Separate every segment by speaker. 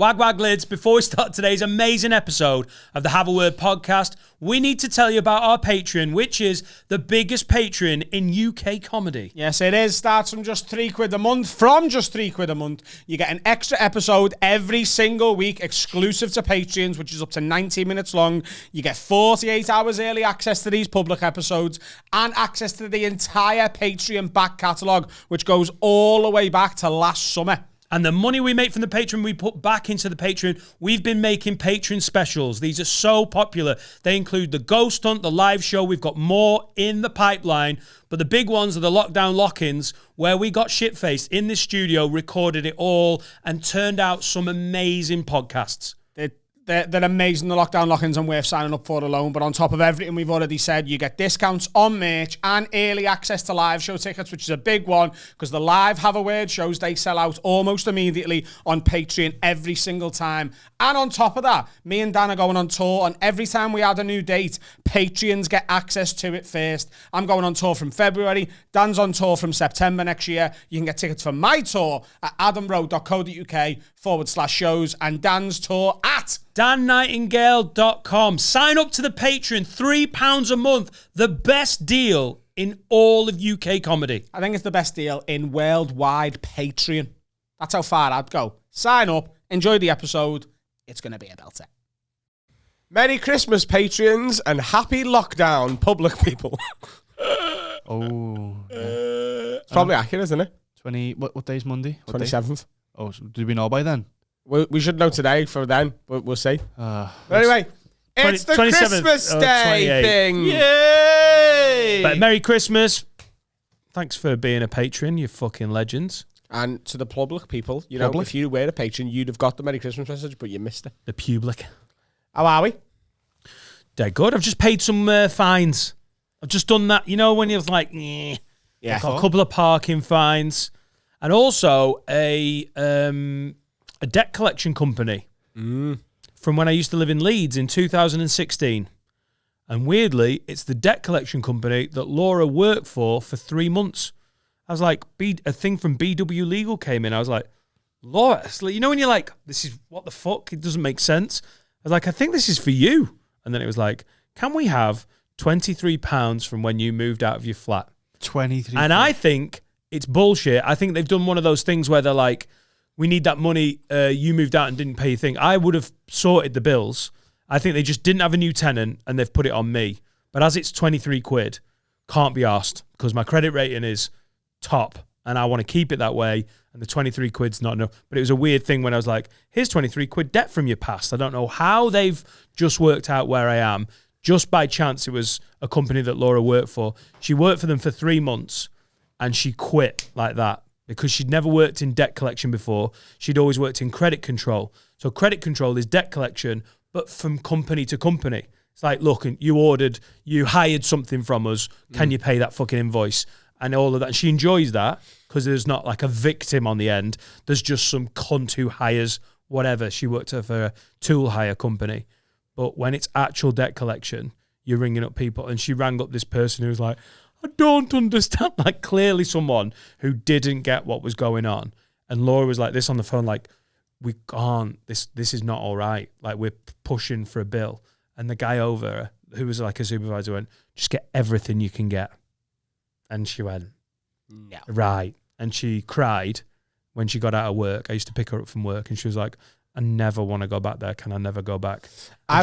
Speaker 1: Wag wag lids, before we start today's amazing episode of the Have a Word podcast, we need to tell you about our Patreon, which is the biggest Patreon in UK comedy.
Speaker 2: Yes, it is. Starts from just £3 a month. From just £3 a month, you get an extra episode every single week, exclusive to Patreons, which is up to 90 minutes long. You get 48 hours early access to these public episodes and access to the entire Patreon back catalogue, which goes all the way back to last summer.
Speaker 1: And the money we make from the Patreon, we put back into the Patreon. We've been making Patreon specials. These are so popular. They include the Ghost Hunt, the live show. We've got more in the pipeline. But the big ones are the lockdown lock-ins, where we got shit-faced in this studio, recorded it all, and turned out some amazing podcasts.
Speaker 2: They're amazing, the lockdown lock-ins, and worth signing up for alone. But on top of everything we've already said, you get discounts on merch and early access to live show tickets, which is a big one because the live Have a Word shows, they sell out almost immediately on Patreon every single time. And on top of that, me and Dan are going on tour, and every time we add a new date, Patreons get access to it first. I'm going on tour from February. Dan's on tour from September next year. You can get tickets for my tour at adamrowe.co.uk/shows and Dan's tour at
Speaker 1: DanNightingale.com. Sign up to the Patreon, £3 a month. The best deal in all of UK comedy.
Speaker 2: I think it's the best deal in worldwide Patreon. That's how far I'd go. Sign up, enjoy the episode. It's going to be a belter.
Speaker 3: Merry Christmas, Patreons, and happy lockdown, public people.
Speaker 4: Oh, yeah.
Speaker 3: It's probably accurate, isn't it?
Speaker 4: What day's Monday?
Speaker 3: 27th.
Speaker 4: Oh, so did we know by then?
Speaker 3: We should know today for then, but we'll see. But anyway, it's the
Speaker 1: 27th
Speaker 3: Christmas Day
Speaker 1: 28th.
Speaker 3: thing.
Speaker 4: Yay!
Speaker 1: But Merry Christmas. Thanks for being a patron, you fucking legends.
Speaker 3: And to the public people, you know, if you were a patron, you'd have got the Merry Christmas message, but you missed it.
Speaker 1: The public.
Speaker 3: How are we?
Speaker 1: They're good. I've just paid some fines. I've just done that. You know when you're like, yeah.
Speaker 3: Yeah.
Speaker 1: I've got a couple of parking fines. And also a debt collection company from when I used to live in Leeds in 2016. And weirdly, it's the debt collection company that Laura worked for 3 months. I was like, a thing from BW Legal came in. I was like, Laura, you know when you're like, this is, what the fuck? It doesn't make sense. I was like, I think this is for you. And then it was like, can we have £23 from when you moved out of your flat?
Speaker 4: 23.
Speaker 1: And I think it's bullshit. I think they've done one of those things where they're like, we need that money. You moved out and didn't pay your thing. I would have sorted the bills. I think they just didn't have a new tenant and they've put it on me. But as it's 23 quid, can't be asked because my credit rating is top and I want to keep it that way. And the 23 quid's not enough. But it was a weird thing when I was like, here's 23 quid debt from your past. I don't know how they've just worked out where I am. Just by chance, it was a company that Laura worked for. She worked for them for 3 months and she quit like that because she'd never worked in debt collection before. She'd always worked in credit control. So credit control is debt collection, but from company to company. It's like, look, you hired something from us. Can you pay that fucking invoice? And all of that. And she enjoys that because there's not like a victim on the end. There's just some cunt who hires whatever. She worked for a tool hire company. But when it's actual debt collection, you're ringing up people. And she rang up this person who was like, I don't understand. Like clearly someone who didn't get what was going on. And Laura was like this on the phone, like, we can't, this is not all right. Like we're pushing for a bill. And the guy over, who was like a supervisor, went, just get everything you can get. And she went, no. Right. And she cried when she got out of work. I used to pick her up from work and she was like, I never want to go back there. Can I never go back?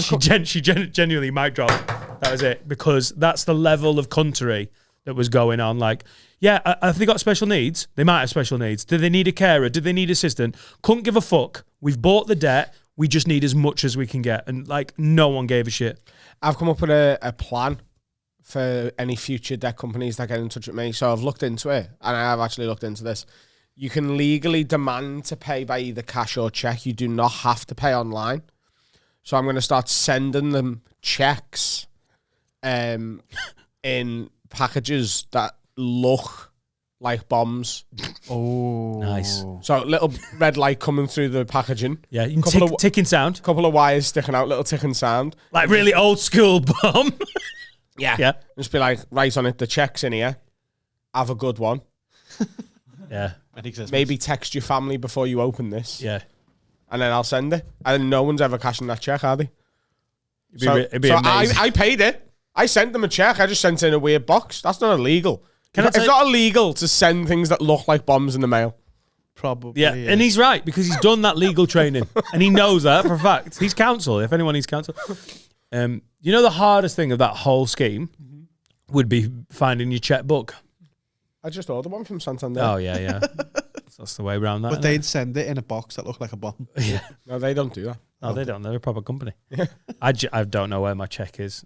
Speaker 1: She genuinely mic dropped. That was it. Because that's the level of cuntery that was going on. Like, yeah, have they got special needs? They might have special needs. Do they need a carer? Do they need assistant? Couldn't give a fuck. We've bought the debt. We just need as much as we can get. And like, no one gave a shit.
Speaker 3: I've come up with a plan for any future debt companies that get in touch with me. So I've looked into it, and I have actually looked into this. You can legally demand to pay by either cash or check. You do not have to pay online. So I'm going to start sending them checks in packages that look like bombs.
Speaker 4: Oh,
Speaker 1: nice.
Speaker 3: So little red light coming through the packaging.
Speaker 1: Yeah, you can ticking sound.
Speaker 3: Couple of wires sticking out, little ticking sound.
Speaker 1: Like really old school bomb.
Speaker 3: Yeah. Just be like, write on it, the check's in here. Have a good one.
Speaker 1: Yeah.
Speaker 3: Maybe text your family before you open this.
Speaker 1: Yeah.
Speaker 3: and then I'll send it. And no one's ever cashing that check, are they?
Speaker 1: It'd be amazing.
Speaker 3: I paid it. I sent them a check. I just sent it in a weird box. That's not illegal. It's
Speaker 1: say-
Speaker 3: not illegal to send things that look like bombs in the mail.
Speaker 4: Probably.
Speaker 1: Yeah, and he's right because he's done that legal training and he knows that for a fact. He's counsel. If anyone needs counsel, you know the hardest thing of that whole scheme would be finding your checkbook.
Speaker 3: I just ordered one from Santander.
Speaker 1: Oh yeah. That's the way around that.
Speaker 4: But they'd send it in a box that looked like a bomb.
Speaker 1: Yeah.
Speaker 3: No, they don't do that.
Speaker 1: No, they don't. They're a proper company. I don't know where my check is.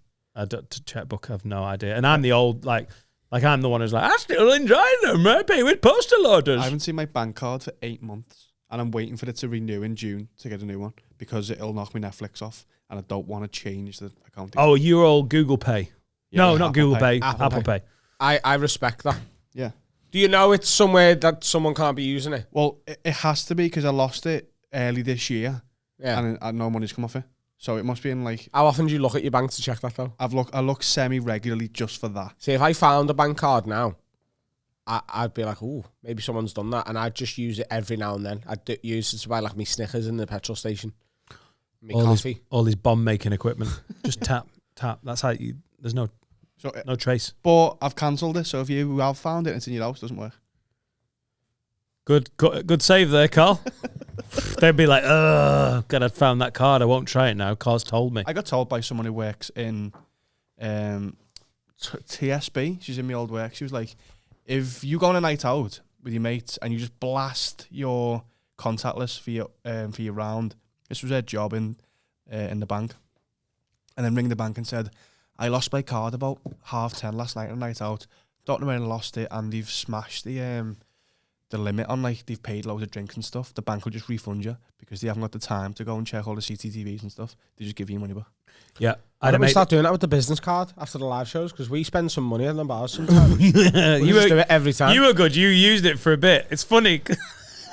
Speaker 1: Checkbook, I have no idea. And I'm the old like I'm the one who's like, I still enjoy them. I pay with postal orders.
Speaker 4: I haven't seen my bank card for 8 months, and I'm waiting for it to renew in June to get a new one because it'll knock my Netflix off, and I don't want to change the account.
Speaker 1: Oh, you're all Google Pay.
Speaker 4: Yeah,
Speaker 1: No, not
Speaker 4: Apple
Speaker 1: Google
Speaker 4: Pay.
Speaker 1: Pay. Apple Pay.
Speaker 3: I respect that.
Speaker 4: Yeah.
Speaker 3: Do you know it's somewhere that someone can't be using it?
Speaker 4: Well, it has to be because I lost it early this year,
Speaker 3: Yeah.
Speaker 4: and no money's come off it. So it must be in like
Speaker 3: How often do you look at your bank to check that though?
Speaker 4: I look semi regularly just for that.
Speaker 3: See, if I found a bank card now, I'd be like, ooh, maybe someone's done that, and I'd just use it every now and then. I'd use it to buy like me Snickers in the petrol station, me coffee.
Speaker 1: All these bomb making equipment. Just tap. That's how you. There's no trace.
Speaker 4: But I've cancelled it. So if you have found it and it's in your house, it doesn't work.
Speaker 1: Good save there, Carl. They'd be like, God, I found that card. I won't try it now. Carl's told me.
Speaker 4: I got told by someone who works in TSB. She's in my old work. She was like, if you go on a night out with your mates and you just blast your contactless for your round, this was her job in the bank, and then ring the bank and said, I lost my card about 10:30 last night on a night out. Don't know where I lost it, and they've smashed the limit on, like, they've paid loads of drinks and stuff. The bank will just refund you because they haven't got the time to go and check all the CCTVs and stuff. They just give you money back.
Speaker 1: Yeah.
Speaker 3: Why don't we start doing that with the business card after the live shows? Because we spend some money on the bars sometimes. We just do it every time.
Speaker 1: You were good. You used it for a bit. It's funny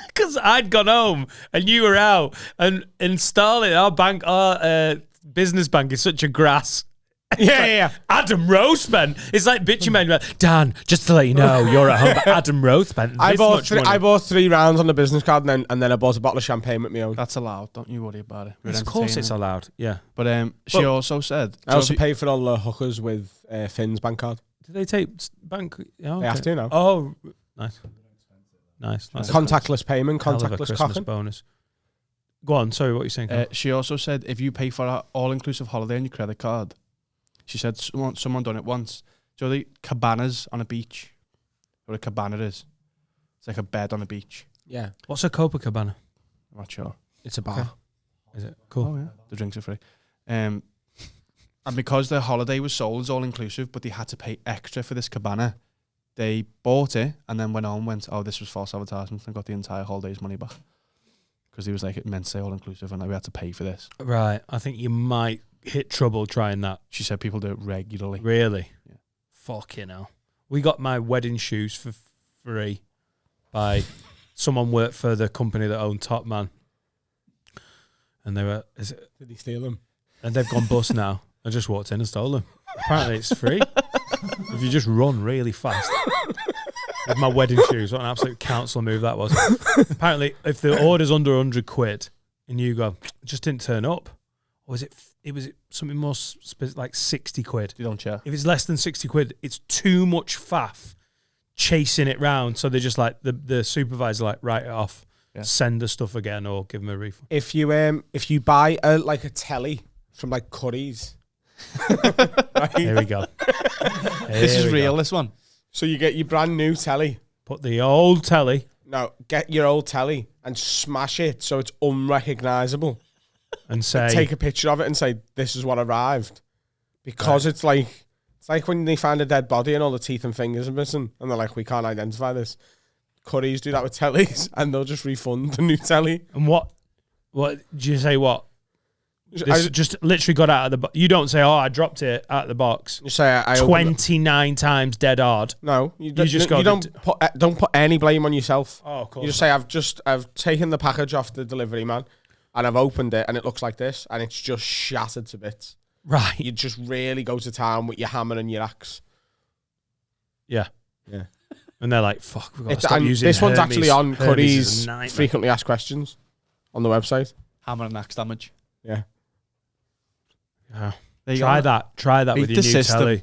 Speaker 1: because I'd gone home and you were out and installing our bank, our business bank is such a grass.
Speaker 3: Yeah.
Speaker 1: Adam Rowe spent. It's like bitching men. Dan, just to let you know, you're at home. But Adam Rowe spent
Speaker 3: I
Speaker 1: this much money.
Speaker 3: bought 3 rounds on the business card and then I bought a bottle of champagne with my own.
Speaker 4: That's allowed. Don't you worry about it. We're
Speaker 1: Of course it's
Speaker 4: entertaining.
Speaker 1: allowed. Yeah.
Speaker 4: But she also said...
Speaker 3: I also paid for all the hookers with Finn's bank card.
Speaker 1: Do they take bank? Oh,
Speaker 3: They have to now.
Speaker 1: Oh, nice. Nice.
Speaker 3: Contactless payment,
Speaker 1: Hell of a
Speaker 3: contactless
Speaker 1: Christmas
Speaker 3: coffin.
Speaker 1: bonus. Go on. Sorry, what are you saying? Carl?
Speaker 4: she also said if you pay for an all-inclusive holiday on your credit card, she said someone done it once. So the cabanas on a beach, what a cabana is. It's like a bed on a beach.
Speaker 3: Yeah.
Speaker 1: What's a Copacabana?
Speaker 4: I'm not sure.
Speaker 3: It's a bar.
Speaker 1: Is it cool?
Speaker 4: Oh yeah, the drinks are free. And because the holiday was sold as all-inclusive, but they had to pay extra for this cabana, they bought it and then went on and went, oh, this was false advertisement, and got the entire holiday's money back. Because he was like, it meant to say all-inclusive and we had to pay for this.
Speaker 1: Right. I think you might hit trouble trying that.
Speaker 4: She said people do it regularly.
Speaker 1: Really?
Speaker 4: Yeah.
Speaker 1: Fucking hell. We got my wedding shoes for free by someone worked for the company that owned Top Man. And they were...
Speaker 3: Did he steal them?
Speaker 1: And they've gone bust now. I just walked in and stole them. Apparently it's free. If you just run really fast. With my wedding shoes. What an absolute council move that was. Apparently, if the order's under 100 quid and you go, it just didn't turn up. Or was it was something more like 60 quid?
Speaker 4: You don't check.
Speaker 1: If it's less than 60 quid, it's too much faff chasing it round. So they're just like, the supervisor like, write it off. Yeah. Send the stuff again or give them a refund.
Speaker 3: If you buy a telly from like Curry's,
Speaker 1: Here we go.
Speaker 4: This is real, this one.
Speaker 3: So you get your brand new telly.
Speaker 1: Put the old telly.
Speaker 3: No, get your old telly and smash it so it's unrecognisable.
Speaker 1: And say,
Speaker 3: take a picture of it and say, this is what arrived. Because it's like when they find a dead body and all the teeth and fingers are missing and they're like, we can't identify this. Curry's do that with tellies and they'll just refund the new telly.
Speaker 1: And what did you say? What? This just literally got out of the box. You don't say, oh, I dropped it out of the box.
Speaker 3: You say, I
Speaker 1: 29 times dead hard.
Speaker 3: No, you
Speaker 1: don't
Speaker 3: put any blame on yourself.
Speaker 1: Oh, of course.
Speaker 3: You just say, I've taken the package off the delivery man and I've opened it and it looks like this and it's just shattered to bits.
Speaker 1: Right.
Speaker 3: You just really go to town with your hammer and your axe.
Speaker 1: Yeah.
Speaker 3: Yeah.
Speaker 1: And they're like, fuck, we've got to stop using
Speaker 3: this
Speaker 1: Hermes.
Speaker 3: one's actually on
Speaker 1: Hermes
Speaker 3: Curry's frequently asked questions. on the website.
Speaker 4: Hammer and axe damage.
Speaker 3: Yeah.
Speaker 1: Yeah.
Speaker 4: There you
Speaker 1: Try
Speaker 4: go.
Speaker 1: that. Try that
Speaker 4: Beat
Speaker 1: with your
Speaker 4: the
Speaker 1: new
Speaker 4: system.
Speaker 1: telly.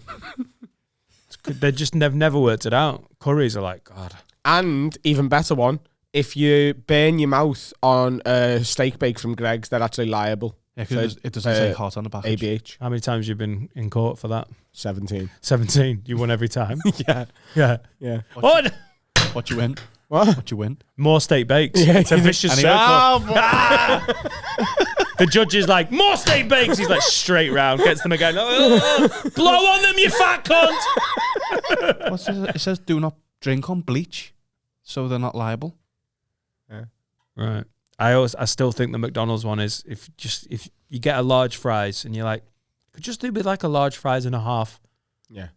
Speaker 1: They just never worked it out. Curries are like, God.
Speaker 3: And even better one, if you burn your mouth on a steak bake from Greg's, they're actually liable.
Speaker 4: Yeah, because
Speaker 3: So,
Speaker 4: it doesn't say hot on the package.
Speaker 3: ABH.
Speaker 1: How many times you've been in court for that?
Speaker 3: 17.
Speaker 1: 17. You won every time.
Speaker 3: Yeah.
Speaker 1: Yeah.
Speaker 3: Yeah.
Speaker 1: What?
Speaker 4: What you win?
Speaker 3: What?
Speaker 4: What you win?
Speaker 1: More steak bakes.
Speaker 3: Yeah,
Speaker 1: It's a vicious
Speaker 4: And he-
Speaker 1: circle.
Speaker 4: Oh,
Speaker 1: The judge is like, more steak bakes. He's like, straight round. Gets them again. Blow on them, you fat cunt.
Speaker 4: What's this? It says do not drink on bleach, so they're not liable.
Speaker 1: Right. I still think the McDonald's one is if you get a large fries and you're like, could just do with like a large fries and a half.
Speaker 3: Yeah.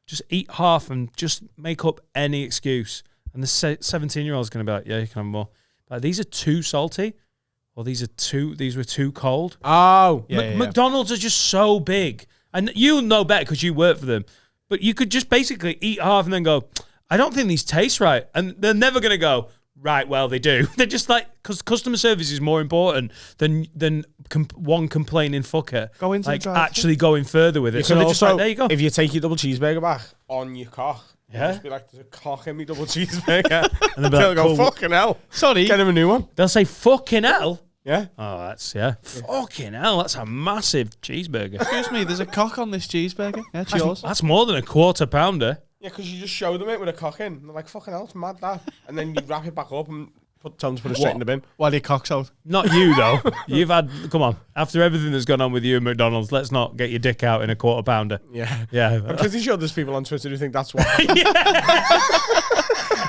Speaker 1: Just eat half and just make up any excuse. And the 17-year-old is going to be like, yeah, you can have more. Like, these are too salty, or these were too cold.
Speaker 3: Oh.
Speaker 4: Yeah,
Speaker 1: McDonald's are just so big. And you'll know better because you work for them. But you could just basically eat half and then go, I don't think these taste right. And they're never going to go, right, well, they do. They're just like, because customer service is more important than one complaining fucker.
Speaker 4: Go into the
Speaker 1: like
Speaker 4: drive-thru.
Speaker 1: actually going further with it.
Speaker 3: You
Speaker 1: So
Speaker 3: can
Speaker 1: they're just
Speaker 3: also,
Speaker 1: like, there you go.
Speaker 3: if you take your double cheeseburger back on your cock,
Speaker 1: Yeah.
Speaker 3: just be like, there's a cock in me double cheeseburger.
Speaker 1: And they'll be
Speaker 3: They'll
Speaker 1: like,
Speaker 3: go,
Speaker 1: cool.
Speaker 3: fucking hell.
Speaker 4: Sorry.
Speaker 3: Get him a new one.
Speaker 1: They'll say, fucking hell.
Speaker 3: Yeah.
Speaker 1: Oh, that's, yeah. Fucking hell, that's a massive cheeseburger.
Speaker 4: Excuse me, there's a cock on this cheeseburger. Yeah, it's yours.
Speaker 1: That's more than a quarter pounder.
Speaker 3: Yeah, because you just show them it with a cock in. They're like, fucking hell, it's mad that. And then you wrap it back up and tell them to put it straight in the bin.
Speaker 4: While your cock's out.
Speaker 1: Not you, though. You've had, come on, after everything that's gone on with you at McDonald's, let's not get your dick out in a quarter pounder.
Speaker 3: Yeah.
Speaker 1: Yeah.
Speaker 3: I'm pretty sure there's people on Twitter who think that's why.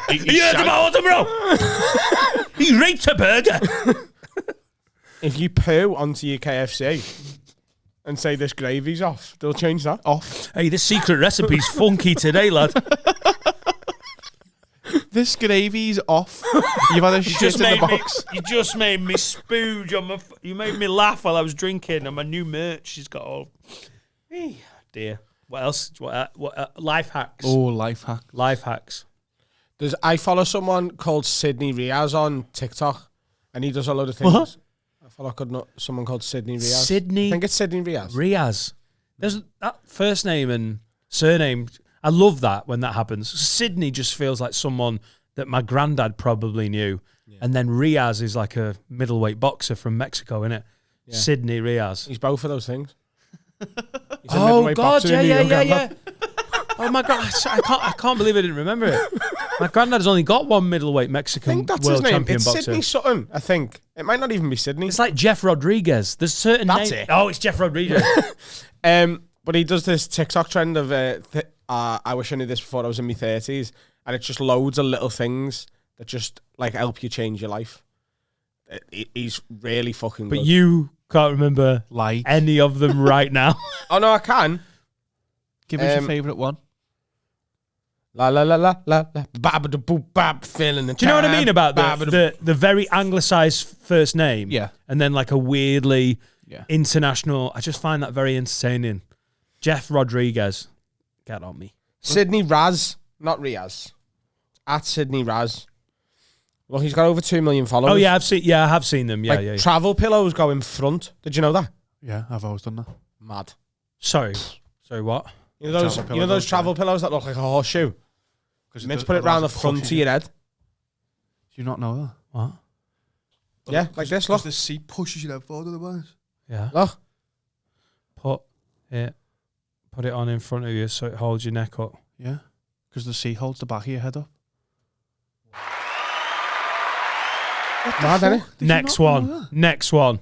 Speaker 1: You heard about him, bro? He raped a burger.
Speaker 3: If you poo onto your KFC and say this gravy's off, they'll change that.
Speaker 4: Off.
Speaker 1: Hey, this secret recipe's funky today, lad.
Speaker 4: This gravy's off. You've had a shit in the box.
Speaker 1: You just made me spooge on my. You made me laugh while I was drinking, and my new merch she's got all. Hey, dear. What else? What life hacks?
Speaker 4: Oh, life hack.
Speaker 1: Life hacks.
Speaker 3: I follow someone called Sydney Riaz on TikTok, and he does a load of things.
Speaker 1: What?
Speaker 3: I follow someone called Sydney Riaz.
Speaker 1: Sydney
Speaker 3: I think it's Sydney Riaz.
Speaker 1: Riaz. There's that first name and surname. I love that when that happens. Sydney just feels like someone that my granddad probably knew. Yeah. And then Riaz is like a middleweight boxer from Mexico, innit? Yeah. Sydney Riaz.
Speaker 3: He's both of those things. He's a
Speaker 1: Oh,
Speaker 3: middleweight
Speaker 1: God,
Speaker 3: boxer in New York,
Speaker 1: yeah. Oh, my God. I can't believe I didn't remember it. My granddad's only got one middleweight
Speaker 3: I
Speaker 1: Mexican
Speaker 3: think that's
Speaker 1: world
Speaker 3: his name.
Speaker 1: champion
Speaker 3: It's
Speaker 1: boxer.
Speaker 3: Sydney Sutton, I think. It might not even be Sydney.
Speaker 1: It's like Jeff Rodriguez. There's certain
Speaker 3: That's
Speaker 1: names.
Speaker 3: it.
Speaker 1: Oh, it's Jeff Rodriguez.
Speaker 3: But he does this TikTok trend of I wish I knew this before I was in my 30s, and it's just loads of little things that just like help you change your life. He's really fucking
Speaker 1: But
Speaker 3: good.
Speaker 1: you can't remember
Speaker 4: Light.
Speaker 1: any of them right now.
Speaker 3: Oh no, I can.
Speaker 4: Give us your favourite one.
Speaker 3: La la la la la la bab da boop bab feeling the
Speaker 1: Do you know what I mean about the very anglicised first name?
Speaker 4: Yeah.
Speaker 1: And then like a weirdly
Speaker 4: Yeah.
Speaker 1: international. I just find that very entertaining. Jeff Rodriguez. Get on me.
Speaker 3: Sydney Raz, not Riaz. At Sydney Raz. Well, he's got over 2 million followers.
Speaker 1: Oh yeah, I have seen them. Yeah,
Speaker 3: like
Speaker 1: yeah.
Speaker 3: travel pillows go in front. Did you know that?
Speaker 4: Yeah, I've always done that.
Speaker 3: Mad.
Speaker 1: Sorry, what?
Speaker 3: You know those
Speaker 4: Travel pillows,
Speaker 3: travel pillows that look like a horseshoe?
Speaker 4: Because
Speaker 3: You meant to put it round the front of your head.
Speaker 4: Do you not know that?
Speaker 1: What?
Speaker 3: Yeah, like this, look.
Speaker 4: The seat pushes you down forward otherwise.
Speaker 1: Yeah.
Speaker 3: Look.
Speaker 1: Put it on in front of you so it holds your neck up.
Speaker 4: Yeah. Because the seat holds the back of your head up.
Speaker 3: Mad, innit?
Speaker 1: Next one. Next one.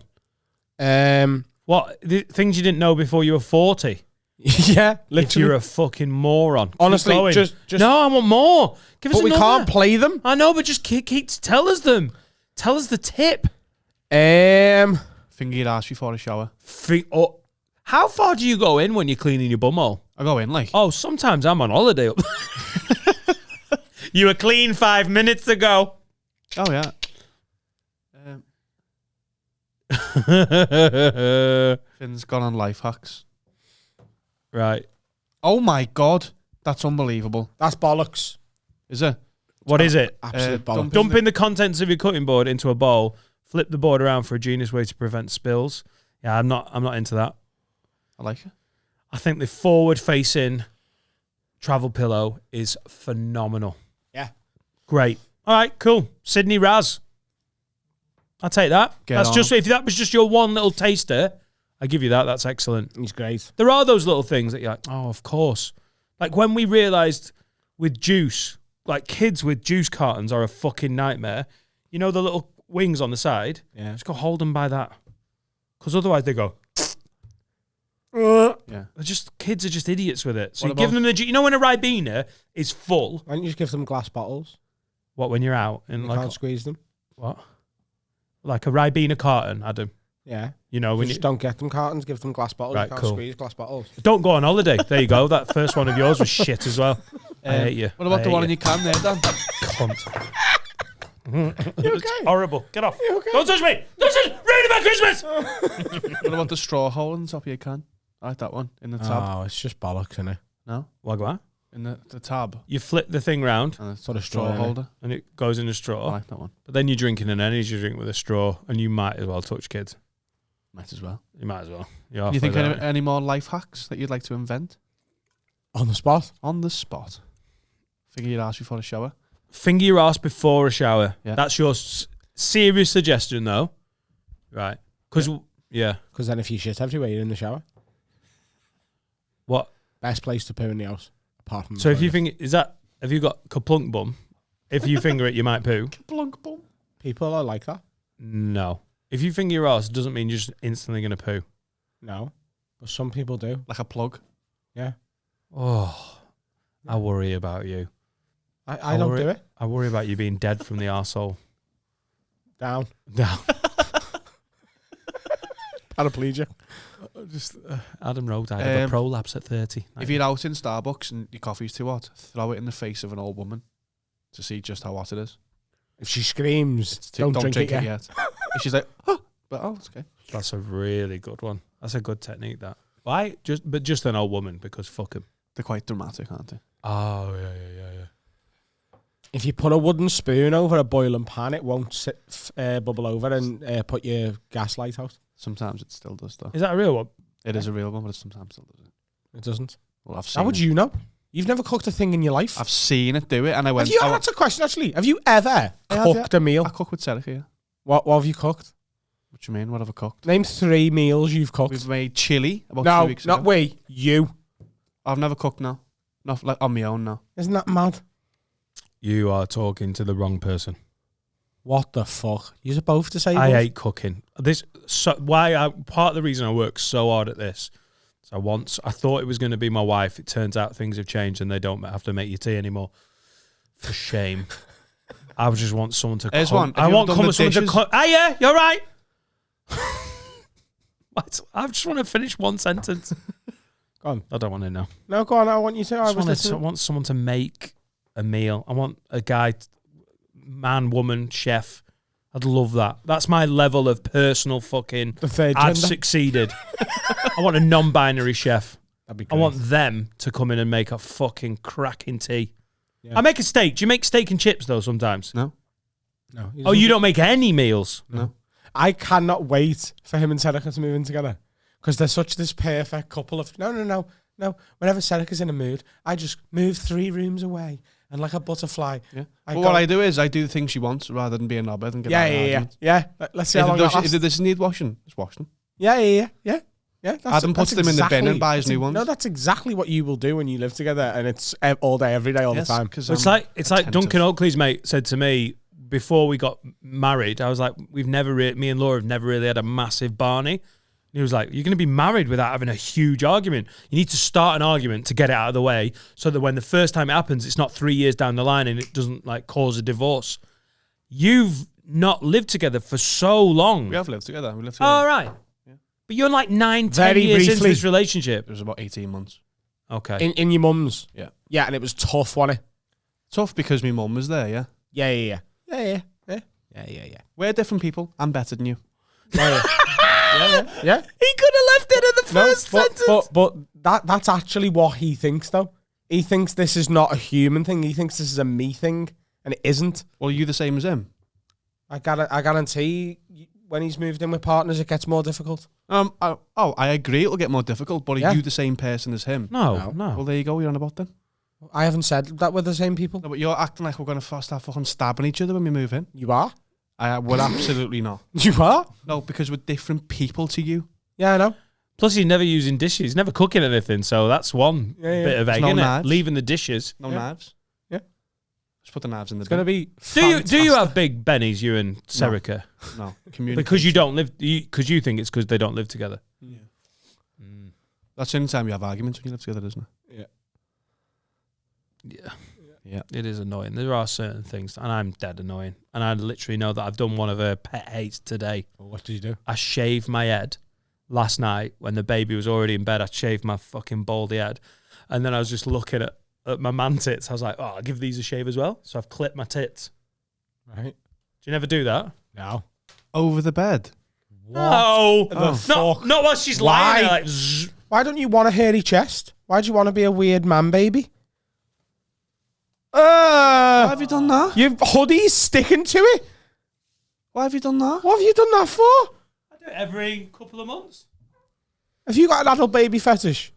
Speaker 1: What? The things you didn't know before you were 40?
Speaker 3: Yeah,
Speaker 1: If
Speaker 3: literally.
Speaker 1: you're a fucking moron. Keep
Speaker 3: Honestly,
Speaker 1: going.
Speaker 3: just
Speaker 1: No, I want more. Give us
Speaker 3: but we
Speaker 1: another.
Speaker 3: can't play them.
Speaker 1: I know, but just keep tell us them. Tell us the tip.
Speaker 4: Finger your ass before a shower.
Speaker 1: How far do you go in when you're cleaning your bumhole?
Speaker 4: I go in like.
Speaker 1: Oh, sometimes I'm on holiday. You were clean 5 minutes ago.
Speaker 4: Oh yeah. Finn's gone on life hacks.
Speaker 1: Right.
Speaker 4: Oh my God. That's unbelievable.
Speaker 3: That's bollocks.
Speaker 4: Is it?
Speaker 1: What is it?
Speaker 3: Absolute bollocks.
Speaker 4: dump-
Speaker 1: Dumping the contents of your cutting board into a bowl, Flip the board around for a genius way to prevent spills. Yeah, I'm not into that.
Speaker 4: I like it.
Speaker 1: I think the forward-facing travel pillow is phenomenal.
Speaker 3: Yeah.
Speaker 1: Great. All right, cool. Sydney Raz. I'll take that. If that was just your one little taster, I give you that. That's excellent.
Speaker 3: He's great.
Speaker 1: There are those little things that you're like, oh, of course. Like when we realised with juice, like kids with juice cartons are a fucking nightmare. You know the little wings on the side?
Speaker 3: Yeah.
Speaker 1: Just go hold them by that. Because otherwise they go...
Speaker 4: Yeah.
Speaker 1: Kids are just idiots with it. So
Speaker 4: What
Speaker 1: you give
Speaker 4: about-
Speaker 1: them you know when a Ribena is full,
Speaker 3: Why don't you just give them glass bottles?
Speaker 1: what, when you're out and
Speaker 3: You
Speaker 1: like
Speaker 3: can't squeeze them.
Speaker 1: what? Like a Ribena carton, Adam.
Speaker 3: Yeah.
Speaker 1: You know, when you
Speaker 3: Just don't get them cartons, give them glass bottles.
Speaker 1: Right,
Speaker 3: You can't
Speaker 1: cool.
Speaker 3: squeeze glass bottles.
Speaker 1: don't go on holiday. There you go. That first one of yours was shit as well. I hate you.
Speaker 4: What about
Speaker 1: I
Speaker 4: the
Speaker 1: hate
Speaker 4: one
Speaker 1: you.
Speaker 4: in your can there, Dan?
Speaker 1: Cunt.
Speaker 3: You okay?
Speaker 1: Horrible. Get off.
Speaker 3: You okay?
Speaker 1: Don't touch me. Don't touch me. Read about Christmas.
Speaker 4: What about the straw hole on the top of your can? I like that one in the tab.
Speaker 3: Oh, it's just bollocks, isn't it?
Speaker 4: No,
Speaker 1: What?
Speaker 4: in the tab
Speaker 1: You flip the thing round
Speaker 4: and the
Speaker 3: Sort of
Speaker 4: straw
Speaker 3: straw, innit?
Speaker 4: holder.
Speaker 1: and it goes in a
Speaker 4: I
Speaker 1: straw.
Speaker 4: like that one.
Speaker 1: But then you're drinking an energy drink with a straw and you might as well touch kids.
Speaker 4: Might as well.
Speaker 1: You might as well.
Speaker 4: Do you think any more life hacks that you'd like to invent
Speaker 3: On the spot.
Speaker 4: on the spot? Figure your ass before the shower.
Speaker 1: Finger your ass before a shower.
Speaker 4: Yeah.
Speaker 1: That's your serious suggestion, though. Right. Because, yeah.
Speaker 3: Because then if you shit everywhere, you're in the shower.
Speaker 1: What?
Speaker 3: Best place to poo in the house. Apart from the
Speaker 1: So if you
Speaker 3: toilet.
Speaker 1: think, have you got kaplunk bum? If you finger it, you might poo?
Speaker 4: Plunk bum.
Speaker 3: People are like that.
Speaker 1: No. If you finger your ass, it doesn't mean you're just instantly going to poo.
Speaker 3: No. But some people do.
Speaker 4: Like a plug.
Speaker 3: Yeah.
Speaker 1: Oh, I worry about you.
Speaker 3: I don't do it.
Speaker 1: I worry about you being dead from the arsehole.
Speaker 3: Down.
Speaker 1: No.
Speaker 3: Paraplegic.
Speaker 1: Just Adam Rowe died of a prolapse at 30.
Speaker 4: If you're out in Starbucks and your coffee's too hot, throw it in the face of an old woman to see just how hot it is.
Speaker 3: If she screams, don't drink it yet.
Speaker 4: And she's like, oh, but it's okay.
Speaker 1: That's a really good one. That's a good technique, that. Why? Just an old woman, because fuck him.
Speaker 4: They're quite dramatic, aren't they?
Speaker 1: Oh, yeah.
Speaker 3: If you put a wooden spoon over a boiling pan, it won't bubble over and put your gas light out.
Speaker 4: Sometimes it still does, though.
Speaker 1: Is that a real one?
Speaker 4: It is a real one, but it sometimes still doesn't.
Speaker 3: It doesn't.
Speaker 4: Well, I've seen
Speaker 3: How would you know? You've never cooked a thing in your life.
Speaker 4: I've seen it do it, and I went.
Speaker 3: That's a question, actually. Have you ever cooked a meal?
Speaker 4: I cook with Serica, yeah.
Speaker 3: What have you cooked?
Speaker 4: What do you mean? What have I cooked?
Speaker 3: Name 3 meals you've cooked.
Speaker 4: We've made chili about 2 weeks
Speaker 3: not
Speaker 4: ago.
Speaker 3: we. You.
Speaker 4: I've never cooked now. Not like on my own now.
Speaker 3: Isn't that mad?
Speaker 1: You are talking to the wrong person.
Speaker 3: What the fuck? You're supposed to say
Speaker 1: I
Speaker 3: that?
Speaker 1: hate cooking. Part of the reason I work so hard at this. So I thought it was going to be my wife. It turns out things have changed and they don't have to make your tea anymore. For shame. I just want someone to
Speaker 4: There's
Speaker 1: come.
Speaker 4: one.
Speaker 1: I
Speaker 4: Have you
Speaker 1: want
Speaker 4: done
Speaker 1: someone
Speaker 4: the
Speaker 1: to
Speaker 4: dishes?
Speaker 1: come. Ah, yeah, you're right. What? I just want to finish one sentence.
Speaker 3: Go on.
Speaker 1: I don't want to know.
Speaker 3: No, go on. I want you to.
Speaker 1: I want someone to make a meal. I want a guy, man, woman, chef. I'd love that. That's my level of personal fucking.
Speaker 3: The third
Speaker 1: I've
Speaker 3: gender.
Speaker 1: succeeded. I want a non-binary chef.
Speaker 3: That'd be
Speaker 1: I
Speaker 3: great.
Speaker 1: want them to come in and make a fucking cracking tea.
Speaker 3: Yeah.
Speaker 1: I make a steak. Do you make steak and chips though sometimes?
Speaker 4: No.
Speaker 3: No.
Speaker 1: Oh, you don't make any meals?
Speaker 4: No.
Speaker 3: I cannot wait for him and Serica to move in together because they're such this perfect couple of. No. Whenever Serica's in a mood, I just move 3 rooms away and like a butterfly.
Speaker 4: Yeah.
Speaker 3: I
Speaker 4: But
Speaker 3: go-
Speaker 4: what I do is I do the things she wants rather than being knobhead and get
Speaker 3: Yeah. Let's see how long that
Speaker 4: If
Speaker 3: lasts.
Speaker 4: the dishes need washing, just wash them.
Speaker 3: Yeah.
Speaker 4: Adam puts them in the bin and buys new ones.
Speaker 3: No, that's exactly what you will do when you live together, and it's all day, every day, all the time.
Speaker 4: Because
Speaker 1: It's like Duncan Oakley's mate said to me before we got married. I was like, me and Laura have never really had a massive Barney. And he was like, you're going to be married without having a huge argument. You need to start an argument to get it out of the way so that when the first time it happens, it's not 3 years down the line and it doesn't like cause a divorce. You've not lived together for so long.
Speaker 4: we have lived together. We lived together.
Speaker 1: All right.
Speaker 4: Yeah.
Speaker 1: But you're like 9-10
Speaker 3: Very
Speaker 1: years into
Speaker 3: briefly.
Speaker 1: this relationship.
Speaker 4: It was about 18 months.
Speaker 1: Okay.
Speaker 3: In your mum's.
Speaker 4: Yeah.
Speaker 3: Yeah, and it was tough, wasn't it?
Speaker 4: Tough because my mum was there, yeah.
Speaker 3: Yeah.
Speaker 4: We're different people. I'm better than you.
Speaker 3: Yeah.
Speaker 1: He could have left it in the first sentence.
Speaker 3: But that's actually what he thinks, though. He thinks this is not a human thing. He thinks this is a me thing, and it isn't.
Speaker 4: Well, are you the same as him?
Speaker 3: I guarantee when he's moved in with partners, it gets more difficult.
Speaker 4: I agree it'll get more difficult, but are you the same person as him?
Speaker 1: No.
Speaker 4: Well, there you go. You're on about then.
Speaker 3: I haven't said that we're the same people.
Speaker 4: No, but you're acting like we're going to start fucking stabbing each other when we move in.
Speaker 3: You are?
Speaker 4: We're absolutely not.
Speaker 3: You are?
Speaker 4: No, because we're different people to you.
Speaker 3: Yeah, I know.
Speaker 1: Plus, he's never using dishes. He's never cooking anything. So that's one bit of egg,
Speaker 4: no
Speaker 1: innit?
Speaker 4: knives.
Speaker 1: Leaving the dishes.
Speaker 4: No knives.
Speaker 3: Yeah.
Speaker 4: Just put the knives in the
Speaker 3: It's going to be
Speaker 1: Do you have big bennies, you and Serica?
Speaker 4: No.
Speaker 1: Because you don't live... Because you think it's because they don't live together.
Speaker 4: Yeah. That's the only time you have arguments when you live together, isn't it? Yeah.
Speaker 1: It is annoying. There are certain things, and I'm dead annoying. And I literally know that I've done one of her pet hates today.
Speaker 3: Well, what did you do?
Speaker 1: I shaved my head last night when the baby was already in bed. I shaved my fucking baldy head. And then I was just looking at my man tits. I was like, I'll give these a shave as well. So I've clipped my tits.
Speaker 3: Right.
Speaker 1: Do you never do that?
Speaker 3: No.
Speaker 4: Over the bed.
Speaker 1: No.
Speaker 3: fuck?
Speaker 1: Not while she's
Speaker 3: Why?
Speaker 1: lying there like, zzz.
Speaker 3: Why don't you want a hairy chest? Why do you want to be a weird man baby?
Speaker 4: Why have you done that?
Speaker 3: Your hoodie's sticking to it.
Speaker 4: Why have you done that?
Speaker 3: What have you done that for?
Speaker 1: I do it every couple of months.
Speaker 3: Have you got an adult baby fetish?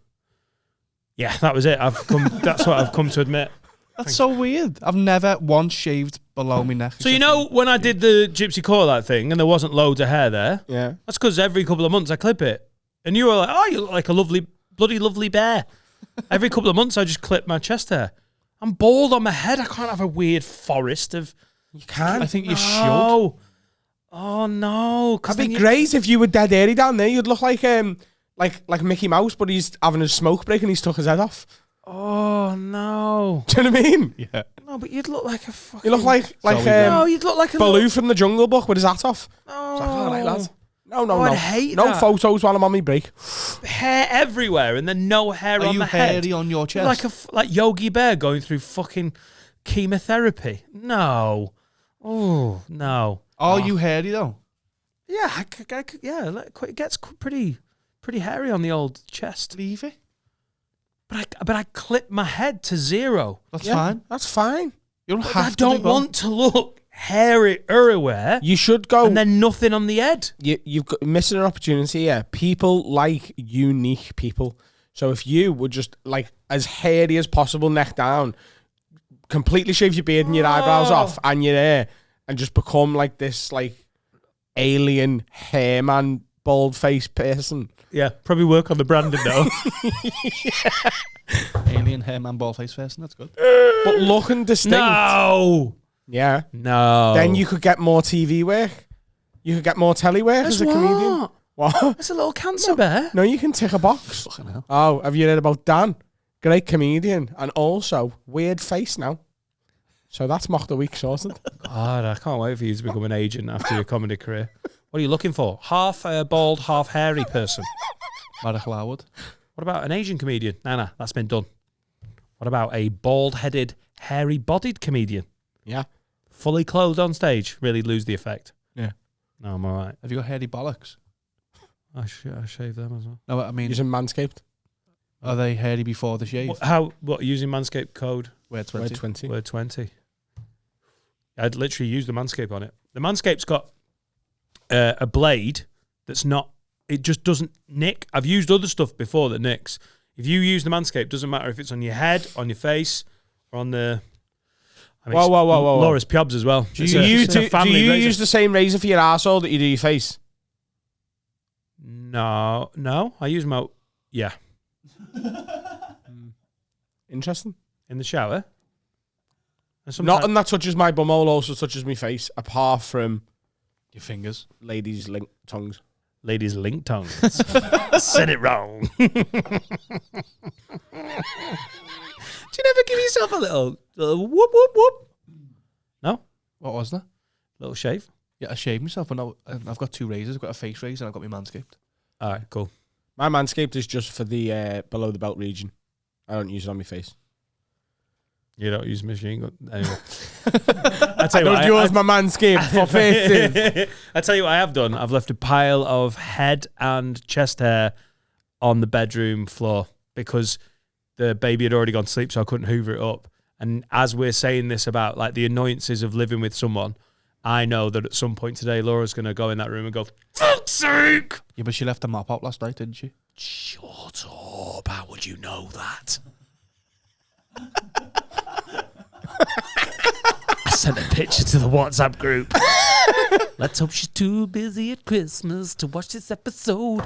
Speaker 1: Yeah, that was it. That's what I've come to admit.
Speaker 4: That's so weird. I've never once shaved below my neck.
Speaker 1: So you know when I did the Gypsy Call-Out thing and there wasn't loads of hair there?
Speaker 3: Yeah.
Speaker 1: That's because every couple of months I clip it. And you were like, you look like a bloody lovely bear. Every couple of months I just clip my chest hair. I'm bald on my head. I can't have a weird forest of...
Speaker 3: You can.
Speaker 4: I think you should.
Speaker 1: Oh, no.
Speaker 3: That'd be great if you were dead hairy down there. You'd look like Mickey Mouse, but he's having a smoke break and he's took his head off.
Speaker 1: Oh, no.
Speaker 3: Do you know what I mean?
Speaker 4: Yeah.
Speaker 1: No, but you'd look like a fucking...
Speaker 3: You look like
Speaker 1: no, you'd look like a...
Speaker 3: Baloo from the Jungle Book with his hat off.
Speaker 1: No.
Speaker 3: All right, lad. No.
Speaker 1: I'd hate
Speaker 3: no
Speaker 1: that.
Speaker 3: photos while I'm on my break.
Speaker 1: Hair everywhere and then no hair
Speaker 4: Are
Speaker 1: on
Speaker 4: you
Speaker 1: the head.
Speaker 4: hairy on your chest?
Speaker 1: Like Yogi Bear going through fucking chemotherapy. No. Oh, no.
Speaker 4: Are you hairy though?
Speaker 1: Yeah, it gets pretty hairy on the old chest.
Speaker 4: Leave it.
Speaker 1: But I clip my head to zero.
Speaker 4: That's fine.
Speaker 3: That's fine.
Speaker 4: You don't
Speaker 1: But
Speaker 4: have
Speaker 1: I
Speaker 4: to
Speaker 1: don't
Speaker 4: do
Speaker 1: want to look hairy everywhere
Speaker 3: You should go.
Speaker 1: and then nothing on the head.
Speaker 3: You've got missing an opportunity here. People like unique people. So if you would just like as hairy as possible, neck down, completely shave your beard and your eyebrows off and your hair, and just become like this like alien hair man, bald face person.
Speaker 1: Yeah, probably work on the branding though.
Speaker 4: Alien hair man ball face person. That's good.
Speaker 3: But looking distinct.
Speaker 1: No.
Speaker 3: Yeah.
Speaker 1: No.
Speaker 3: Then you could get more TV work. You could get more telly work as a comedian. What?
Speaker 1: That's a little cancer bear.
Speaker 3: No, you can tick a box.
Speaker 4: Fucking hell.
Speaker 3: Oh, have you heard about Dan? Great comedian and also weird face now. So that's Mock the Week sorted.
Speaker 1: God, I can't wait for you to become an agent after your comedy career. What are you looking for? Half bald, half hairy person.
Speaker 4: Marek Larwood.
Speaker 1: What about an Asian comedian? Nah, that's been done. What about a bald-headed, hairy-bodied comedian?
Speaker 3: Yeah.
Speaker 1: Fully clothed on stage? Really lose the effect?
Speaker 4: Yeah.
Speaker 1: No, I'm all right.
Speaker 4: Have you got hairy bollocks?
Speaker 1: I shave them as well.
Speaker 4: No, I mean,
Speaker 3: Using Manscaped.
Speaker 4: are they hairy before the shave?
Speaker 1: What, using Manscaped code?
Speaker 4: Word 20.
Speaker 3: Word 20.
Speaker 1: Word 20. I'd literally use the Manscaped on it. The Manscaped's got a blade that's not, it just doesn't nick. I've used other stuff before that nicks. If you use the Manscaped, doesn't matter if it's on your head, on your face, or on the...
Speaker 3: Whoa.
Speaker 1: Laura's Piobs as well.
Speaker 3: Do you use the same razor for your arsehole that you do your face?
Speaker 1: No. I use my... Yeah.
Speaker 3: Interesting.
Speaker 1: In the shower.
Speaker 3: Nothing that touches my bumhole also touches my face, apart from
Speaker 4: Your fingers.
Speaker 3: ladies' link tongues.
Speaker 1: Ladies' link tongues. Said it wrong. Do you never give yourself a little whoop, whoop, whoop? No?
Speaker 4: What was that?
Speaker 1: Little shave?
Speaker 4: Yeah, I shaved myself, but now I've got two razors. I've got a face razor and I've got my Manscaped.
Speaker 1: All right, cool.
Speaker 3: My Manscaped is just for the below the belt region. I don't use it on my face.
Speaker 1: You don't use machine gun. Anyway.
Speaker 3: I don't use my Manscaped for faces.
Speaker 1: I tell you what I have done. I've left a pile of head and chest hair on the bedroom floor because the baby had already gone to sleep, so I couldn't hoover it up. And as we're saying this about like the annoyances of living with someone, I know that at some point today, Laura's going to go in that room and go, fuck's sake!
Speaker 4: Yeah, but she left the mop out last night, didn't she?
Speaker 1: Shut up. How would you know that? I sent a picture to the WhatsApp group. Let's hope she's too busy at Christmas to watch this episode.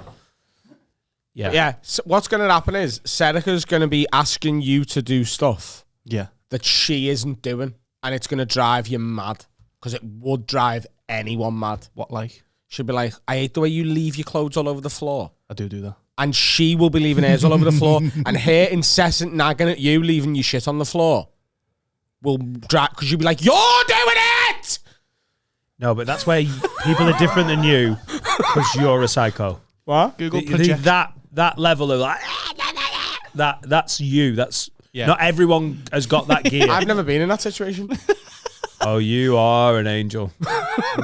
Speaker 1: Yeah.
Speaker 3: Yeah. So what's going to happen is Serica's going to be asking you to do stuff
Speaker 4: Yeah.
Speaker 3: that she isn't doing, and it's going to drive you mad, because it would drive anyone mad.
Speaker 4: What, like?
Speaker 3: She'll be like, I hate the way you leave your clothes all over the floor.
Speaker 4: I do that.
Speaker 3: And she will be leaving hers all over the floor, and her incessant nagging at you leaving your shit on the floor will drive, because you'll be like, you're doing it!
Speaker 1: No, but that's where people are different than you, because you're a psycho.
Speaker 3: What?
Speaker 4: Google project.
Speaker 1: That level of like, that's you. That's
Speaker 4: Yeah.
Speaker 1: not everyone has got that gear.
Speaker 3: I've never been in that situation.
Speaker 1: Oh, you are an angel.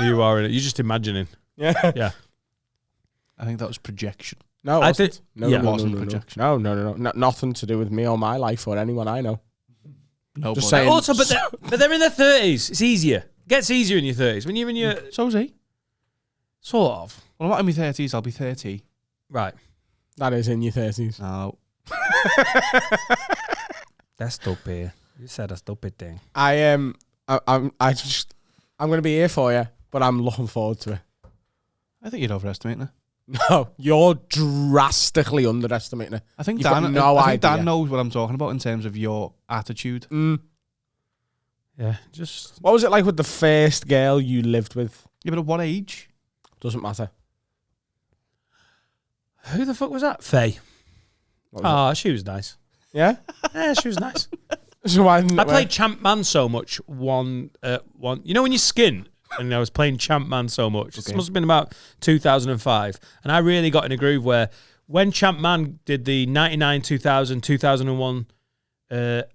Speaker 1: You're just imagining.
Speaker 3: Yeah.
Speaker 1: Yeah.
Speaker 4: I think that was projection.
Speaker 3: No,
Speaker 1: I
Speaker 3: it wasn't.
Speaker 1: think-
Speaker 3: No,
Speaker 1: yeah.
Speaker 3: no,
Speaker 4: Wasn't
Speaker 3: no, no,
Speaker 4: projection.
Speaker 3: no, no. Nothing to do with me or my life or anyone I know.
Speaker 4: No,
Speaker 3: Just
Speaker 4: but
Speaker 3: saying.
Speaker 1: Also, but they're in their 30s. It's easier. It gets easier in your 30s. When you're in your
Speaker 4: So is he.
Speaker 1: sort of.
Speaker 4: Well, I'm not in my 30s. I'll be 30.
Speaker 1: Right.
Speaker 3: That is in your 30s.
Speaker 4: No.
Speaker 1: That's stupid. You said a stupid thing.
Speaker 3: I'm going to be here for you, but I'm looking forward to it.
Speaker 4: I think you'd overestimate her.
Speaker 3: No, you're drastically underestimating it.
Speaker 4: I think
Speaker 3: You've got
Speaker 4: Dan.
Speaker 3: no
Speaker 4: I think Dan
Speaker 3: idea.
Speaker 4: knows what I'm talking about in terms of your attitude.
Speaker 1: Yeah, just
Speaker 3: What was it like with the first girl you lived with?
Speaker 4: Yeah, but at what age?
Speaker 3: Doesn't matter.
Speaker 1: who the fuck was that? Faye.
Speaker 3: What was
Speaker 1: Oh, she was nice.
Speaker 3: it? Yeah?
Speaker 1: Yeah, she was nice.
Speaker 3: So why didn't
Speaker 1: I
Speaker 3: it
Speaker 1: played
Speaker 3: work?
Speaker 1: Champ Man so much. One. You know when you skin, and I was playing Champ Man so much. This
Speaker 4: Okay.
Speaker 1: must have been about 2005, and I really got in a groove where when Champ Man did the 99, 2000, 2001,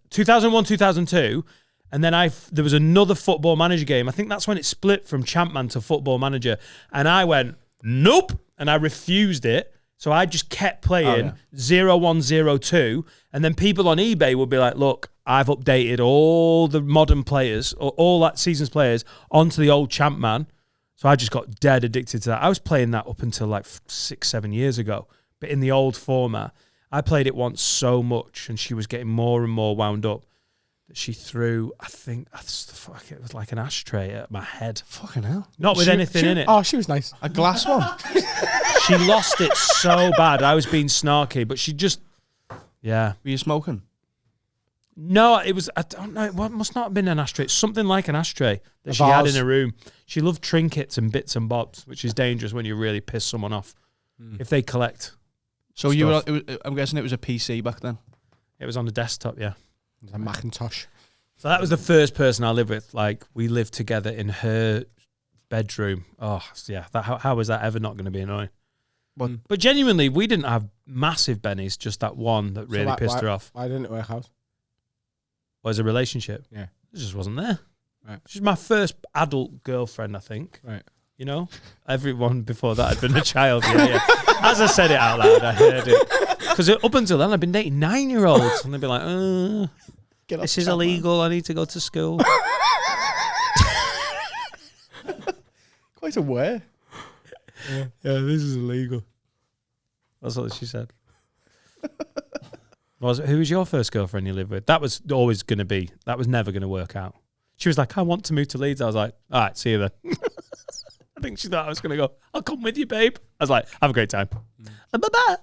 Speaker 1: 2001, 2002. And then there was another Football Manager game. I think that's when it split from Champman to Football Manager. And I went, nope. And I refused it. So I just kept playing 0102. And then people on eBay would be like, look, I've updated all the modern players, or all that season's players, onto the old Champman. So I just got dead addicted to that. I was playing that up until like 6-7 years ago. But in the old format, I played it once so much, and she was getting more and more wound up. She threw, I think, it was like an ashtray at my head.
Speaker 4: Fucking hell.
Speaker 1: Not with anything in it.
Speaker 3: Oh, she was nice.
Speaker 4: A glass one.
Speaker 1: She lost it so bad. I was being snarky, but she just, yeah.
Speaker 4: Were you smoking?
Speaker 1: No, it was, I don't know, it must not have been an ashtray. It's something like an ashtray that she had in her room. She loved trinkets and bits and bobs, which is dangerous when you really piss someone off. If they collect.
Speaker 4: So
Speaker 1: stuff.
Speaker 4: I'm guessing it was a PC back then.
Speaker 1: It was on the desktop, yeah.
Speaker 3: A Macintosh.
Speaker 1: So that was the first person I lived with. Like, we lived together in her bedroom. Oh, yeah. How was that ever not going to be annoying? But genuinely, we didn't have massive bennies, just that one that really pissed her off.
Speaker 3: Why didn't it work out?
Speaker 1: Was a relationship.
Speaker 3: Yeah.
Speaker 1: It just wasn't there.
Speaker 3: Right.
Speaker 1: She's my first adult girlfriend, I think.
Speaker 3: Right.
Speaker 1: You know? Everyone before that had been a child. Yeah. As I said it out loud, I heard it. Because up until then, I've been dating 9-year-olds. And they'd be like, this is illegal. I need to go to school.
Speaker 4: Quite aware.
Speaker 1: Yeah, this is illegal. That's what she said. Who was your first girlfriend you lived with? That was always going to be. That was never going to work out. She was like, I want to move to Leeds. I was like, all right, see you then. I think she thought I was going to go, I'll come with you, babe. I was like, have a great time. Bye-bye.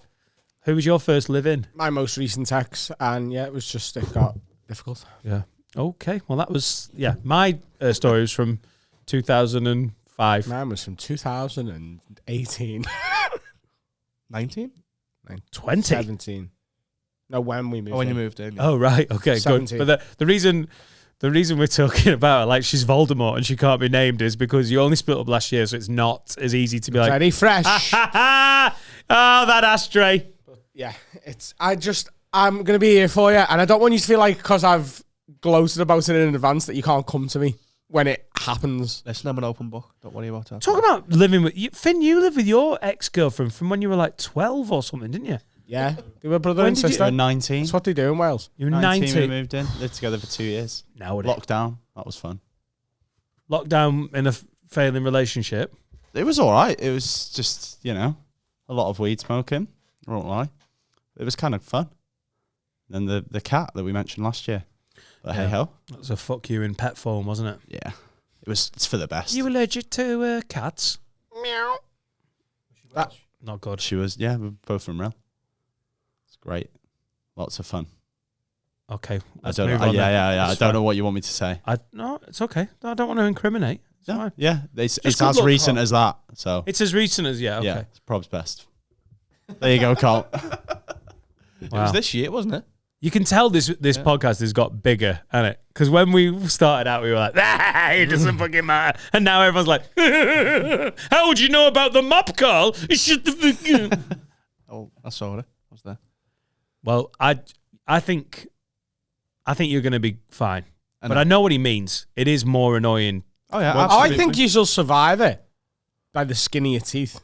Speaker 1: Who was your first live-in?
Speaker 3: My most recent ex, and yeah, it got difficult.
Speaker 1: Yeah. Okay. Well, that was, my story was from 2005.
Speaker 3: Mine was from 2018.
Speaker 4: 19?
Speaker 1: 20?
Speaker 3: 17. No, when we moved
Speaker 4: Oh, when you
Speaker 3: in.
Speaker 4: moved in. Yeah.
Speaker 1: Oh, right. Okay,
Speaker 3: 17.
Speaker 1: good. But the reason we're talking about her, like she's Voldemort and she can't be named, is because you only split up last year, so it's not as easy to be like,
Speaker 3: Very fresh.
Speaker 1: oh, that ashtray.
Speaker 3: Yeah, I'm going to be here for you, and I don't want you to feel like because I've gloated about it in advance that you can't come to me when it happens.
Speaker 4: Listen, I'm an open book. Don't worry about that.
Speaker 1: Talk about living with Finn. You lived with your ex-girlfriend from when you were like 12 or something, didn't you?
Speaker 3: Yeah, they were brother
Speaker 1: When
Speaker 3: and
Speaker 1: did you-
Speaker 3: sister.
Speaker 5: We're 19.
Speaker 3: That's what they do in Wales.
Speaker 1: You were
Speaker 5: 19 we
Speaker 1: 19.
Speaker 5: moved in. Lived together for 2 years.
Speaker 1: Nowadays.
Speaker 5: Lockdown. That was fun.
Speaker 1: Lockdown in a failing relationship.
Speaker 5: It was all right. It was just, a lot of weed smoking. I won't lie. It was kind of fun. And the cat that we mentioned last year. But hey ho.
Speaker 1: That was a fuck you in pet form, wasn't it?
Speaker 5: Yeah. It's for the best.
Speaker 1: You allergic to cats?
Speaker 3: Meow.
Speaker 1: Not good.
Speaker 5: She was, yeah, we're both from Real. It's great. Lots of fun.
Speaker 1: Okay.
Speaker 5: I don't know. I don't know what you want me to say.
Speaker 1: No, it's okay. I don't want to incriminate. It's fine.
Speaker 5: Yeah. It's
Speaker 1: good
Speaker 5: as
Speaker 1: luck,
Speaker 5: recent
Speaker 1: Carl.
Speaker 5: as that. So
Speaker 1: It's as recent as, okay.
Speaker 5: yeah, it's prob's best. There you go, Carl.
Speaker 4: It
Speaker 1: Wow.
Speaker 4: was this year, wasn't it?
Speaker 1: You can tell this podcast has got bigger, hasn't it? Because when we started out, we were like, it doesn't fucking matter. And now everyone's like, how would you know about the mop, Carl? Shut the fuck up.
Speaker 4: Oh, I saw it. I was there.
Speaker 1: Well, I think you're going to be fine.
Speaker 4: I
Speaker 1: But
Speaker 4: know.
Speaker 1: I know what he means. It is more annoying.
Speaker 4: Oh, yeah,
Speaker 3: I
Speaker 4: absolutely.
Speaker 3: think you shall survive it by the skin of your teeth.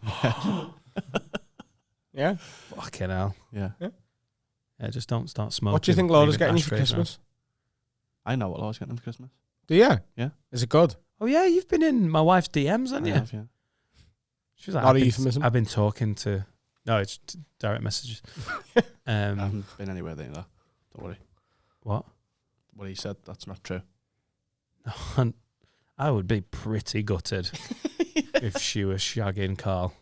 Speaker 3: Yeah.
Speaker 1: Fucking hell.
Speaker 4: Yeah.
Speaker 1: Yeah, just don't start smoking.
Speaker 3: What do you think Laura's
Speaker 1: leaving
Speaker 3: getting you for
Speaker 1: ashtrays
Speaker 3: Christmas?
Speaker 4: I know what I was getting for Christmas.
Speaker 3: Do you?
Speaker 4: Yeah.
Speaker 3: Is it good?
Speaker 1: Now. Oh, yeah, you've been in my wife's DMs, haven't you?
Speaker 4: I have, yeah.
Speaker 1: She was like,
Speaker 3: Not
Speaker 1: I've
Speaker 3: a
Speaker 1: been-
Speaker 3: euphemism.
Speaker 1: I've been talking to... No, it's direct messages.
Speaker 4: I haven't been anywhere near that. Don't worry.
Speaker 1: What?
Speaker 4: What he said, that's not true.
Speaker 1: I would be pretty gutted if she was shagging Carl.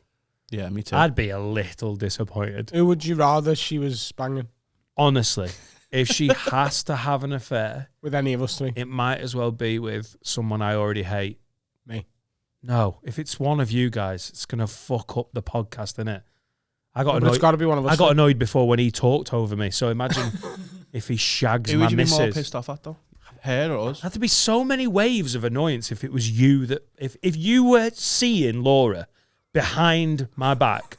Speaker 4: Yeah, me too.
Speaker 1: I'd be a little disappointed.
Speaker 3: Who would you rather she was banging
Speaker 1: Honestly, if she has to have an affair,
Speaker 3: with any of us three?
Speaker 1: it might as well be with someone I already hate.
Speaker 3: Me.
Speaker 1: No, if it's one of you guys, it's going to fuck up the podcast, innit? I got
Speaker 3: But it's
Speaker 1: annoyed.
Speaker 3: got to be one of us.
Speaker 1: I got
Speaker 3: three.
Speaker 1: annoyed before when he talked over me. So imagine if he shags
Speaker 4: Who
Speaker 1: my
Speaker 4: would you be more
Speaker 1: missus.
Speaker 4: pissed off at, though? Her or us?
Speaker 1: There'd have to be so many waves of annoyance if it was you that if you were seeing Laura behind my back,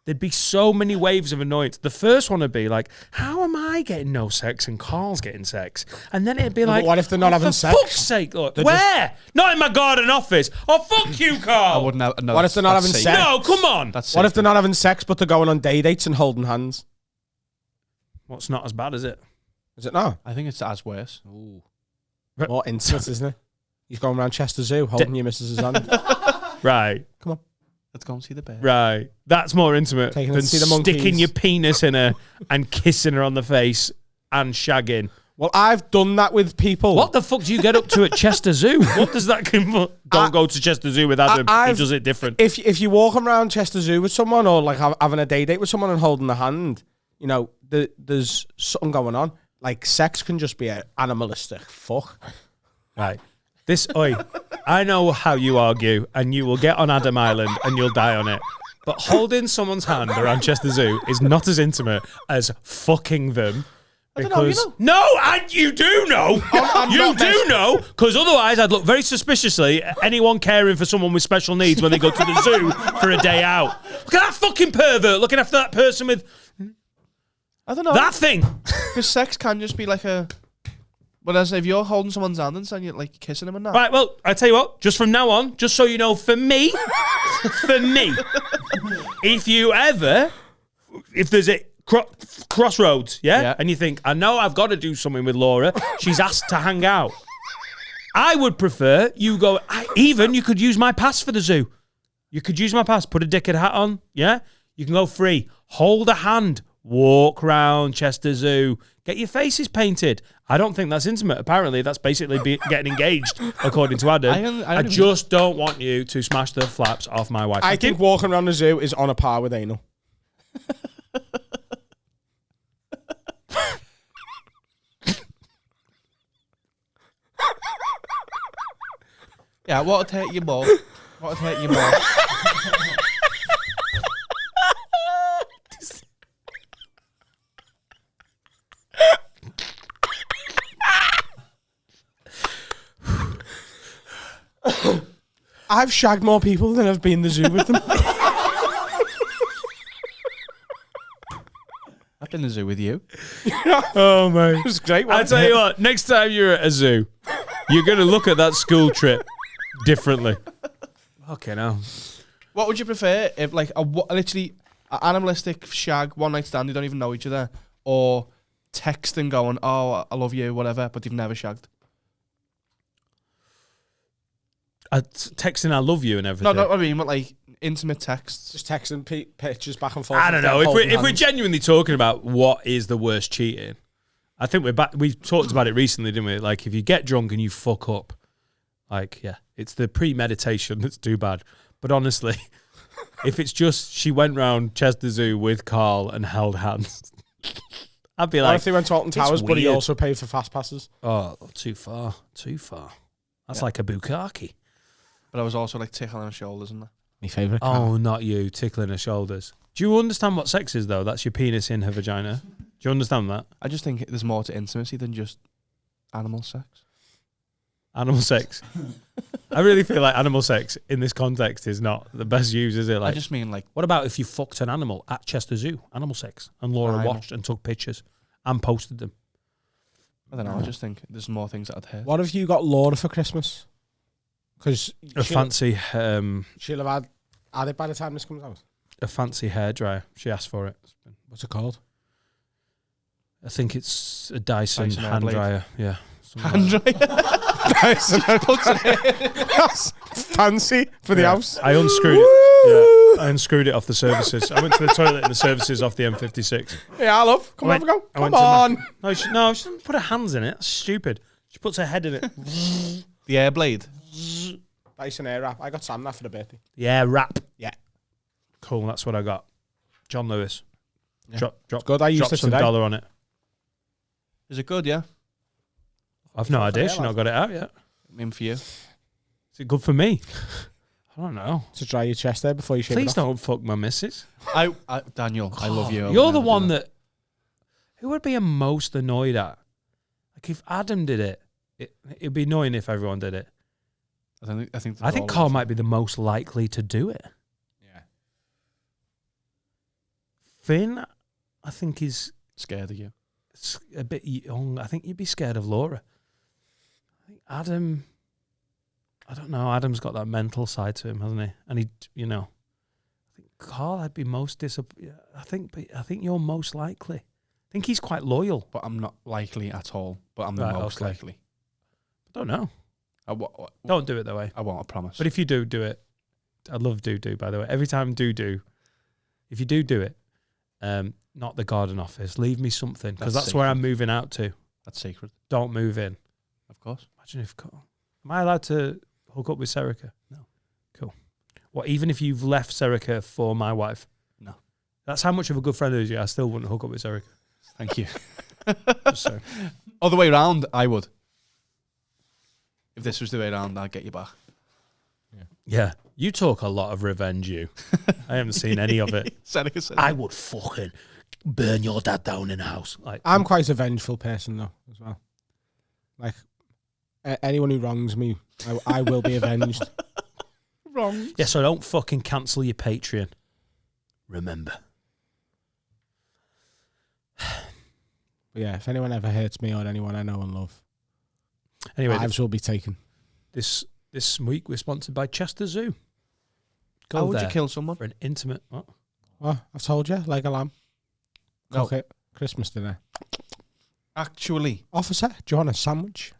Speaker 1: there'd be so many waves of annoyance. The first one would be like, how am I getting no sex and Carl's getting sex? And then it'd be
Speaker 3: but
Speaker 1: like,
Speaker 3: what if they're not
Speaker 1: oh,
Speaker 3: having
Speaker 1: for
Speaker 3: sex?
Speaker 1: fuck's sake, look,
Speaker 3: They're
Speaker 1: where? Not in my garden office. Oh, fuck you, Carl.
Speaker 4: I wouldn't have. No,
Speaker 3: What if they're not
Speaker 4: that's
Speaker 3: having
Speaker 4: safe.
Speaker 3: sex?
Speaker 1: No, come on.
Speaker 4: That's
Speaker 3: What if
Speaker 4: safe.
Speaker 3: they're not having sex but they're going on day dates and holding hands?
Speaker 1: What's not as bad as it?
Speaker 3: Is it not?
Speaker 4: I think it's as worse.
Speaker 3: More intimate, isn't it? He's going around Chester Zoo holding your missus's hand.
Speaker 1: Right,
Speaker 4: Let's go and see the bear.
Speaker 1: right. That's more intimate
Speaker 3: Taking her
Speaker 1: than
Speaker 3: to see the monkeys.
Speaker 1: sticking your penis in her and kissing her on the face and shagging.
Speaker 3: Well, I've done that with people.
Speaker 1: What the fuck do you get up to at Chester Zoo? What does that Don't go to Chester Zoo with Adam. He
Speaker 3: I've-
Speaker 1: does it different.
Speaker 3: If you're walking around Chester Zoo with someone or like having a day date with someone and holding the hand, there's something going on. Like sex can just be an animalistic fuck.
Speaker 1: Right. I know how you argue, and you will get on Adam Island and you'll die on it. But holding someone's hand around Chester Zoo is not as intimate as fucking them.
Speaker 4: I don't know, you know.
Speaker 1: No, and you do know. You do know, because otherwise I'd look very suspiciously at anyone caring for someone with special needs when they go to the zoo for a day out. Look at that fucking pervert looking after that person with
Speaker 4: I don't know.
Speaker 1: that thing.
Speaker 4: Because sex can just be like a. Whereas if you're holding someone's hand and saying you're like kissing them and that.
Speaker 1: Right, well, I tell you what, just from now on, just so you know, for me, if there's a crossroads,
Speaker 4: Yeah.
Speaker 1: and you think, I know I've got to do something with Laura, she's asked to hang out. I would prefer you go, you could use my pass for the zoo. You could use my pass, put a dickhead hat on, yeah? You can go free, hold a hand, walk round Chester Zoo, get your faces painted. I don't think that's intimate. Apparently, that's basically getting engaged, according to Adam. I just don't want you to smash the flaps off my wife.
Speaker 3: I think walking around the zoo is on a par with anal.
Speaker 4: Yeah, what would hurt you more? What would hurt you more?
Speaker 3: I've shagged more people than I've been in the zoo with them.
Speaker 4: I've been in the zoo with you.
Speaker 1: Oh, mate.
Speaker 3: It was great.
Speaker 1: I tell you what, next time you're at a zoo, you're going to look at that school trip differently. Okay, now.
Speaker 4: What would you prefer if, like, literally an animalistic shag, one night stand, you don't even know each other, or texting going, "Oh, I love you," whatever, but you've never shagged?
Speaker 1: texting I love you and everything.
Speaker 4: No, I mean, but like intimate texts.
Speaker 3: Just texting pictures back and forth.
Speaker 1: I don't know. If we're genuinely talking about what is the worst cheating, I think we're back. We talked about it recently, didn't we? Like, if you get drunk and you fuck up, like, yeah, it's the premeditation that's too bad. But honestly, if it's just she went round Chester Zoo with Carl and held hands, I'd be like,
Speaker 3: what if they went to Alton Towers, but he
Speaker 1: weird.
Speaker 3: also paid for fast passes?
Speaker 1: Oh, too far. That's like a bukkake.
Speaker 4: But I was also like tickling her shoulders and that.
Speaker 3: My favourite.
Speaker 1: Oh, not you, tickling her shoulders. Do you understand what sex is, though? That's your penis in her vagina. Do you understand that?
Speaker 4: I just think there's more to intimacy than just animal sex.
Speaker 1: Animal sex. I really feel like animal sex in this context is not the best use, is it? Like,
Speaker 4: I just mean like,
Speaker 1: what about if you fucked an animal at Chester Zoo? Animal sex. And Laura watched and took pictures and posted them.
Speaker 4: I don't know. I just think there's more things that I'd heard.
Speaker 3: What have you got Laura for Christmas? Because
Speaker 1: A fancy
Speaker 3: she'll have had it by the time this comes out.
Speaker 1: a fancy hairdryer. She asked for it.
Speaker 3: What's it called?
Speaker 1: I think it's a Dyson
Speaker 4: Dyson
Speaker 1: hand
Speaker 4: Airblade.
Speaker 1: dryer. Yeah.
Speaker 4: Hand dryer.
Speaker 3: That's fancy for the house.
Speaker 1: I unscrewed it. Yeah, I unscrewed it off the services. I went to the toilet in the services off the M56.
Speaker 3: Yeah, love. Come on, go.
Speaker 1: I
Speaker 3: Come
Speaker 1: went to
Speaker 3: on.
Speaker 1: No, she didn't put her hands in it. That's stupid. She puts her head in it.
Speaker 4: The air blade.
Speaker 3: Dyson Air Wrap. I got Sam that for the birthday.
Speaker 1: Yeah, wrap.
Speaker 3: Yeah.
Speaker 1: Cool, that's what I got. John Lewis.
Speaker 3: Yeah.
Speaker 1: Drop
Speaker 3: Good, I used
Speaker 1: drop
Speaker 3: it
Speaker 1: some
Speaker 3: today.
Speaker 1: dollar on it.
Speaker 4: Is it good? Yeah.
Speaker 1: I've no idea. She's not got it out yet.
Speaker 4: I mean, for you.
Speaker 1: Is it good for me? I don't know.
Speaker 3: To dry your chest there before you shave
Speaker 1: Please
Speaker 3: it off.
Speaker 1: don't fuck my missus.
Speaker 4: Daniel, I love you.
Speaker 1: You're the one that. Who would be most annoyed at? Like if Adam did it, it'd be annoying if everyone did it.
Speaker 4: I think
Speaker 1: Carl might be the most likely to do it.
Speaker 3: Yeah.
Speaker 1: Finn, I think he's
Speaker 4: scared of you.
Speaker 1: a bit young. I think you'd be scared of Laura. I think Adam. I don't know. Adam's got that mental side to him, hasn't he? And I think Carl, I'd be most disappointed. I think you're most likely. I think he's quite loyal.
Speaker 4: But I'm not likely at all. But I'm the most likely.
Speaker 1: I don't know. Don't do it that way.
Speaker 4: I won't, I promise.
Speaker 1: But if you do it, I love do, by the way. Every time if you do it, not the garden office, leave me something, because that's where I'm moving out to.
Speaker 4: That's sacred.
Speaker 1: Don't move in.
Speaker 4: Of course.
Speaker 1: Imagine if, am I allowed to hook up with Serica? No. Cool. What, even if you've left Serica for my wife?
Speaker 4: No.
Speaker 1: That's how much of a good friend it is. I still wouldn't hook up with Serica.
Speaker 4: Thank you.
Speaker 1: Just saying.
Speaker 4: Other way around, I would. If this was the way around, I'd get you back.
Speaker 1: Yeah. You talk a lot of revenge, you. I haven't seen any of it.
Speaker 4: Seneca said
Speaker 1: I would fucking burn your dad down in a house. Like,
Speaker 3: I'm quite a vengeful person, though, as well. Like, anyone who wrongs me, I will be avenged.
Speaker 4: wrong.
Speaker 1: yeah, so don't fucking cancel your Patreon. Remember.
Speaker 3: But yeah, if anyone ever hurts me or anyone I know and love,
Speaker 1: Anyway,
Speaker 3: lives will be taken.
Speaker 1: this week we're sponsored by Chester Zoo. Go
Speaker 4: How would
Speaker 1: there
Speaker 4: you kill someone?
Speaker 1: for an intimate. What?
Speaker 3: Well, I've told you, like a lamb.
Speaker 4: No.
Speaker 3: Cook it. Christmas dinner.
Speaker 4: Actually.
Speaker 3: Officer, do you want a sandwich?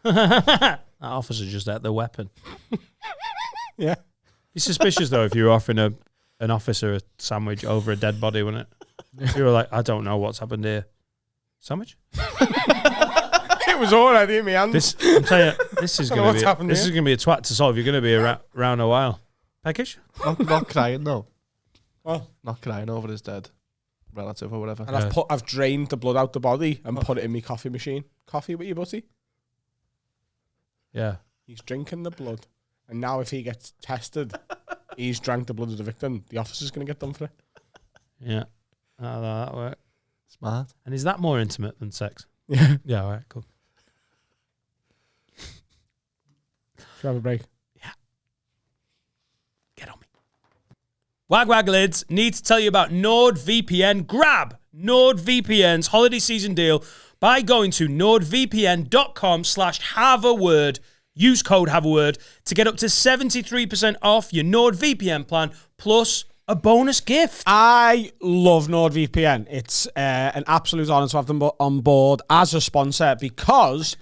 Speaker 1: That officer just ate the weapon.
Speaker 3: Yeah.
Speaker 1: Be suspicious though if you were offering an officer a sandwich over a dead body, wouldn't it? You were like, I don't know what's happened here. Sandwich?
Speaker 3: It was all right in my hand.
Speaker 1: I'm telling you, this is
Speaker 3: I know
Speaker 1: going
Speaker 3: what's
Speaker 1: to
Speaker 3: happened
Speaker 1: be
Speaker 3: here.
Speaker 1: a twat to solve. You're going to be around a while. Peckish?
Speaker 4: Not crying, though.
Speaker 3: Well,
Speaker 4: Not crying over his dead relative or whatever.
Speaker 3: and I've drained the blood out the body and put it in my coffee machine. Coffee with your buddy.
Speaker 1: Yeah.
Speaker 3: He's drinking the blood. And now if he gets tested, he's drank the blood of the victim. The officer's going to get done for it.
Speaker 1: Yeah. That work.
Speaker 4: Smart.
Speaker 1: And is that more intimate than sex?
Speaker 3: Yeah.
Speaker 1: Yeah, all right, cool.
Speaker 3: Should we have a break?
Speaker 1: Get on me. Wag lids, need to tell you about NordVPN. Grab NordVPN's holiday season deal by going to nordvpn.com/haveaword. Use code haveaword to get up to 73% off your NordVPN plan plus a bonus gift.
Speaker 3: I love NordVPN. It's an absolute honour to have them on board as a sponsor because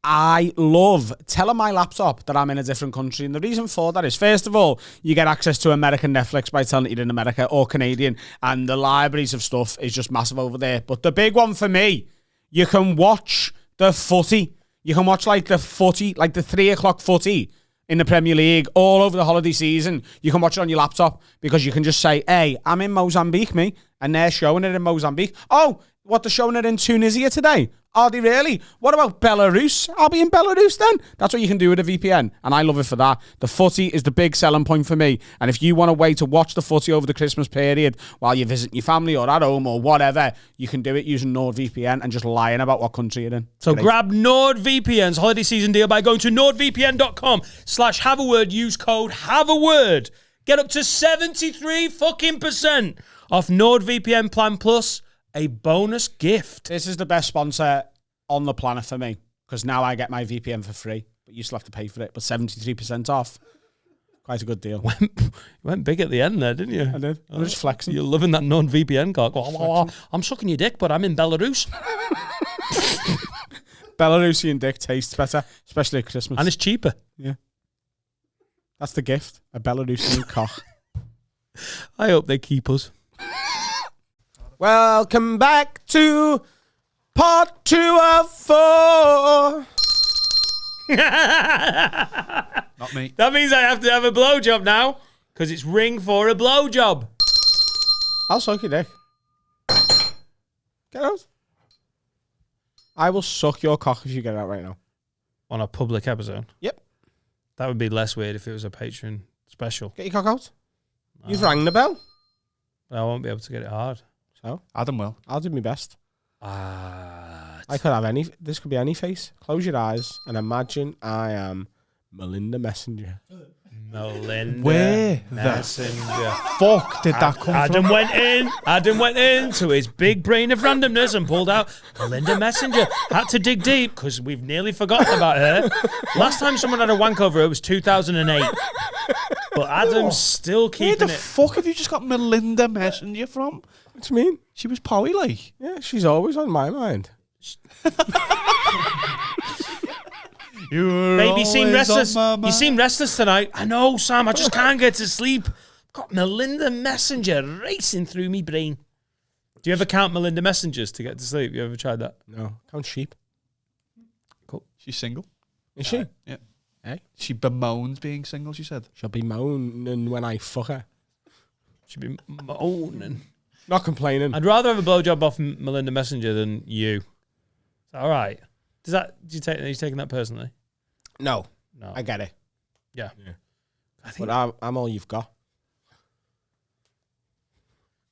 Speaker 2: I love telling my laptop that I'm in a different country. And the reason for that is, first of all, you get access to American Netflix by telling it you're in America or Canadian. And the libraries of stuff is just massive over there. But the big one for me, you can watch the footy. You can watch like the footy, like the 3 o'clock footy in the Premier League all over the holiday season. You can watch it on your laptop because you can just say, hey, I'm in Mozambique, me. And they're showing it in Mozambique. Oh, what, they're showing it in Tunisia today? Are they really? What about Belarus? I'll be in Belarus then. That's what you can do with a VPN, and I love it for that. The footy is the big selling point for me, and if you want a way to watch the footy over the Christmas period while you're visiting your family or at home or whatever, you can do it using NordVPN and just lying about what country you're in.
Speaker 1: So grab NordVPN's holiday season deal by going to nordvpn.com/haveaword. Use code HAVEAWORD. Get up to 73% off NordVPN Plan Plus. A bonus gift.
Speaker 2: This is the best sponsor on the planet for me, because now I get my VPN for free, but you still have to pay for it. But 73% off. Quite a good deal.
Speaker 1: You went big at the end there, didn't you?
Speaker 2: I did. I'm just flexing.
Speaker 1: You're loving that NordVPN cock. I'm sucking your dick, but I'm in Belarus.
Speaker 2: Belarusian dick tastes better, especially at Christmas.
Speaker 1: And it's cheaper.
Speaker 2: Yeah. That's the gift. A Belarusian cock.
Speaker 1: I hope they keep us.
Speaker 3: Welcome back to part 2 of 4.
Speaker 4: Not me.
Speaker 1: That means I have to have a blowjob now, because it's ring for a blowjob.
Speaker 3: I'll suck your dick. Get out. I will suck your cock if you get out right now.
Speaker 1: On a public episode?
Speaker 3: Yep.
Speaker 1: That would be less weird if it was a Patreon special.
Speaker 3: Get your cock out. You've rang the bell.
Speaker 1: But I won't be able to get it hard.
Speaker 3: So
Speaker 4: Adam will.
Speaker 3: I'll do my best.
Speaker 1: I
Speaker 3: could have any. This could be any face. Close your eyes and imagine I am Melinda Messenger.
Speaker 1: Melinda
Speaker 4: Where
Speaker 1: Messenger.
Speaker 4: Fuck did that come
Speaker 1: Adam
Speaker 4: from?
Speaker 1: Adam went into his big brain of randomness and pulled out Melinda Messenger. Had to dig deep because we've nearly forgotten about her. Last time someone had a wank over her was 2008. But Adam's still keeping
Speaker 4: Where the
Speaker 1: it.
Speaker 4: fuck have you just got Melinda Messenger from?
Speaker 3: What do you mean?
Speaker 4: She was Powie, like.
Speaker 3: Yeah, she's always on my mind.
Speaker 1: Baby, you seem restless. You seem restless tonight. I know, Sam. I just can't get to sleep. Got Melinda Messenger racing through me brain. Do you ever count Melinda Messengers to get to sleep? You ever tried that?
Speaker 3: No, count sheep.
Speaker 1: Cool.
Speaker 4: She's single.
Speaker 3: Is she?
Speaker 4: Yeah.
Speaker 3: Hey?
Speaker 4: She bemoans being single, she said.
Speaker 3: She'll be moaning when I fuck her.
Speaker 1: She'd be moaning.
Speaker 3: Not complaining.
Speaker 1: I'd rather have a blowjob off Melinda Messenger than you. Is that all right? Are you taking that personally?
Speaker 3: No,
Speaker 1: No.
Speaker 3: I get it.
Speaker 1: Yeah. I think.
Speaker 3: But I'm all you've got.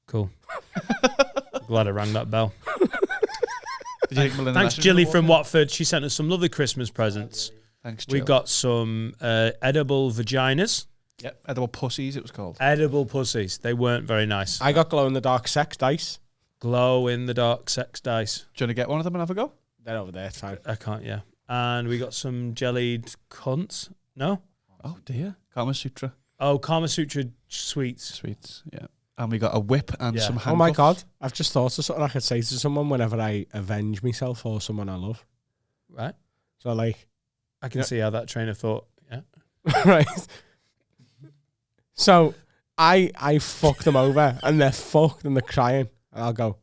Speaker 1: Cool. Glad I rang that bell.
Speaker 4: Did you take Melinda
Speaker 1: Thanks,
Speaker 4: Messenger
Speaker 1: Jilly
Speaker 4: to
Speaker 1: from
Speaker 4: walk
Speaker 1: Watford. She sent us some lovely Christmas presents.
Speaker 4: Thanks,
Speaker 1: We
Speaker 4: Jill.
Speaker 1: got some edible vaginas.
Speaker 4: Yep, edible pussies, it was called.
Speaker 1: Edible pussies. They weren't very nice.
Speaker 3: I got glow-in-the-dark sex dice.
Speaker 1: Glow in the dark sex dice.
Speaker 4: Do you want to get one of them and have a go?
Speaker 3: They're over there, it's fine.
Speaker 1: I can't, yeah. And we got some jellied cunts. No?
Speaker 4: Oh, dear. Kama Sutra.
Speaker 1: Oh, Kama Sutra sweets.
Speaker 4: Sweets, yeah. And we got a whip and
Speaker 1: Yeah.
Speaker 4: some handcuffs.
Speaker 3: Oh my God. I've just thought of something I could say to someone whenever I avenge myself or someone I love.
Speaker 1: Right?
Speaker 3: So, like...
Speaker 1: I can see how that train of thought, yeah.
Speaker 3: right. So, I fuck them over and they're fucked and they're crying. And I'll go,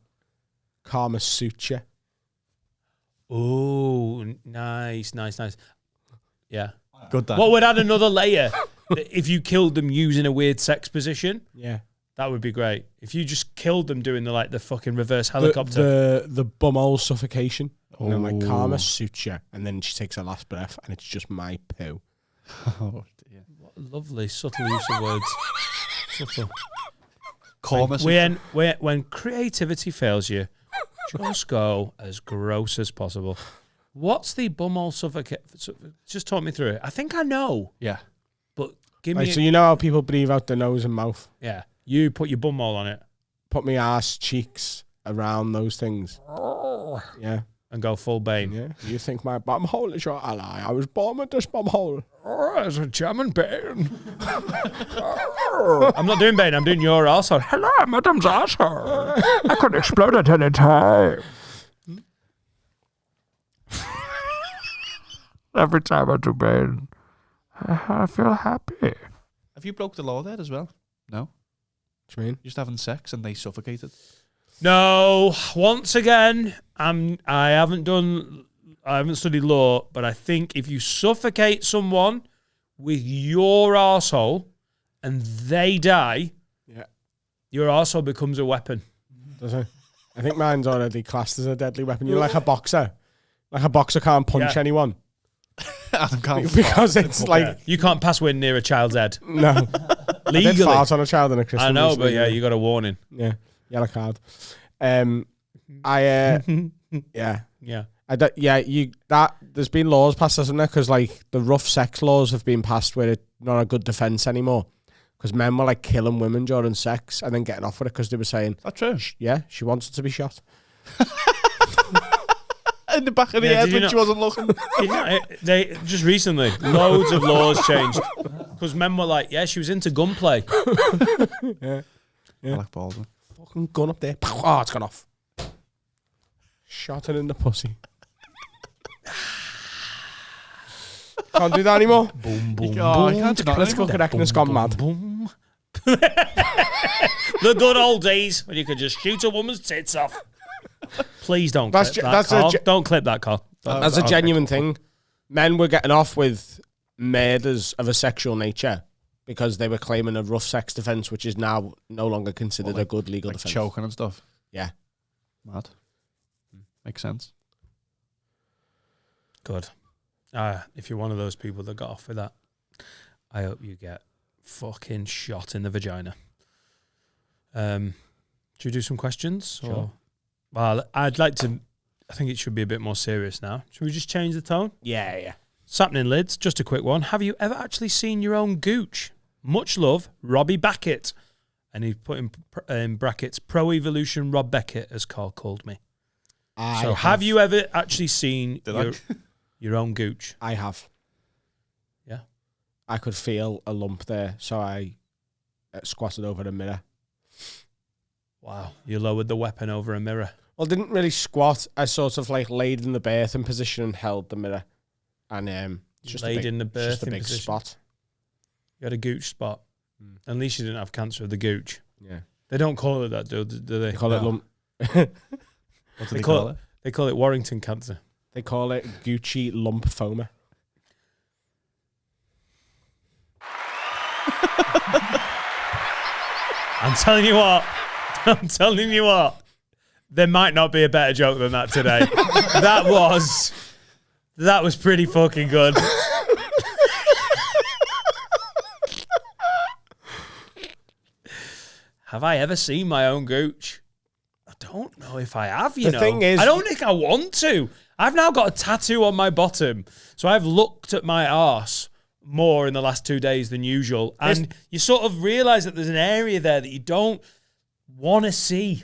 Speaker 3: Kama Sutra.
Speaker 1: Oh, nice. Yeah.
Speaker 4: Good, that.
Speaker 1: What would add another layer? If you killed them using a weird sex position,
Speaker 3: Yeah.
Speaker 1: that would be great. If you just killed them doing the fucking reverse helicopter.
Speaker 3: The bumhole suffocation. And I'm like,
Speaker 4: Oh.
Speaker 3: Kama Sutra. And then she takes her last breath and it's just my poo.
Speaker 4: Oh, dear.
Speaker 1: What a lovely, subtle use of words. Subtle.
Speaker 4: Kama Sutra.
Speaker 1: When creativity fails you, just go as gross as possible. What's the bumhole suffocate? Just talk me through it. I think I know,
Speaker 4: Yeah.
Speaker 1: but give
Speaker 3: Right,
Speaker 1: me.
Speaker 3: so you know how people breathe out their nose and mouth?
Speaker 1: Yeah, you put your bumhole on it
Speaker 3: Put my ass cheeks around those things. Yeah.
Speaker 1: and go full Bane.
Speaker 3: Yeah. You think my bum hole is your ally? I was born with this bum hole.
Speaker 1: It's a German Bane. I'm not doing Bane. I'm doing your arsehole. Hello, madam's arsehole. I could explode at any time. every time I do bed, I feel happy.
Speaker 4: Have you broke the law there as well? No.
Speaker 3: What do you mean?
Speaker 4: Just having sex and they suffocated.
Speaker 1: No, once again, I haven't studied law, but I think if you suffocate someone with your arsehole and they die, your arsehole becomes a weapon.
Speaker 3: Does it? I think mine's already classed as a deadly weapon. You're like a boxer. Like a boxer can't punch anyone.
Speaker 4: Adam can't
Speaker 3: Because it's like...
Speaker 1: You can't pass wind near a child's head.
Speaker 3: No.
Speaker 1: Legally.
Speaker 3: I did fart on a child in a Christmas.
Speaker 1: I know, but yeah, you got a warning.
Speaker 3: Yeah. Yellow card. Yeah. There's been laws passed, hasn't there? Because like the rough sex laws have been passed where it's not a good defense anymore. Because men were like killing women during sex and then getting off with it because they were saying,
Speaker 4: That's true.
Speaker 3: Yeah, she wants to be shot.
Speaker 4: In the back of the head when she wasn't looking.
Speaker 1: They just recently, loads of laws changed because men were like, yeah, she was into gunplay.
Speaker 3: Yeah.
Speaker 4: Alec Baldwin.
Speaker 3: Fucking gun up there. Oh, it's gone off. Shot her in the pussy. Can't do that anymore.
Speaker 1: Boom, boom,
Speaker 4: I
Speaker 1: boom.
Speaker 4: can't do that
Speaker 3: Political
Speaker 4: anymore.
Speaker 3: correctness gone mad.
Speaker 1: Boom. The good old days when you could just shoot a woman's tits off. Please don't clip that, Carl. Don't clip that, Carl.
Speaker 3: That's a genuine thing. Men were getting off with murders of a sexual nature because they were claiming a rough sex defense, which is now no longer considered a good legal defense.
Speaker 4: Choking and stuff.
Speaker 3: Yeah.
Speaker 4: Mad. Makes sense.
Speaker 1: Good. If you're one of those people that got off with that, I hope you get fucking shot in the vagina. Should we do some questions?
Speaker 3: Sure.
Speaker 1: Or? Well, I'd like to. I think it should be a bit more serious now. Should we just change the tone?
Speaker 3: Yeah.
Speaker 1: What's happening, lids? Just a quick one. Have you ever actually seen your own gooch? Much love, Robbie Beckett. And he put in brackets, Pro Evolution Rob Beckett, as Carl called me. Have you ever actually seen your own gooch?
Speaker 3: I have.
Speaker 1: Yeah.
Speaker 3: I could feel a lump there, so I squatted over a mirror.
Speaker 1: Wow. You lowered the weapon over a mirror.
Speaker 3: Well, I didn't really squat. I sort of like laid in the birthing position and held the mirror. And just
Speaker 1: in the
Speaker 3: just a
Speaker 1: birthing
Speaker 3: big
Speaker 1: position.
Speaker 3: spot.
Speaker 1: You had a gooch spot. At least you didn't have cancer of the gooch.
Speaker 3: Yeah.
Speaker 1: They don't call it that, do they?
Speaker 3: They call it lump.
Speaker 4: What do they call it?
Speaker 1: They call it Warrington cancer.
Speaker 3: They call it Gucci lymphoma.
Speaker 1: I'm telling you what. There might not be a better joke than that today. That was pretty fucking good. Have I ever seen my own gooch? I don't know if I have, you know.
Speaker 3: The thing is,
Speaker 1: I don't think I want to. I've now got a tattoo on my bottom, so I've looked at my arse more in the last 2 days than usual, and you sort of realise that there's an area there that you don't want to see.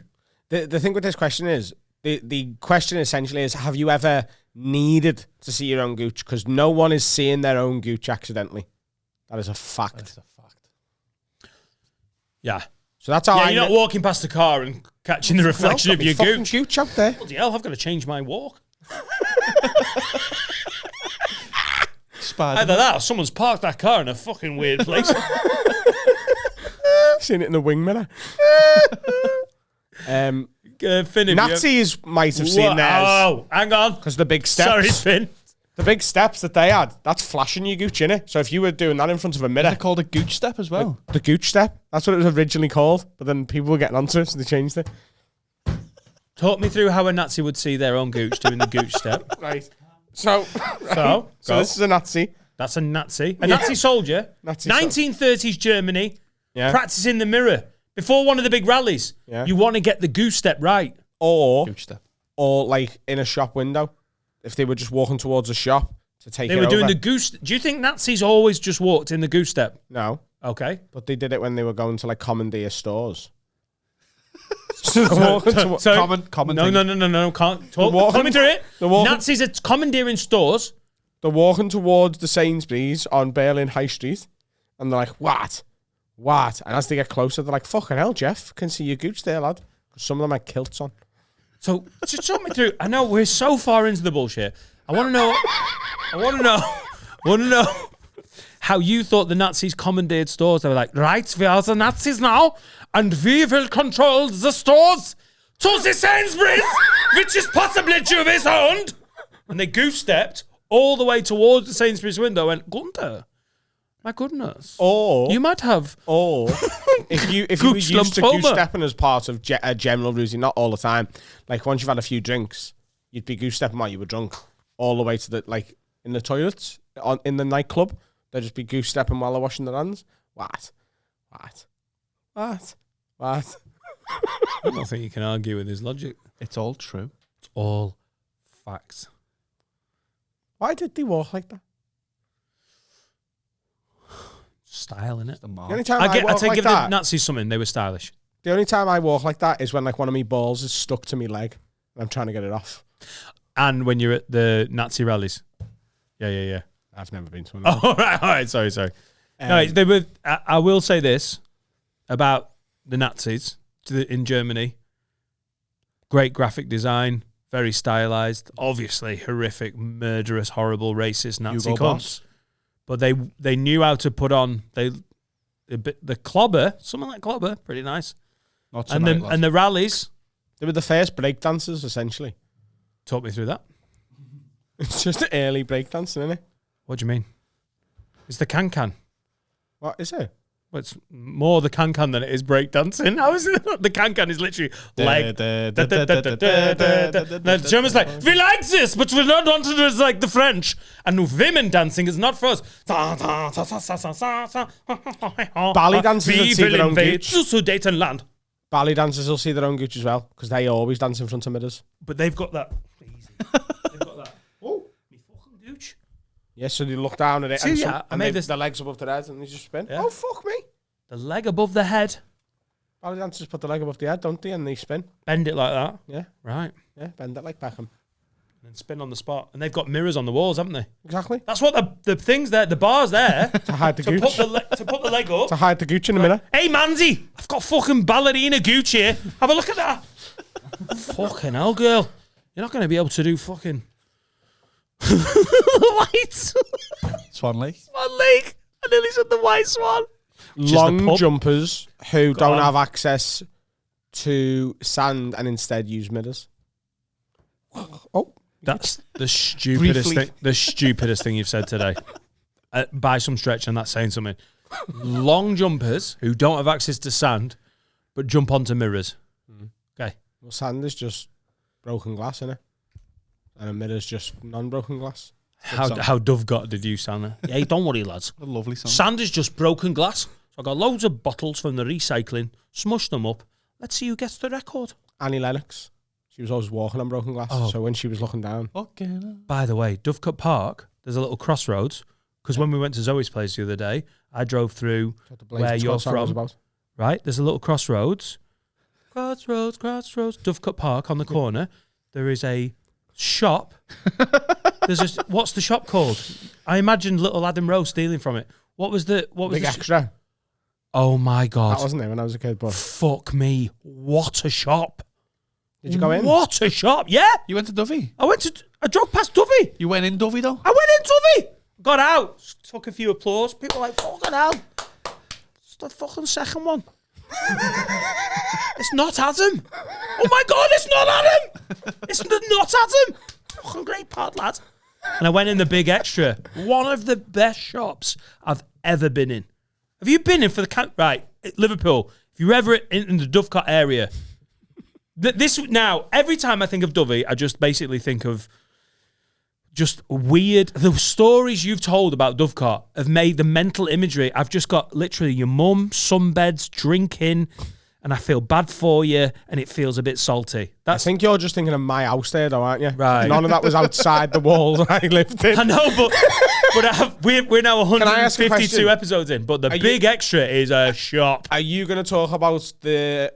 Speaker 3: The thing with this question is, the question essentially is, have you ever needed to see your own gooch? Because no one is seeing their own gooch accidentally. That is a fact.
Speaker 4: That's a fact.
Speaker 3: Yeah. So that's how
Speaker 1: you're not walking past the car and catching the reflection of your
Speaker 3: gooch out there.
Speaker 1: Bloody hell, I've got to change my walk. Either that or someone's parked that car in a fucking weird place.
Speaker 3: Seen it in the wing mirror.
Speaker 1: Finn,
Speaker 3: Nazis might have seen theirs.
Speaker 1: Oh, hang on.
Speaker 3: Because the big steps.
Speaker 1: Sorry, Finn.
Speaker 3: The big steps that they had, that's flashing your gooch, innit? So if you were doing that in front of a mirror...
Speaker 4: Is it called a gooch step as well?
Speaker 3: The gooch step. That's what it was originally called. But then people were getting onto it, so they changed it.
Speaker 1: Talk me through how a Nazi would see their own gooch doing the gooch step.
Speaker 3: Right. So
Speaker 1: So
Speaker 3: this is a Nazi.
Speaker 1: That's a Nazi. A Nazi soldier. 1930s Germany.
Speaker 3: Yeah.
Speaker 1: Practice in the mirror. Before one of the big rallies.
Speaker 3: Yeah.
Speaker 1: You want to get the goose step right.
Speaker 4: Gooch step.
Speaker 3: Or like in a shop window. If they were just walking towards a shop to take it
Speaker 1: They were doing
Speaker 3: over.
Speaker 1: the goose. Do you think Nazis always just walked in the goose step?
Speaker 3: No.
Speaker 1: Okay.
Speaker 3: But they did it when they were going to like commandeer stores. So they're walking to
Speaker 4: Common
Speaker 1: No. Can't talk. Tell me through it. Nazis are commandeering stores.
Speaker 3: They're walking towards the Sainsbury's on Berlin High Street. And they're like, what? And as they get closer, they're like, fucking hell, Jeff. Can see your gooch there, lad. Because some of them had kilts on.
Speaker 1: So just talk me through. I know we're so far into the bullshit. I want to know. I want to know how you thought the Nazis commandeered stores. They were like, right, we are the Nazis now, and we will control the stores to the Sainsbury's, which is possibly Jewish owned. And they goose-stepped all the way towards the Sainsbury's window and, Gunther, my goodness.
Speaker 3: Or
Speaker 1: You might have...
Speaker 3: Or if you were used to
Speaker 1: Goose-lymphoma.
Speaker 3: goose-stepping as part of a general routine, not all the time, like once you've had a few drinks, you'd be goose-stepping while you were drunk, all the way to the, like, in the toilets, in the nightclub, they'd just be goose-stepping while they're washing their hands. What?
Speaker 1: I don't think you can argue with his logic.
Speaker 4: It's all true.
Speaker 1: It's all facts.
Speaker 3: Why did they walk like that?
Speaker 1: Style, innit?
Speaker 4: The mark.
Speaker 3: The only time
Speaker 1: I
Speaker 3: I walk
Speaker 1: take
Speaker 3: like
Speaker 1: give the
Speaker 3: that,
Speaker 1: Nazis something. They were stylish.
Speaker 3: the only time I walk like that is when like one of my balls is stuck to my leg and I'm trying to get it off.
Speaker 1: And when you're at the Nazi rallies. Yeah.
Speaker 3: I've never been to one of them.
Speaker 1: All right. Sorry. No, they were. I will say this about the Nazis in Germany. Great graphic design, very stylized. Obviously, horrific, murderous, horrible, racist Nazi
Speaker 4: Hugo
Speaker 1: cunts.
Speaker 4: Boss.
Speaker 1: But they knew how to put on the clobber, something like clobber, pretty nice.
Speaker 4: Not
Speaker 1: And
Speaker 4: tonight,
Speaker 1: the rallies.
Speaker 3: They were the first breakdancers, essentially.
Speaker 1: Talk me through that.
Speaker 3: It's just early breakdancing, isn't it?
Speaker 1: What do you mean? It's the can.
Speaker 3: What is it?
Speaker 1: Well, it's more the can than it is breakdancing. How is it? The can is literally like. The Germans like, we like this, but we don't want to do it like the French. And women dancing is not for us.
Speaker 3: Ballet dancers will
Speaker 1: We
Speaker 3: see
Speaker 1: will
Speaker 3: their own
Speaker 1: invade
Speaker 3: gooch.
Speaker 1: Sudetenland.
Speaker 3: Ballet dancers will see their own gooch as well because they always dance in front of mirrors.
Speaker 1: But they've got that. They've got that. Oh, me fucking gooch.
Speaker 3: Yeah, so they look down at it
Speaker 1: See,
Speaker 3: and,
Speaker 1: yeah, I made this-
Speaker 3: their legs above their head and they just spin.
Speaker 1: Yeah.
Speaker 3: Oh, fuck me.
Speaker 1: The leg above the head.
Speaker 3: Ballet dancers put the leg above the head, don't they? And they spin.
Speaker 1: Bend it like that.
Speaker 3: Yeah,
Speaker 1: Right.
Speaker 3: yeah, bend it like Beckham.
Speaker 1: And spin on the spot. And they've got mirrors on the walls, haven't they?
Speaker 3: Exactly.
Speaker 1: That's what the things there, the bars there.
Speaker 3: To hide the
Speaker 1: to
Speaker 3: gooch.
Speaker 1: put the leg up.
Speaker 3: To hide the gooch in the mirror.
Speaker 1: Hey, Manzi, I've got fucking ballerina gooch here. Have a look at that. Fucking hell, girl. You're not going to be able to do fucking... the white
Speaker 4: Swan Lake.
Speaker 1: Swan Lake. I nearly said the white swan. Just the
Speaker 3: Long
Speaker 1: pub.
Speaker 3: jumpers who
Speaker 1: Go
Speaker 3: don't
Speaker 1: on.
Speaker 3: have access to sand and instead use mirrors. Oh,
Speaker 1: That's the stupidest
Speaker 4: Briefly.
Speaker 1: thing. The stupidest thing you've said today, by some stretch, and that's saying something. Long jumpers who don't have access to sand, but jump onto mirrors. Okay,
Speaker 3: well, sand is just broken glass, innit? And a mirror's just non-broken glass.
Speaker 1: how Dovecot did you sound there? Yeah, don't worry, lads.
Speaker 4: A lovely song.
Speaker 1: Sand is just broken glass. So I got loads of bottles from the recycling, smushed them up. Let's see who gets the record.
Speaker 3: Annie Lennox. She was always walking on broken glass.
Speaker 1: Oh.
Speaker 3: So when she was looking down,
Speaker 1: By the way, Dovecot Park, there's a little crossroads. Because when we went to Zoe's place the other day, I drove through
Speaker 3: what the
Speaker 1: where
Speaker 3: Blazing
Speaker 1: you're
Speaker 3: Squad song was
Speaker 1: from.
Speaker 3: about.
Speaker 1: Right? There's a little crossroads. Crossroads. Dovecot Park on the corner. There is a shop. What's the shop called? I imagined little Adam Rowe stealing from it. What was
Speaker 3: Big
Speaker 1: the
Speaker 3: Extra.
Speaker 1: Oh my God.
Speaker 3: That wasn't it when I was a kid, but
Speaker 1: Fuck me. What a shop.
Speaker 3: did you go in?
Speaker 1: What a shop. Yeah.
Speaker 4: You went to Dovey?
Speaker 1: I drove past Dovey.
Speaker 4: You went in Dovey though?
Speaker 1: I went in Dovey. Got out. Took a few applause. People were like, fucking hell. It's the fucking second one. It's not Adam. Oh my God, it's not Adam. It's not Adam. Fucking great part, lad. And I went in the Big Extra. One of the best shops I've ever been in. Have you been in for the... Right, Liverpool. If you're ever in the Dovecot area... Now, every time I think of Dovey, I just basically think of just weird... The stories you've told about Dovecot have made the mental imagery. I've just got literally your mum, sunbeds, drinking, and I feel bad for you, and it feels a bit salty.
Speaker 3: I think you're just thinking of my house there, though, aren't you?
Speaker 1: Right.
Speaker 3: None of that was outside the walls I lived in.
Speaker 1: I know, but we're now
Speaker 3: I ask a
Speaker 1: 152
Speaker 3: question?
Speaker 1: episodes in, but the Big Extra is a shop.
Speaker 3: Are you going to talk about the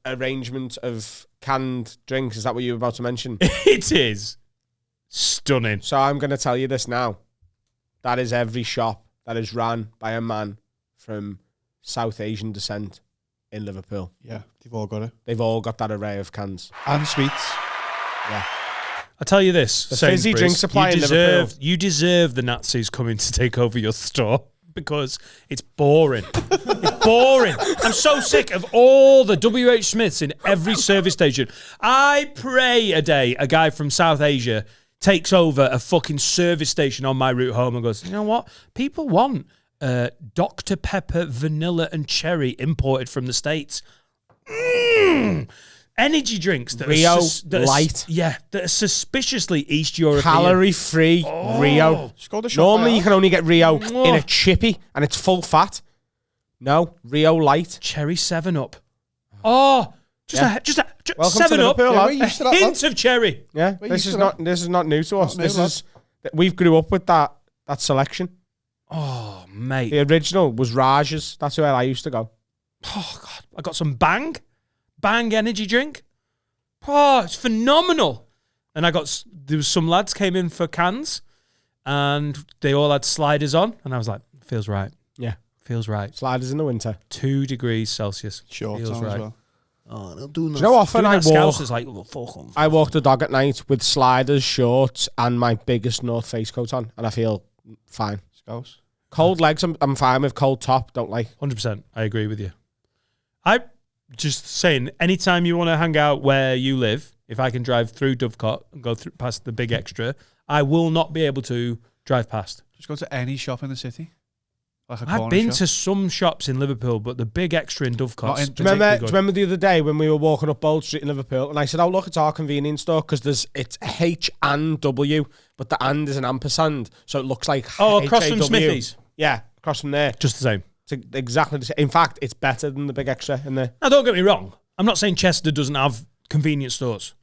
Speaker 3: arrangement of canned drinks? Is that what you were about to mention?
Speaker 1: It is stunning.
Speaker 3: So I'm going to tell you this now. That is every shop that is run by a man from South Asian descent in Liverpool.
Speaker 4: Yeah, they've all got it.
Speaker 3: They've all got that array of cans.
Speaker 4: And sweets.
Speaker 3: Yeah.
Speaker 1: I tell you this,
Speaker 3: The fizzy drink supply in Liverpool.
Speaker 1: You deserve the Nazis coming to take over your store because it's boring. It's boring. I'm so sick of all the WH Smiths in every service station. I pray a day a guy from South Asia takes over a fucking service station on my route home and goes, you know what? People want Dr. Pepper, vanilla and cherry imported from the States. Energy drinks that
Speaker 3: Rio
Speaker 1: are
Speaker 3: Light.
Speaker 1: that are suspiciously East European.
Speaker 3: Calorie-free Rio.
Speaker 4: Just go to the shop
Speaker 3: Normally,
Speaker 4: now.
Speaker 3: you can only get Rio in a chippy, and it's full fat. No, Rio Light.
Speaker 1: Cherry 7-Up. Oh, just a
Speaker 3: Welcome to
Speaker 1: 7-Up.
Speaker 3: Liverpool,
Speaker 4: Yeah,
Speaker 3: lad.
Speaker 4: we're used to
Speaker 1: A
Speaker 4: that,
Speaker 1: hint of cherry.
Speaker 3: Yeah,
Speaker 4: We're
Speaker 3: this
Speaker 4: used
Speaker 3: is
Speaker 4: to
Speaker 3: not new to us.
Speaker 4: Not new,
Speaker 3: This
Speaker 4: lad.
Speaker 3: is we've grew up with that selection.
Speaker 1: Oh, mate.
Speaker 3: The original was Raj's. That's where I used to go.
Speaker 1: Oh, God. I got some Bang energy drink. Oh, it's phenomenal. And there was some lads came in for cans and they all had sliders on. And I was like, feels right.
Speaker 3: Yeah,
Speaker 1: Feels right.
Speaker 3: sliders in the winter.
Speaker 1: 2 degrees Celsius.
Speaker 4: Short
Speaker 1: Feels
Speaker 4: on as
Speaker 1: right.
Speaker 4: well.
Speaker 1: Oh, they'll do
Speaker 3: Do you know how often I walk?
Speaker 1: It's like, oh, fuck on.
Speaker 3: I walk the dog at night with sliders, shorts, and my biggest North Face coat on, and I feel fine.
Speaker 4: Scouse.
Speaker 3: Cold legs, I'm fine with. Cold top, don't like.
Speaker 1: 100%. I agree with you. I just saying, anytime you want to hang out where you live, if I can drive through Dovecot and go through past the Big Extra, I will not be able to drive past.
Speaker 4: Just go to any shop in the city. Like a
Speaker 1: I've
Speaker 4: corner
Speaker 1: been
Speaker 4: shop.
Speaker 1: to some shops in Liverpool, but the Big Extra in
Speaker 4: Not
Speaker 1: Dovecot.
Speaker 4: in-
Speaker 3: Do you remember the other day when we were walking up Bold Street in Liverpool, and I said, "Oh look, it's our convenience store because it's H and W, but the and is an ampersand, so it looks like
Speaker 1: across from
Speaker 3: HAW.
Speaker 1: Smithy's.
Speaker 3: Yeah, across from there.
Speaker 1: Just the same.
Speaker 3: It's exactly the same. In fact, it's better than the Big Extra in there.
Speaker 1: Now, don't get me wrong. I'm not saying Chester doesn't have convenience stores,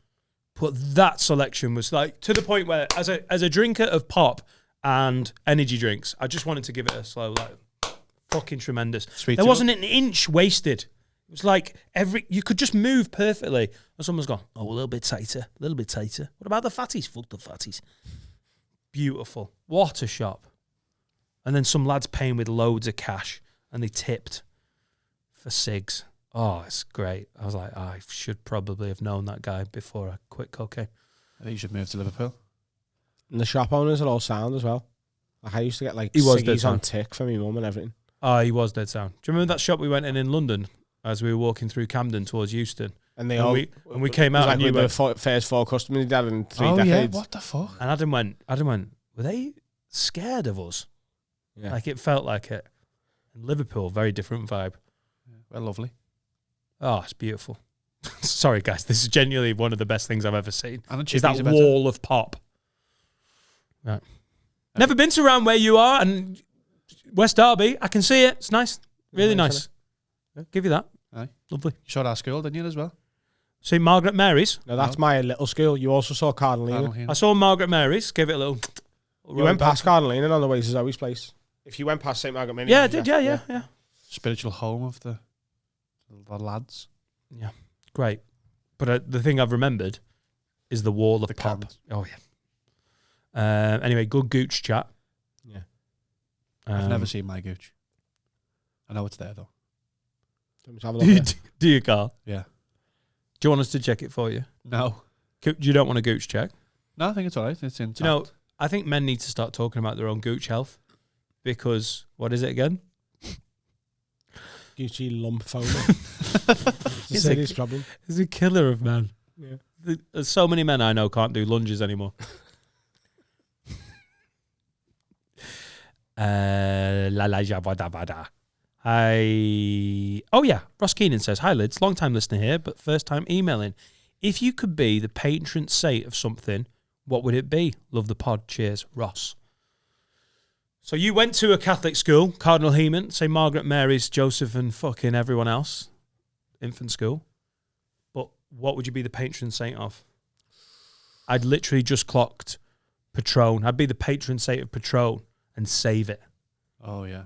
Speaker 1: but that selection was like to the point where, as a drinker of pop and energy drinks, I just wanted to give it a slow, like, fucking tremendous.
Speaker 4: Sweet
Speaker 1: There
Speaker 4: too.
Speaker 1: wasn't an inch wasted. It was like you could just move perfectly. And someone's gone, oh, a little bit tighter, a little bit tighter. What about the fatties? Fuck the fatties. Beautiful. What a shop. And then some lads paying with loads of cash and they tipped for cigs. Oh, it's great. I was like, I should probably have known that guy before I quit cocaine.
Speaker 4: I think you should move to Liverpool.
Speaker 3: And the shop owners are all sound as well. Like I used to get like
Speaker 1: He was dead
Speaker 3: ciggies on
Speaker 1: sound.
Speaker 3: tick for me mum and everything.
Speaker 1: Oh, he was dead sound. Do you remember that shop we went in London as we were walking through Camden towards Euston?
Speaker 3: And they
Speaker 1: And
Speaker 3: all
Speaker 1: we came
Speaker 3: it was
Speaker 1: out
Speaker 3: like
Speaker 1: and
Speaker 3: we
Speaker 1: you
Speaker 3: were
Speaker 1: were,
Speaker 3: the first 4 customers he had in 3
Speaker 4: Oh yeah,
Speaker 3: decades.
Speaker 4: what the fuck?
Speaker 1: and Adam went, were they scared of us?
Speaker 3: Yeah.
Speaker 1: Like it felt like it. And Liverpool, very different vibe.
Speaker 4: Well, lovely.
Speaker 1: Oh, it's beautiful. Sorry, guys. This is genuinely one of the best things I've ever seen.
Speaker 4: And the
Speaker 1: Is that
Speaker 4: chippies are better.
Speaker 1: wall of pop. Right. Never been to around where you are and West Derby. I can see it. It's nice. Really nice. Give you that.
Speaker 4: Aye.
Speaker 1: Lovely.
Speaker 4: You showed our school, didn't you, as well?
Speaker 1: See Margaret Mary's.
Speaker 3: No, that's my little school. You also saw Cardinal
Speaker 4: Cardinal
Speaker 3: Leaning.
Speaker 4: Heaney.
Speaker 1: I saw Margaret Mary's. Gave it a little.
Speaker 3: You went past Cardinal Leaning on the way to Zoe's place. If you went past St. Margaret Mini.
Speaker 1: Yeah, I did. Yeah.
Speaker 4: Spiritual home of the lads.
Speaker 1: Yeah. Great. But the thing I've remembered is the wall of
Speaker 4: The
Speaker 1: pop.
Speaker 4: cans.
Speaker 1: Oh, yeah. Anyway, good gooch chat.
Speaker 3: Yeah.
Speaker 4: I've never seen my gooch. I know it's there, though.
Speaker 1: Do you, Carl?
Speaker 4: Yeah.
Speaker 1: Do you want us to check it for you?
Speaker 4: No.
Speaker 1: You don't want a gooch check?
Speaker 4: No, I think it's all right. It's in.
Speaker 1: Do you know, I think men need to start talking about their own gooch health because, what is it again?
Speaker 3: Gucci lymphoma. It's a
Speaker 1: Is
Speaker 3: serious
Speaker 1: it-
Speaker 3: problem.
Speaker 1: It's a killer of men.
Speaker 3: Yeah.
Speaker 1: There's so many men I know can't do lunges anymore. Oh yeah, Ross Keenan says, hi Lids, long time listener here, but first time emailing. If you could be the patron saint of something, what would it be? Love the pod. Cheers, Ross. So you went to a Catholic school, Cardinal Heman, St. Margaret Mary's, Joseph and fucking everyone else, infant school. But what would you be the patron saint of? I'd literally just clocked Patron. I'd be the patron saint of Patron and save it.
Speaker 4: Oh yeah.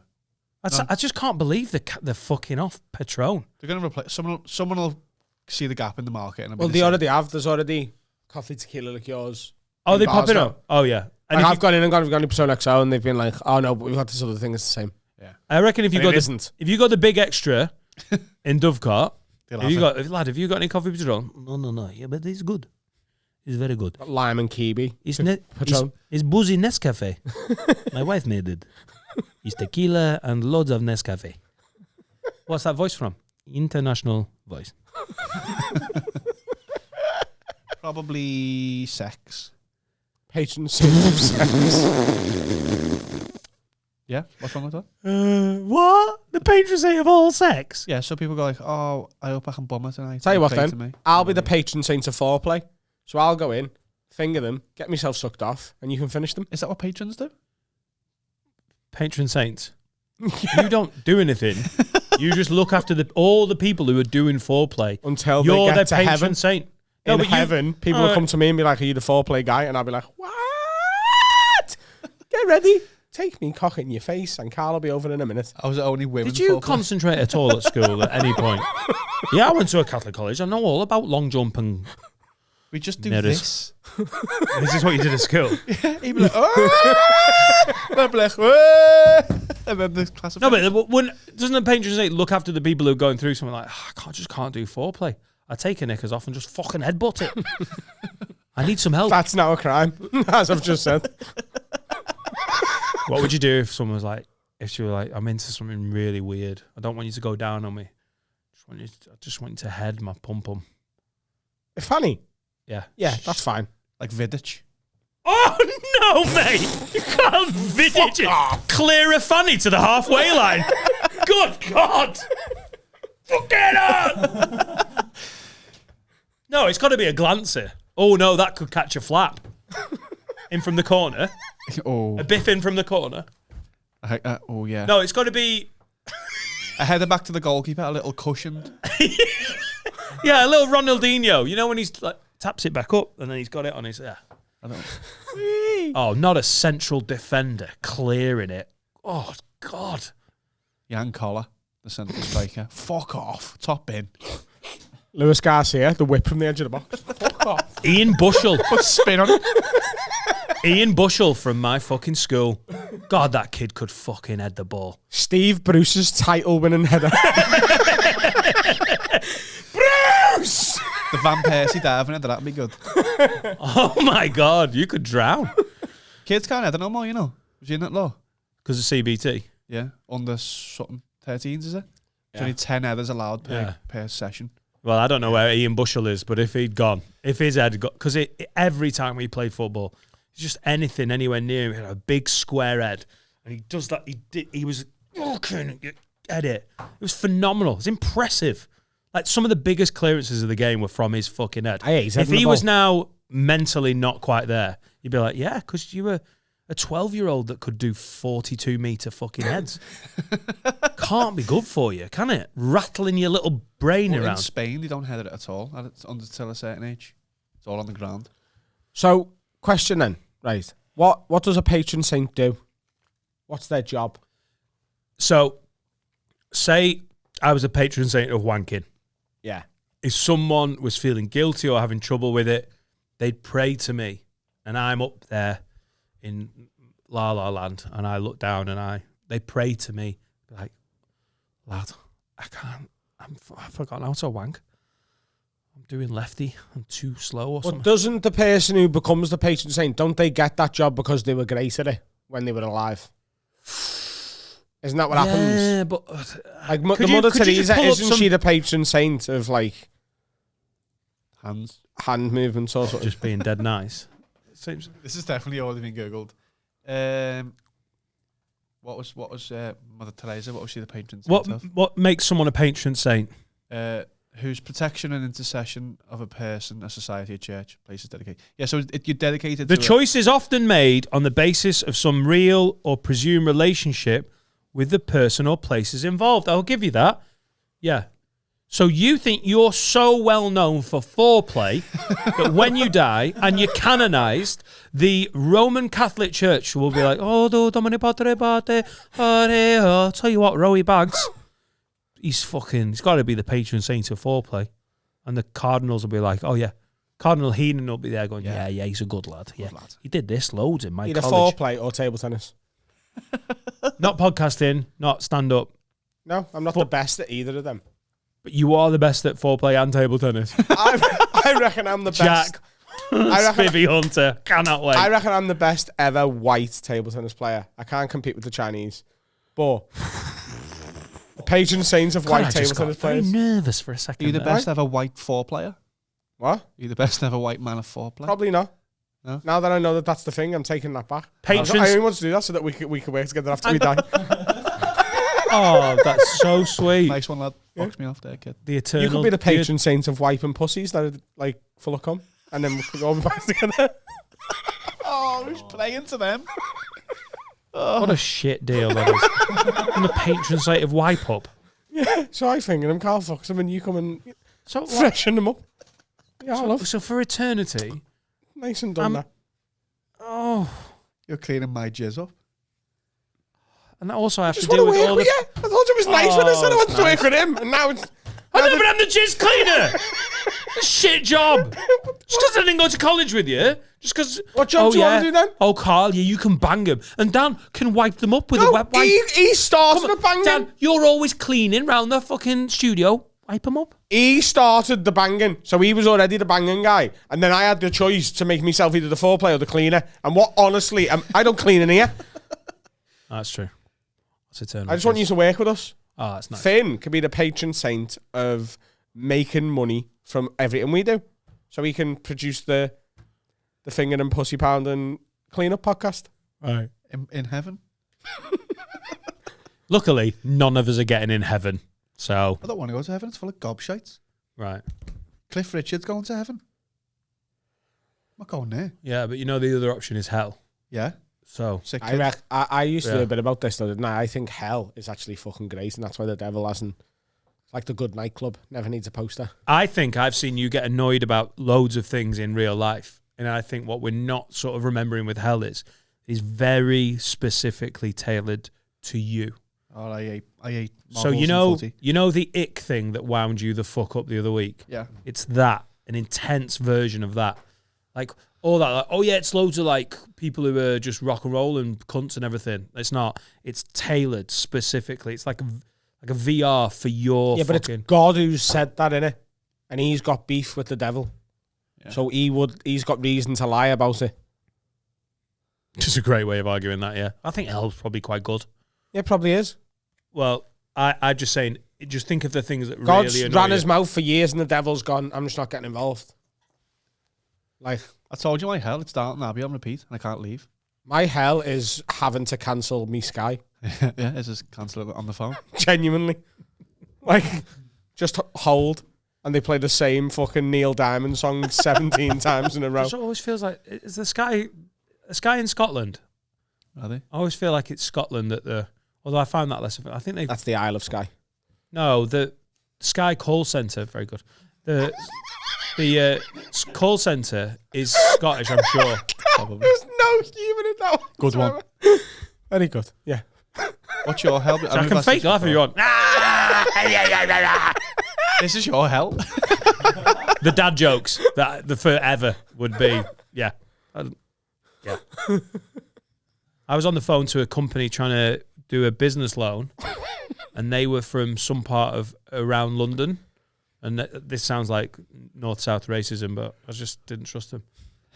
Speaker 1: I just can't believe they're fucking off Patron.
Speaker 4: They're going to replace someone. Will see the gap in the market. And it'll be
Speaker 3: Well,
Speaker 4: the
Speaker 3: they
Speaker 4: same.
Speaker 3: already have. There's already coffee tequila liqueurs.
Speaker 1: Oh,
Speaker 3: in
Speaker 1: they
Speaker 3: bars
Speaker 1: pop it
Speaker 3: now.
Speaker 1: up. Oh yeah. And
Speaker 3: Like
Speaker 1: if
Speaker 3: I've gone in and gone Patron XO, and they've been like, "Oh no, but we've got this other thing. It's the same."
Speaker 1: I reckon if you
Speaker 3: And
Speaker 1: got
Speaker 3: it
Speaker 1: the,
Speaker 3: isn't.
Speaker 1: if you got the big extra in Dovecot,
Speaker 4: They'll
Speaker 1: have you
Speaker 4: have
Speaker 1: got lad? Have you got any coffee Patron? No. Yeah, but it's good. It's very good.
Speaker 3: Lime and kiwi.
Speaker 1: It's boozy Nescafe. My wife made it. It's tequila and loads of Nescafe. What's that voice from? International voice.
Speaker 4: Probably sex.
Speaker 3: Patron saint of sex.
Speaker 4: Yeah, what's wrong with that?
Speaker 1: What? The patron saint of all sex?
Speaker 4: Yeah, so people go like, oh, I hope I can bum her tonight.
Speaker 3: Tell you what
Speaker 4: Pray to
Speaker 3: then,
Speaker 4: me.
Speaker 3: I'll be the patron saint of foreplay. So I'll go in, finger them, get myself sucked off, and you can finish them.
Speaker 4: Is that what patrons do?
Speaker 1: Patron saint. You don't do anything. You just look after all the people who are doing foreplay.
Speaker 3: Until
Speaker 1: You're
Speaker 3: they
Speaker 1: their
Speaker 3: get to
Speaker 1: patron
Speaker 3: heaven.
Speaker 1: saint.
Speaker 3: In heaven, people will come to me and be like, are you the foreplay guy? And I'll be like, what? Get ready. Take me, cock it in your face, and Carl will be over in a minute.
Speaker 4: I was the only women.
Speaker 1: Did you
Speaker 4: foreplay.
Speaker 1: concentrate at all at school at any point? Yeah, I went to a Catholic college. I know all about long jump and...
Speaker 4: We just do
Speaker 1: Mirrors.
Speaker 4: this.
Speaker 1: This is what you did at school.
Speaker 4: He'd be like, oh! And I'd be like, oh! And then the class of
Speaker 1: No, but doesn't the patron saint look after the people who are going through something like, I just can't do foreplay. I take a knickers off and just fucking headbutt it. I need some help.
Speaker 3: That's now a crime, as I've just said.
Speaker 1: What would you do if someone was like, if she were like, I'm into something really weird. I don't want you to go down on me. I just want you to head my pum-pum.
Speaker 3: Fanny?
Speaker 1: Yeah.
Speaker 3: Yeah, that's fine.
Speaker 4: like Vidic.
Speaker 1: Oh, no, mate. You can't Vidic it. Clear a fanny to the halfway line. Good God. Fucking on. No, it's got to be a glancer. Oh, no, that could catch a flap. In from the corner.
Speaker 4: Oh,
Speaker 1: A biff in from the corner.
Speaker 4: oh yeah.
Speaker 1: No, it's got to be...
Speaker 4: A header back to the goalkeeper, a little cushioned.
Speaker 1: Yeah, a little Ronaldinho. You know when he's like taps it back up and then he's got it on his... Yeah.
Speaker 4: I don't.
Speaker 1: Oh, not a central defender clearing it. Oh, God.
Speaker 4: Jan Collar, the central striker. Fuck off. Top bin.
Speaker 3: Lewis Garcia, the whip from the edge of the box. Fuck off.
Speaker 1: Ian Bushell.
Speaker 4: Put spin on it.
Speaker 1: Ian Bushell from my fucking school. God, that kid could fucking head the ball.
Speaker 3: Steve Bruce's title-winning header. Bruce!
Speaker 4: The Van Persie diving header, that'd be good.
Speaker 1: Oh, my God. You could drown.
Speaker 4: Kids can't header no more, you know. Was you in that law?
Speaker 1: Because of CBT.
Speaker 4: Yeah. Under something 13s, is it? There's only 10 headers allowed per session.
Speaker 1: Well, I don't know where Ian Bushell is, but if he'd gone, if his head got... Because every time we played football... Just anything anywhere near him, he had a big square head, and he does that. He was looking at it. It was phenomenal. It's impressive. Like some of the biggest clearances of the game were from his fucking head. If he was now mentally not quite there, you'd be like, yeah, because you were a 12-year-old that could do 42-meter fucking heads. Can't be good for you, can it? Rattling your little brain around.
Speaker 4: In Spain, they don't head it at all until a certain age. It's all on the ground.
Speaker 3: So, question then. Right. What does a patron saint do? What's their job?
Speaker 1: So, say I was a patron saint of wanking.
Speaker 3: Yeah.
Speaker 1: If someone was feeling guilty or having trouble with it, they'd pray to me. And I'm up there in La La Land and I look down and they pray to me like, lad, I've forgotten how to wank. I'm doing lefty. I'm too slow or something.
Speaker 3: But doesn't the person who becomes the patron saint, don't they get that job because they were great at it when they were alive? Isn't that what happens?
Speaker 1: Yeah, but...
Speaker 3: Like the Mother Teresa, isn't she the patron saint of like... Hand movements or something?
Speaker 1: Just being dead nice. Seems.
Speaker 4: This is definitely already been Googled. What was Mother Teresa? What was she the patron saint of?
Speaker 1: What makes someone a patron saint?
Speaker 4: Whose protection and intercession of a person, a society, a church, places dedicated. Yeah, so you're dedicated
Speaker 1: The
Speaker 4: to
Speaker 1: choice is often made on the basis of some real or presumed relationship with the person or places involved. I'll give you that. Yeah. So you think you're so well known for foreplay that when you die and you're canonized, the Roman Catholic Church will be like, oh, do Domini Patre Pate, I'll tell you what, Rowie Bags. He's got to be the patron saint of foreplay. And the Cardinals will be like, oh, yeah. Cardinal Heenan will be there going, yeah, he's a good lad. Yeah, he did this loads in my college.
Speaker 3: Either foreplay or table tennis.
Speaker 1: Not podcasting, not stand-up.
Speaker 3: No, I'm not the best at either of them.
Speaker 1: But you are the best at foreplay and table tennis.
Speaker 3: I reckon I'm the best.
Speaker 1: Jack Spivvy Hunter. Cannot wait.
Speaker 3: I reckon I'm the best ever white table tennis player. I can't compete with the Chinese. But the patron saints of white table tennis
Speaker 1: very
Speaker 3: players.
Speaker 1: nervous for a
Speaker 4: Are
Speaker 1: second.
Speaker 4: you the
Speaker 1: there.
Speaker 4: best ever white 4 player?
Speaker 3: What?
Speaker 4: Are you the best ever white man of 4 player?
Speaker 3: Probably not.
Speaker 4: No?
Speaker 3: Now that I know that that's the thing, I'm taking that back.
Speaker 1: Patrons-
Speaker 3: I only want to do that so that we could work together after we die.
Speaker 1: Oh, that's so sweet.
Speaker 4: Nice one, lad. Box me off there, kid.
Speaker 1: The eternal.
Speaker 3: You could be the patron saint of wiping pussies that are like full of cum, and then we could all be back together.
Speaker 4: Oh, who's playing to them?
Speaker 1: What a shit deal that is. I'm the patron saint of Wipe Up.
Speaker 3: So I finger him, Carl fucks him, and you come and
Speaker 1: So what?
Speaker 3: freshen them up. Yeah, I love.
Speaker 1: So for eternity.
Speaker 3: Nice and done that.
Speaker 1: Oh,
Speaker 4: You're cleaning my jizz up.
Speaker 1: and also I have to
Speaker 3: Just
Speaker 1: deal
Speaker 3: want to
Speaker 1: with
Speaker 3: work
Speaker 1: all
Speaker 3: with
Speaker 1: the.
Speaker 3: you. I thought it was nice when I said I
Speaker 1: it's
Speaker 3: wanted to work with him, and now it's.
Speaker 1: I know, but I'm the jizz cleaner. A shit job. Just because I didn't go to college with you. Just because.
Speaker 3: What job do you want to do then?
Speaker 1: Oh, Carl, yeah, you can bang them, and Dan can wipe them up with a
Speaker 3: No,
Speaker 1: wet wipe.
Speaker 3: he started the banging.
Speaker 1: Dan, you're always cleaning round the fucking studio. Wipe them up.
Speaker 3: He started the banging, so he was already the banging guy, and then I had the choice to make myself either the foreplay or the cleaner. And what, honestly, I don't clean in here.
Speaker 1: That's true. That's eternal.
Speaker 3: I just want you to work with us.
Speaker 1: Oh, that's nice.
Speaker 3: Finn can be the patron saint of making money from everything we do, so he can produce the finger and pussy pound and clean up podcast.
Speaker 1: Right.
Speaker 4: In heaven?
Speaker 1: Luckily, none of us are getting in heaven. So,
Speaker 4: I don't want to go to heaven. It's full of gobshites.
Speaker 1: right.
Speaker 4: Cliff Richard's going to heaven. I'm not going there.
Speaker 1: Yeah, but you know the other option is hell.
Speaker 4: Yeah.
Speaker 1: So,
Speaker 4: Sick
Speaker 3: I,
Speaker 4: kid.
Speaker 3: I used to
Speaker 1: Yeah.
Speaker 3: do a bit about this though, didn't I? I think hell is actually fucking great, and that's why the devil hasn't. It's like the good nightclub, never needs a poster.
Speaker 1: I think I've seen you get annoyed about loads of things in real life. And I think what we're not sort of remembering with hell is very specifically tailored to you.
Speaker 4: Oh, I ate
Speaker 1: So
Speaker 4: marbles
Speaker 1: you
Speaker 4: and footy.
Speaker 1: know the ick thing that wound you the fuck up the other week?
Speaker 4: Yeah.
Speaker 1: It's that, an intense version of that. Like all that, like, oh yeah, it's loads of like people who are just rock and roll and cunts and everything. It's not. It's tailored specifically. It's like a VR for your
Speaker 3: Yeah, but
Speaker 1: fucking...
Speaker 3: it's God who's said that, innit? And he's got beef with the devil.
Speaker 4: Yeah.
Speaker 3: So he's got reason to lie about it.
Speaker 1: Just a great way of arguing that, yeah. I think hell's probably quite good.
Speaker 3: Yeah, probably is.
Speaker 1: Well, I'm just saying, just think of the things that
Speaker 3: God's
Speaker 1: really annoy
Speaker 3: ran
Speaker 1: you.
Speaker 3: his mouth for years and the devil's gone, I'm just not getting involved. Like,
Speaker 4: I told you my hell. It's Downton Abbey on repeat, and I can't leave.
Speaker 3: my hell is having to cancel me Sky.
Speaker 4: Yeah, it's just cancel it on the phone.
Speaker 3: Genuinely. Like, just hold. And they play the same fucking Neil Diamond song 17 times in a row.
Speaker 1: It always feels like, is the Sky in Scotland?
Speaker 4: Are they?
Speaker 1: I always feel like it's Scotland that although I found that less of it. I think they
Speaker 3: That's the Isle of Skye.
Speaker 1: no, the Sky call centre, very good. The call centre is Scottish, I'm sure. Probably.
Speaker 3: There's no human in that one.
Speaker 4: Good one.
Speaker 3: Very good. Yeah.
Speaker 4: What's your hell?
Speaker 1: So I can fake laugh if you want.
Speaker 4: This is your hell.
Speaker 1: The dad jokes that the forever would be, yeah. Yeah. I was on the phone to a company trying to do a business loan, and they were from some part of around London. And this sounds like north-south racism, but I just didn't trust them.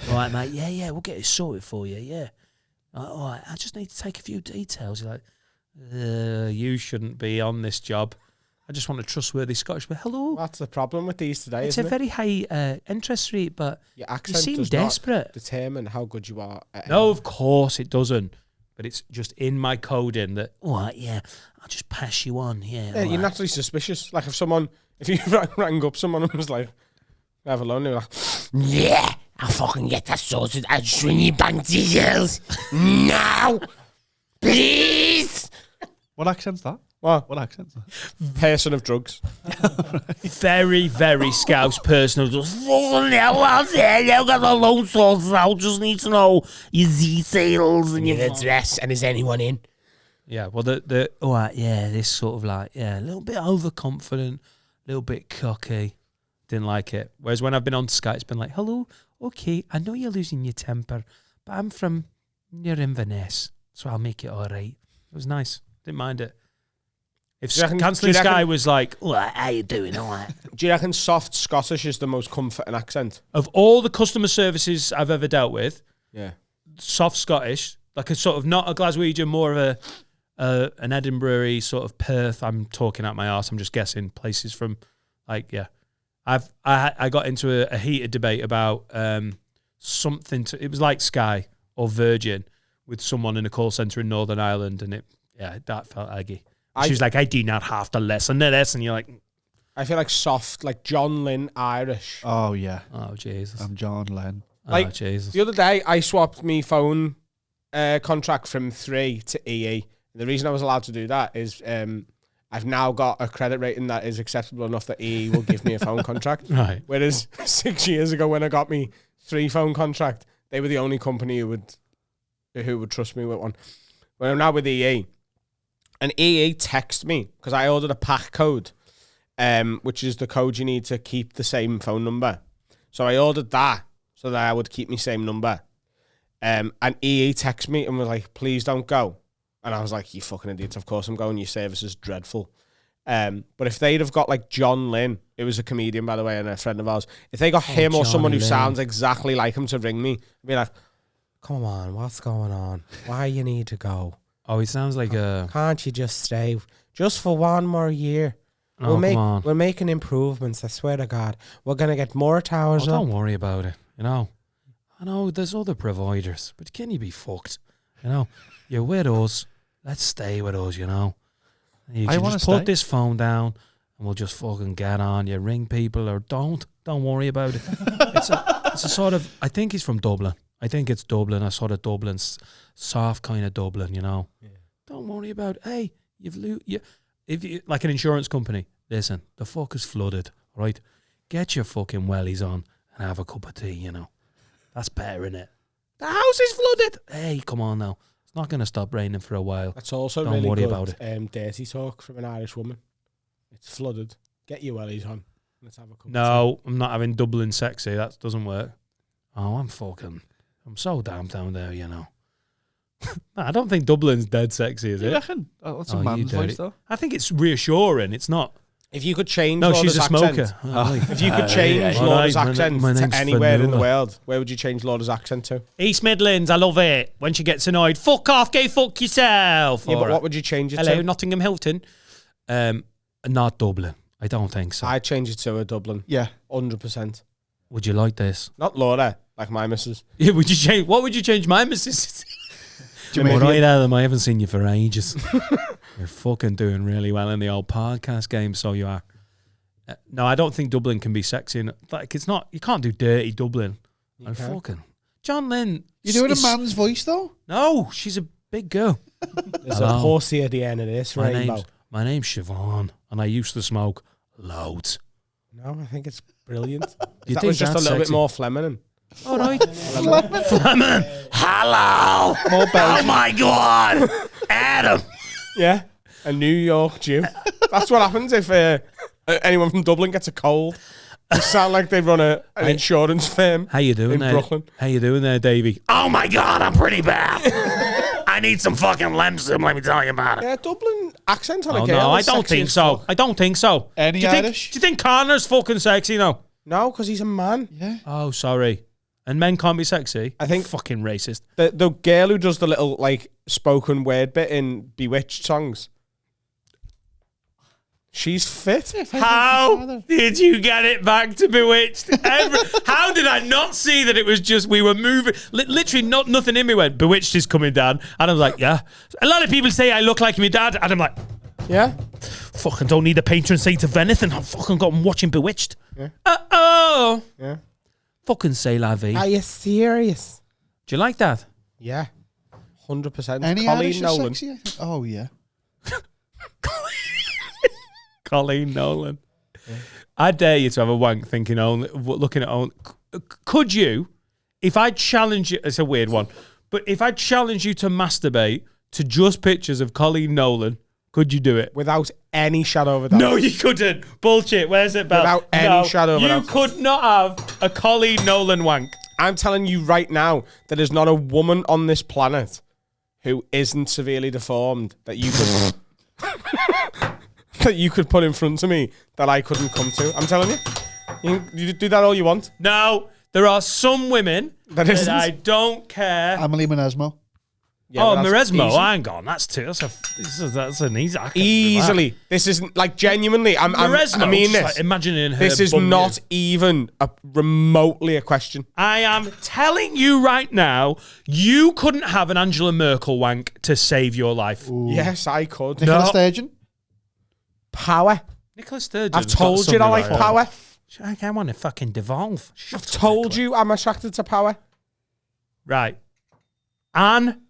Speaker 1: All right, mate. Yeah, we'll get it sorted for you. Yeah. All right, I just need to take a few details. You're like, you shouldn't be on this job. I just want a trustworthy Scottish. But hello.
Speaker 3: That's the problem with these today,
Speaker 1: It's a
Speaker 3: isn't it?
Speaker 1: very high interest rate, but
Speaker 3: Your
Speaker 1: you
Speaker 3: accent
Speaker 1: seem
Speaker 3: does
Speaker 1: desperate.
Speaker 3: not determine how good you are at
Speaker 1: No, of course it doesn't. But it's just in my coding that, all right, yeah, I'll just pass you on. Yeah,
Speaker 3: Yeah,
Speaker 1: all
Speaker 3: you're
Speaker 1: right.
Speaker 3: naturally suspicious. Like if you rang up someone and was like, have a loan, they were like,
Speaker 6: Yeah, I'll fucking get that sorted. I just need bank details. Now! Please!
Speaker 4: What accent's that?
Speaker 3: what?
Speaker 4: What accent's that?
Speaker 3: Person of drugs.
Speaker 1: Very, very Scouse person. who just,
Speaker 6: Fucking hell, I'll tell you, I've got the loan sorted out. Just need to know your details and your address. And is anyone in?
Speaker 1: yeah, well, all right, yeah, this sort of like, yeah, a little bit overconfident, a little bit cocky. Didn't like it. Whereas when I've been on Sky, it's been like, hello, okay, I know you're losing your temper, but I'm from near Inverness, so I'll make it all right. It was nice. Didn't mind it. If
Speaker 3: Do you reckon-
Speaker 1: Cancelling
Speaker 3: do you reckon-
Speaker 1: Sky was like,
Speaker 6: How you doing? All right.
Speaker 3: Do you reckon soft Scottish is the most comforting accent?
Speaker 1: of all the customer services I've ever dealt with,
Speaker 3: Yeah.
Speaker 1: soft Scottish, like a sort of not a Glaswegian, more of an Edinburgh sort of Perth. I'm talking out my arse. I'm just guessing places from, like, yeah. I got into a heated debate about something. It was like Sky or Virgin with someone in a call centre in Northern Ireland, and that felt aggy. She was like, I do not have to listen to this, and you're like,
Speaker 3: I feel like soft, like John Lynn Irish.
Speaker 4: Oh yeah,
Speaker 1: oh Jesus,
Speaker 4: I'm John Len.
Speaker 3: Like,
Speaker 1: oh Jesus.
Speaker 3: The other day, I swapped my phone contract from 3 to EE. The reason I was allowed to do that is I've now got a credit rating that is acceptable enough that EE will give me a phone contract.
Speaker 1: Right.
Speaker 3: Whereas 6 years ago, when I got me 3 phone contract, they were the only company who would trust me with one. But I'm now with EE. And EE texted me because I ordered a pack code, which is the code you need to keep the same phone number. So I ordered that so that I would keep my same number. And EE texted me and was like, please don't go. And I was like, you fucking idiots, of course I'm going, your service is dreadful. But if they'd have got like John Lynn, it was a comedian, by the way, and a friend of ours, if they got him or someone who sounds exactly like him to ring me, I'd be like, come on, what's going on? Why you need to go?
Speaker 1: Oh, he sounds like a...
Speaker 3: Can't you just stay just for one more year?
Speaker 1: Oh, come on.
Speaker 3: We're making improvements, I swear to God. We're going to get more towers
Speaker 1: Oh,
Speaker 3: up.
Speaker 1: don't worry about it, you know. I know there's other providers, but can you be fucked? You know, you're with us. Let's stay with us, you know. You
Speaker 4: I
Speaker 1: can
Speaker 4: wanna
Speaker 1: just put
Speaker 4: stay.
Speaker 1: this phone down and we'll just fucking get on. You ring people or don't. Don't worry about it. It's a sort of, I think he's from Dublin. I think it's Dublin, a sort of Dublin, soft kind of Dublin, you know. Yeah. Don't worry about it. Hey, if you like an insurance company, listen, the fuck is flooded, right? Get your fucking wellies on and have a cup of tea, you know. That's better, innit? The house is flooded. Hey, come on now. It's not going to stop raining for a while.
Speaker 3: That's also
Speaker 1: Don't
Speaker 3: really
Speaker 1: worry
Speaker 3: good
Speaker 1: about it.
Speaker 3: dirty talk from an Irish woman. It's flooded. Get your wellies on. Let's have a cup of tea.
Speaker 1: No, I'm not having Dublin sexy. That doesn't work. Oh, I'm so damn down there, you know. I don't think Dublin's dead sexy, is
Speaker 4: You
Speaker 1: it?
Speaker 4: reckon? Oh, that's a
Speaker 1: you
Speaker 4: man's
Speaker 1: dirty.
Speaker 4: voice though.
Speaker 1: I think it's reassuring. It's not.
Speaker 3: If you could change
Speaker 1: No,
Speaker 3: Laura's
Speaker 1: she's a
Speaker 3: accent,
Speaker 1: smoker. Oh,
Speaker 3: if you could change
Speaker 1: yeah.
Speaker 3: Laura's
Speaker 1: My
Speaker 3: accent
Speaker 1: name's
Speaker 3: to anywhere in the
Speaker 1: Vanilla.
Speaker 3: world, where would you change Laura's accent to?
Speaker 1: East Midlands, I love it. When she gets annoyed, fuck off, go fuck yourself.
Speaker 3: Yeah, but
Speaker 1: Or,
Speaker 3: what would you change it
Speaker 1: hello,
Speaker 3: to?
Speaker 1: Nottingham Hilton. Not Dublin. I don't think so.
Speaker 3: I'd change it to a Dublin.
Speaker 4: Yeah.
Speaker 3: 100%.
Speaker 1: Would you like this?
Speaker 3: Not Laura, like my missus.
Speaker 1: Yeah, would you change? What would you change my missus?
Speaker 4: Jamaican.
Speaker 1: All right, Adam, I haven't seen you for ages. You're fucking doing really well in the old podcast game, so you are. No, I don't think Dublin can be sexy. Like, it's not. You can't do dirty Dublin. I'm fucking John Lynn.
Speaker 7: You're doing a
Speaker 1: is-
Speaker 7: man's voice though?
Speaker 1: No, she's a big girl.
Speaker 3: There's
Speaker 1: Hello.
Speaker 3: a pussy at the end of this rainbow.
Speaker 1: My name's Siobhan, and I used to smoke loads.
Speaker 3: No, I think it's brilliant.
Speaker 1: Do you
Speaker 3: that
Speaker 1: think
Speaker 3: was just a
Speaker 1: that's
Speaker 3: little bit
Speaker 1: sexy?
Speaker 3: more feminine.
Speaker 1: All right, Fleming.
Speaker 6: Hello. Oh my God. Adam.
Speaker 3: Yeah, a New York Jew. That's what happens if anyone from Dublin gets a cold. They sound like they run an insurance firm.
Speaker 1: How you doing
Speaker 3: in
Speaker 1: there?
Speaker 3: Brooklyn.
Speaker 1: How you doing there, Davey?
Speaker 6: Oh my God, I'm pretty bad. I need some fucking lemsum, let me tell you about it.
Speaker 3: Yeah, Dublin accent on
Speaker 1: Oh
Speaker 3: a girl.
Speaker 1: no, I
Speaker 3: is
Speaker 1: don't
Speaker 3: sexy
Speaker 1: think
Speaker 3: as
Speaker 1: so.
Speaker 3: fuck.
Speaker 1: I don't think so.
Speaker 7: Any
Speaker 1: do you think,
Speaker 7: Irish?
Speaker 1: Do you think Connor's fucking sexy? No.
Speaker 3: No, because he's a man.
Speaker 7: Yeah.
Speaker 1: Oh, sorry. And men can't be sexy.
Speaker 3: I think-
Speaker 1: fucking racist.
Speaker 3: The girl who does the little like spoken word bit in Bewitched songs. She's fit.
Speaker 1: How did you get it back to Bewitched? How did I not see that it was just we were moving? Literally, nothing in me went. Bewitched is coming down, and I was like, yeah. A lot of people say I look like my dad, and I'm like,
Speaker 3: Yeah.
Speaker 1: fucking don't need a patron saint of anything. I've fucking got him watching Bewitched.
Speaker 3: Yeah.
Speaker 1: Oh.
Speaker 3: Yeah.
Speaker 1: Fucking say la vie.
Speaker 3: Are you serious?
Speaker 1: Do you like that?
Speaker 3: Yeah. 100%.
Speaker 7: Any
Speaker 3: Colleen
Speaker 7: Irish is
Speaker 3: Nolan.
Speaker 7: sexy? Oh yeah.
Speaker 1: Colleen Nolan. I dare you to have a wank thinking only, looking at only. Could you, if I challenge you, it's a weird one, but if I challenge you to masturbate to just pictures of Colleen Nolan, could you do it?
Speaker 3: Without any shadow of a doubt.
Speaker 1: No, you couldn't. Bullshit. Where's it, Bell?
Speaker 3: Without any shadow of a
Speaker 1: You
Speaker 3: doubt.
Speaker 1: could not have a Colleen Nolan wank.
Speaker 3: I'm telling you right now, there is not a woman on this planet who isn't severely deformed that you could that you could put in front of me that I couldn't come to. I'm telling you. You do that all you want.
Speaker 1: No, there are some women
Speaker 3: That
Speaker 1: that
Speaker 3: isn't.
Speaker 1: I don't care.
Speaker 7: Emily Maresmo.
Speaker 3: Yeah,
Speaker 1: oh,
Speaker 3: but that's
Speaker 1: Maresmo,
Speaker 3: easy.
Speaker 1: hang on. That's an easy. I can't do that.
Speaker 3: Easily. This isn't like genuinely. I
Speaker 1: Maresmo,
Speaker 3: mean
Speaker 1: just
Speaker 3: this.
Speaker 1: like imagining her.
Speaker 3: This is
Speaker 1: bum
Speaker 3: not
Speaker 1: you.
Speaker 3: even remotely a question.
Speaker 1: I am telling you right now, you couldn't have an Angela Merkel wank to save your life.
Speaker 3: Yes, I could.
Speaker 7: Nicola Sturgeon.
Speaker 3: Power.
Speaker 1: Nicola Sturgeon.
Speaker 3: I've told you I like power.
Speaker 1: I want to fucking devolve.
Speaker 3: I've told you I'm attracted to power.
Speaker 1: Right. Anne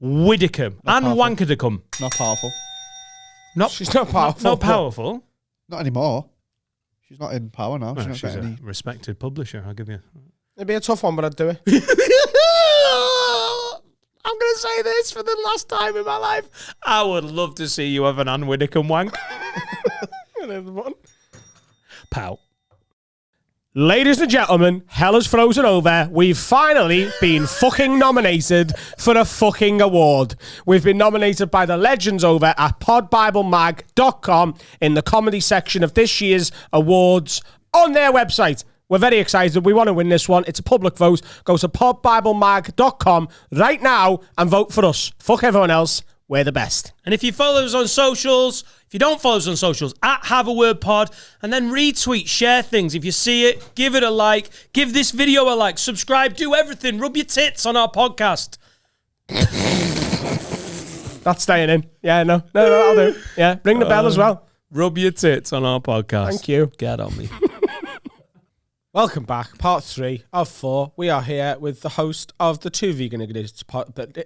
Speaker 1: Widdicombe. Anne
Speaker 7: powerful.
Speaker 1: Wankerdicombe.
Speaker 7: Not powerful.
Speaker 1: Not,
Speaker 3: She's not powerful.
Speaker 1: not powerful.
Speaker 7: Not anymore. She's not in power now.
Speaker 1: Well,
Speaker 7: She's
Speaker 1: she's
Speaker 7: not
Speaker 1: a
Speaker 7: getting
Speaker 1: respected publisher, I'll give you.
Speaker 3: It'd be a tough one, but I'd do it.
Speaker 1: I'm going to say this for the last time in my life. I would love to see you have an Anne Widdicombe wank. Pow.
Speaker 3: Ladies and gentlemen, hell has frozen over. We've finally been fucking nominated for a fucking award. We've been nominated by the legends over at podbiblemag.com in the comedy section of this year's awards on their website. We're very excited. We want to win this one. It's a public vote. Go to podbiblemag.com right now and vote for us. Fuck everyone else. We're the best.
Speaker 1: And if you follow us on socials, if you don't follow us on socials, at Have a Word Pod, and then retweet, share things. If you see it, give it a like. Give this video a like. Subscribe. Do everything. Rub your tits on our podcast.
Speaker 3: That's staying in. Yeah, no, I'll do. Yeah, ring the bell as well.
Speaker 1: Rub your tits on our podcast.
Speaker 3: Thank you.
Speaker 1: Get on me.
Speaker 3: Welcome back, part 3 of 4. We are here with the host of the Two Vegan Idiots podcast.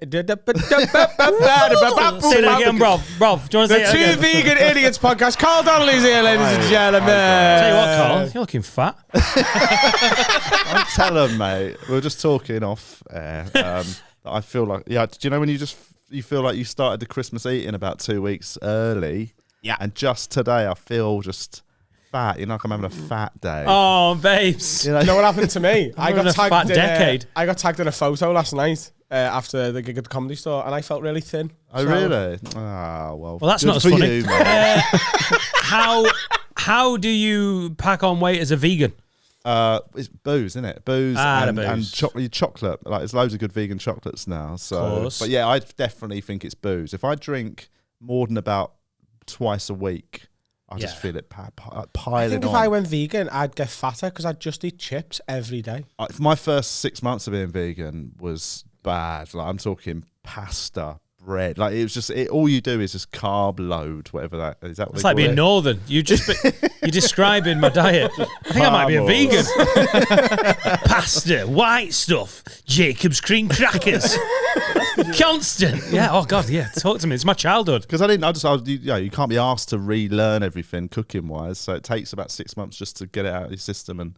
Speaker 1: Say that again, bro. Bro, do you want to say
Speaker 3: The
Speaker 1: it
Speaker 3: Two
Speaker 1: again?
Speaker 3: Vegan Idiots podcast. Carl Donnelly's here, ladies and gentlemen.
Speaker 1: Tell you what, Carl, you're looking fat.
Speaker 5: I'm telling, mate. We were just talking off air. That I feel like, do you know when you feel like you started the Christmas eating about 2 weeks early?
Speaker 3: Yeah.
Speaker 5: And just today, I feel just fat. You know, like I'm having a fat day.
Speaker 1: Oh, babes.
Speaker 5: You know?
Speaker 3: You know what happened to me? I
Speaker 1: having a fat decade.
Speaker 3: I got tagged in a photo last night after the gig at the Comedy Store, and I felt really thin.
Speaker 5: Oh, really? Oh, well.
Speaker 1: Well, that's
Speaker 5: good
Speaker 1: not as
Speaker 5: for
Speaker 1: funny.
Speaker 5: you, mate.
Speaker 1: How do you pack on weight as a vegan?
Speaker 5: It's booze, isn't it? Booze
Speaker 1: The
Speaker 5: and
Speaker 1: booze.
Speaker 5: chocolate. Like, there's loads of good vegan chocolates now. So,
Speaker 1: Course.
Speaker 5: but yeah, I definitely think it's booze. If I drink more than about twice a week, I just feel it
Speaker 3: I
Speaker 5: piling
Speaker 3: think
Speaker 5: on.
Speaker 3: if I went vegan, I'd get fatter because I'd just eat chips every day.
Speaker 5: My first 6 months of being vegan was bad. Like, I'm talking pasta, bread. Like, it was just all you do is just carb load, whatever that is. That what
Speaker 1: It's
Speaker 5: they
Speaker 1: like
Speaker 5: call
Speaker 1: being
Speaker 5: it?
Speaker 1: northern. You're describing my diet. I think I might be a vegan. Pasta, white stuff, Jacob's cream crackers, constant. Yeah. Oh God. Yeah. Talk to me. It's my childhood.
Speaker 5: Because you can't be asked to relearn everything cooking wise. So it takes about 6 months just to get it out of your system, and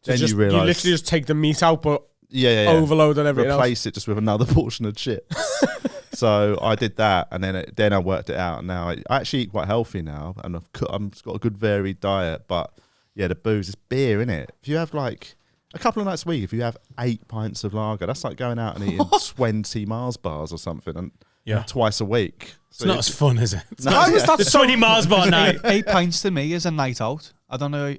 Speaker 5: then you realise
Speaker 3: you literally just take the meat out, but
Speaker 5: yeah.
Speaker 3: overload and everything
Speaker 5: replace it just with another portion of chips. So I did that, and then I worked it out. And now I actually eat quite healthy now, and I've got a good varied diet. But yeah, the booze is beer, innit? If you have like a couple of nights a week, if you have 8 pints of lager, that's like going out and eating 20 Mars bars or something, and twice a week.
Speaker 1: It's not as fun, is it?
Speaker 3: Why was that
Speaker 1: The 20 Mars bar night.
Speaker 7: 8 pints to me is a night out. I don't know.